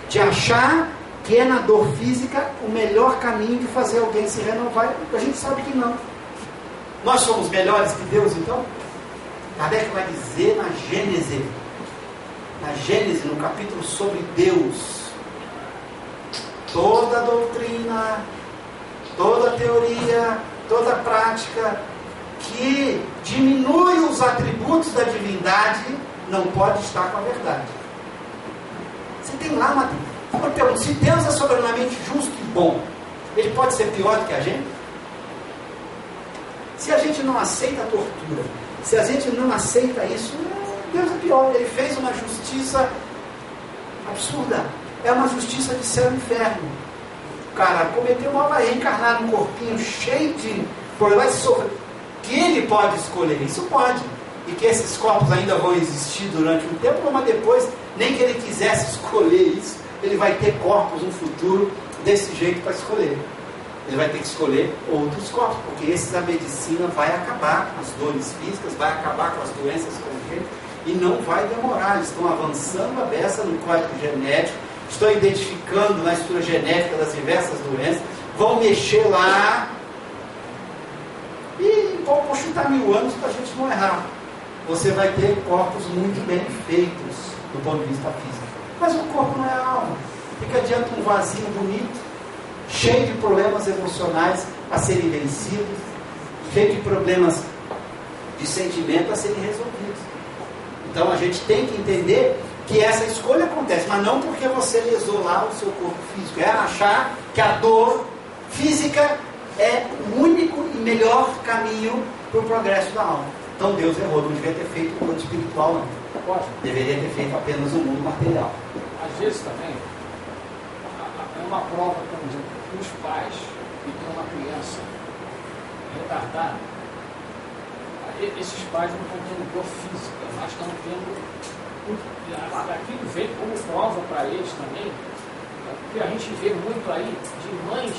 de achar que é na dor física o melhor caminho de fazer alguém se renovar? A gente sabe que não. Nós somos melhores que Deus, então? Kardec vai dizer na Gênese, no capítulo sobre Deus, toda doutrina, toda teoria, toda prática que diminui os atributos da divindade não pode estar com a verdade. Você tem lá uma pergunta: se Deus é soberanamente justo e bom, ele pode ser pior do que a gente? Se a gente não aceita a tortura, se a gente não aceita isso, Deus é pior. Ele fez uma justiça absurda. É uma justiça de céu e inferno. O cara cometeu mal, vai reencarnar num corpinho cheio de problemas, vai sofrer. Que ele pode escolher, isso pode. E que esses corpos ainda vão existir durante um tempo, mas depois, nem que ele quisesse escolher isso, ele vai ter corpos no futuro desse jeito para escolher. Ele vai ter que escolher outros corpos, porque esses a medicina vai acabar com as dores físicas, vai acabar com as doenças congênitas, e não vai demorar. Eles estão avançando a beça no código genético, estão identificando na estrutura genética das diversas doenças, vão mexer lá, e vão chutar 1000 anos para a gente não errar. Você vai ter corpos muito bem feitos do ponto de vista físico, mas o corpo não é a alma. Fica diante de um vazio bonito, cheio de problemas emocionais a serem vencidos, cheio de problemas de sentimento a serem resolvidos. Então a gente tem que entender que essa escolha acontece, mas não porque você lesou lá o seu corpo físico. É achar que a dor física é o único e melhor caminho para o progresso da alma. Então Deus errou, não devia ter feito o mundo espiritual, não. Deveria ter feito apenas o mundo material. Às vezes também é uma prova, por exemplo, que os pais que têm uma criança retardada, esses pais não estão tendo dor física, mas estão tendo. Aquilo vem como prova para eles também, porque a gente vê muito aí de mães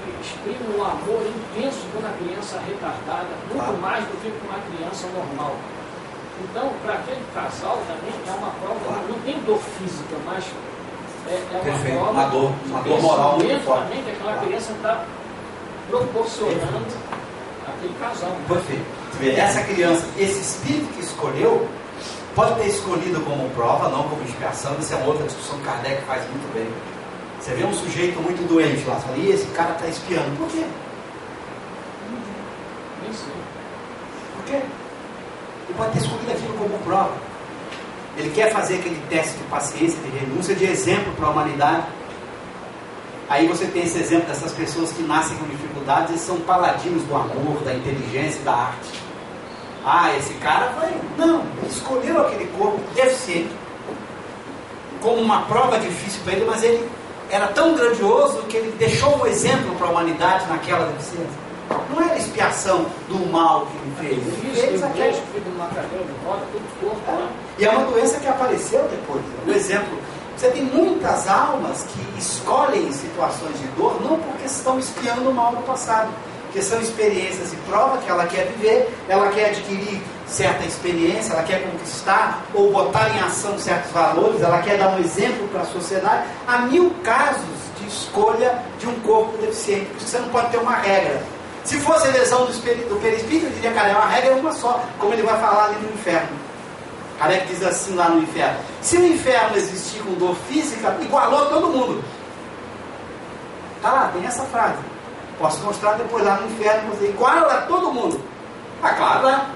que exprimem um amor intenso por uma criança retardada, muito mais do que por uma criança normal. Então, para aquele casal também é uma prova, não tem dor física, mas é uma prova, uma dor moral muito forte. Também que aquela criança está proporcionando aquele casal. Perfeito. Essa criança, esse espírito que escolheu, pode ter escolhido como prova, não como expiação. Isso é uma outra discussão que Kardec faz muito bem. Você vê um sujeito muito doente lá, e esse cara está espiando. Por quê? Nem sei. Por quê? Ele pode ter escolhido aquilo como prova. Ele quer fazer aquele teste de paciência, de renúncia, de exemplo para a humanidade. Aí você tem esse exemplo dessas pessoas que nascem com dificuldades e são paladinos do amor, da inteligência e da arte. Ah, esse cara vai... Não, ele escolheu aquele corpo deficiente como uma prova difícil para ele, mas ele era tão grandioso que ele deixou um exemplo para a humanidade naquela deficiência. Não era expiação do mal que ele fez. Ele fez aquilo. E é uma doença que apareceu depois. Por exemplo, você tem muitas almas que escolhem situações de dor não porque estão espiando o mal do passado, que são experiências e prova que ela quer viver, ela quer adquirir certa experiência, ela quer conquistar ou botar em ação certos valores, ela quer dar um exemplo para a sociedade. Há 1000 casos de escolha de um corpo deficiente, porque você não pode ter uma regra. Se fosse a lesão do perispírito, eu diria, cara, é uma regra, uma só, como ele vai falar ali no inferno. Kardec diz assim lá no inferno: se o inferno existir com dor física, igualou todo mundo. Tá lá, tem essa frase. Posso mostrar depois lá no inferno, você iguala todo mundo. Ah, claro, né?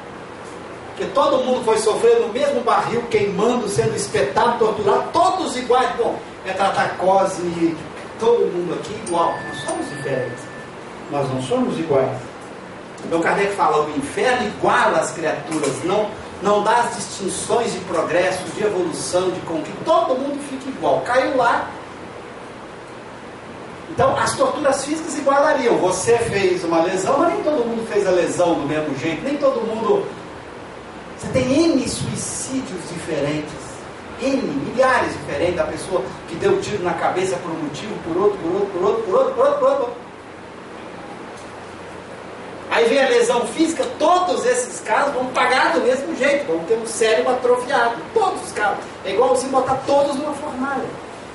Porque todo mundo foi sofrendo no mesmo barril, queimando, sendo espetado, torturado, todos iguais. Bom, é tratar cosme, todo mundo aqui igual. Nós somos diferentes. Nós não somos iguais. Então Kardec fala: o inferno iguala as criaturas, não dá as distinções de progresso, de evolução, de conquista. Todo mundo fica igual. Caiu lá, Então, as torturas físicas igualariam. Você fez uma lesão, mas nem todo mundo fez a lesão do mesmo jeito. Nem todo mundo... Você tem N suicídios diferentes. N, milhares diferentes da pessoa que deu um tiro na cabeça por um motivo, por outro. Aí vem a lesão física, todos esses casos vão pagar do mesmo jeito, vão ter um cérebro atrofiado. Todos os casos. É igual você botar todos numa fornalha.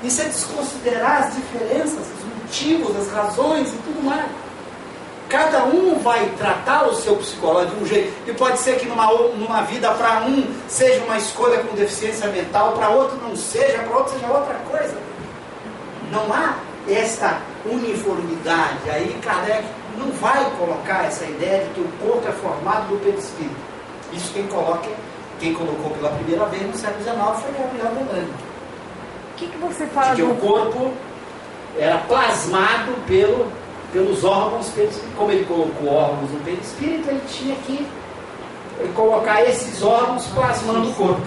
Isso é desconsiderar as diferenças, os motivos, as razões e tudo mais. Cada um vai tratar o seu psicológico de um jeito. E pode ser que numa vida, para um, seja uma escolha com deficiência mental, para outro não seja, para outro seja outra coisa. Não há esta uniformidade. Aí Kardec não vai colocar essa ideia de que o corpo é formado do perispírito. Isso quem colocou pela primeira vez no século XIX foi Gabriel Delany. O que você fala? Que o corpo era plasmado pelos órgãos perispíritos. Como ele colocou órgãos no perispírito, ele tinha que colocar esses órgãos plasmando o corpo.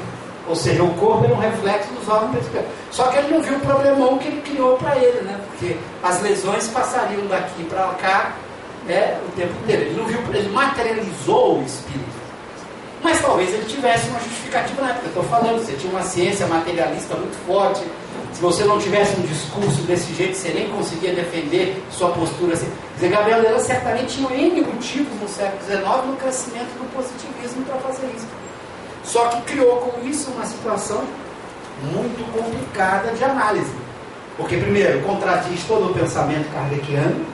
Ou seja, o corpo era um reflexo dos órgãos perispíritos. Só que ele não viu o problemão que ele criou para ele, né? Porque as lesões passariam daqui para cá o tempo inteiro. Ele não viu, ele materializou o espírito. Mas talvez ele tivesse uma justificativa na época. Eu estou falando, você tinha uma ciência materialista muito forte. Se você não tivesse um discurso desse jeito, você nem conseguia defender sua postura assim. Quer dizer, Gabriel Delany certamente tinha N motivos no século XIX no crescimento do positivismo para fazer isso. Só que criou com isso uma situação muito complicada de análise. Porque, primeiro, contradiz todo o pensamento kardeciano,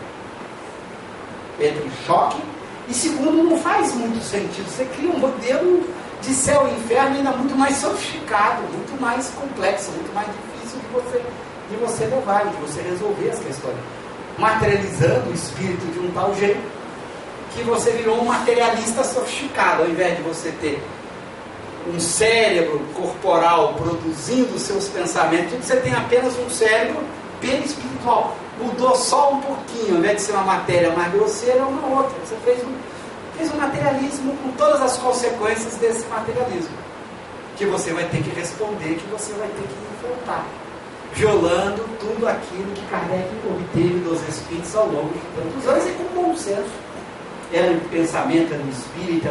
entra em choque, e segundo, não faz muito sentido. Você cria um modelo de céu e inferno ainda muito mais sofisticado, muito mais complexo, muito mais difícil de você levar, de você resolver as questões. Materializando o espírito de um tal jeito que você virou um materialista sofisticado, ao invés de você ter um cérebro corporal produzindo seus pensamentos, você tem apenas um cérebro perispiritual. Mudou só um pouquinho, ao invés de ser uma matéria mais grosseira, uma outra. Você fez um materialismo com todas as consequências desse materialismo, que você vai ter que responder, que você vai ter que enfrentar, violando tudo aquilo que Kardec obteve dos espíritos ao longo de tantos anos, e com bom senso. Era o pensamento, era o espírito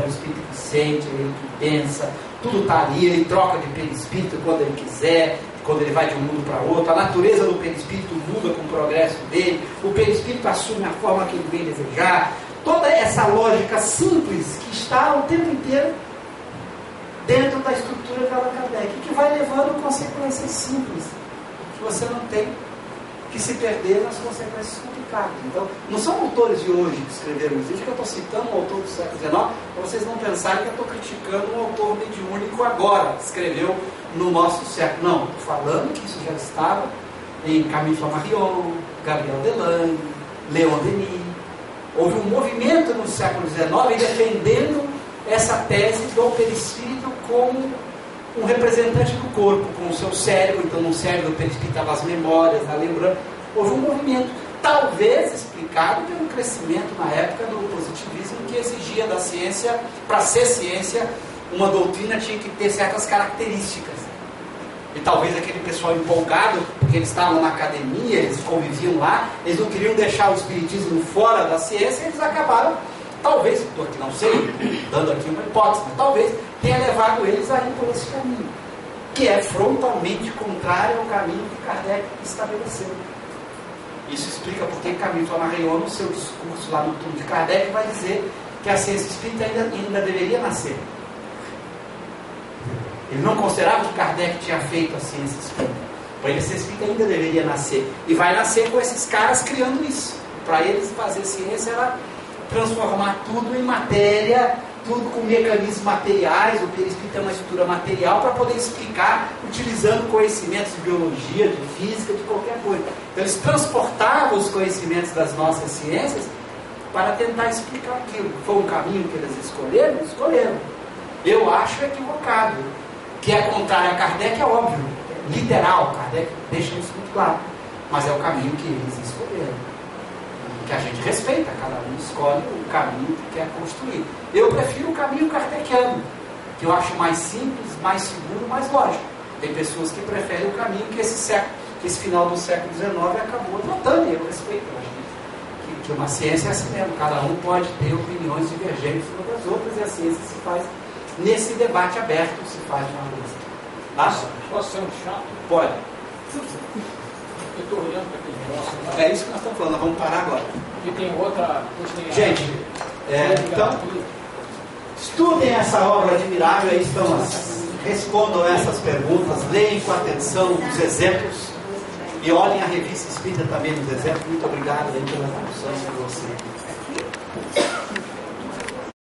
que sente, ele que pensa, tudo está ali, ele troca de perispírito quando ele quiser, quando ele vai de um mundo para outro. A natureza do perispírito muda com o progresso dele, o perispírito assume a forma que ele bem desejar. Toda essa lógica simples que está o tempo inteiro dentro da estrutura de Allan Kardec, que vai levando consequências simples, que você não tem que se perder nas consequências complicadas. Então, não são autores de hoje que escreveram isso. Veja que eu estou citando um autor do século XIX, para vocês não pensarem que eu estou criticando um autor mediúnico agora, que escreveu no nosso século. Não, estou falando que isso já estava em Camille Flammarion, Gabriel Delany, Leon Denis. Houve um movimento no século XIX defendendo essa tese do perispírito como um representante do corpo, com o seu cérebro. Então no cérebro do perispírito estavam as memórias, a lembrança. Houve um movimento, talvez explicado pelo crescimento na época do positivismo, que exigia da ciência, para ser ciência, uma doutrina tinha que ter certas características. E talvez aquele pessoal empolgado, porque eles estavam na academia, eles conviviam lá, eles não queriam deixar o espiritismo fora da ciência, eles acabaram, talvez, porque não sei, dando aqui uma hipótese, mas talvez tenha levado eles a ir por esse caminho, que é frontalmente contrário ao caminho que Kardec estabeleceu. Isso explica porque Camille Flammarion, no seu discurso lá no turno de Kardec, vai dizer que a ciência espírita ainda deveria nascer. Ele não considerava que Kardec tinha feito a ciência espírita. Para ele, a ciência espírita ainda deveria nascer. E vai nascer com esses caras criando isso. Para eles, fazer ciência era transformar tudo em matéria, tudo com mecanismos materiais. O perispírito é uma estrutura material para poder explicar, utilizando conhecimentos de biologia, de física, de qualquer coisa. Então, eles transportavam os conhecimentos das nossas ciências para tentar explicar aquilo. Foi um caminho que eles escolheram? Escolheram. Eu acho equivocado. Que é contrário a Kardec, é óbvio, é literal, Kardec deixa isso muito claro, mas é o caminho que eles escolheram, que a gente respeita, cada um escolhe o caminho que quer construir. Eu prefiro o caminho kardeciano, que eu acho mais simples, mais seguro, mais lógico. Tem pessoas que preferem o caminho que esse século que esse final do século XIX acabou notando, e eu respeito, eu acho que uma ciência é assim mesmo, cada um pode ter opiniões divergentes umas das outras, e a ciência se faz nesse debate aberto, se faz uma coisa. Acha? Posso ser um chato? Pode. Eu estou olhando para aquele negócio. É isso que nós estamos falando, nós vamos parar agora. E tem outra. Gente, então, estudem essa obra admirável, aí estão respondam essas perguntas, leem com atenção os exemplos e olhem a revista Espírita também nos exemplos. Muito obrigado aí pela atenção de você.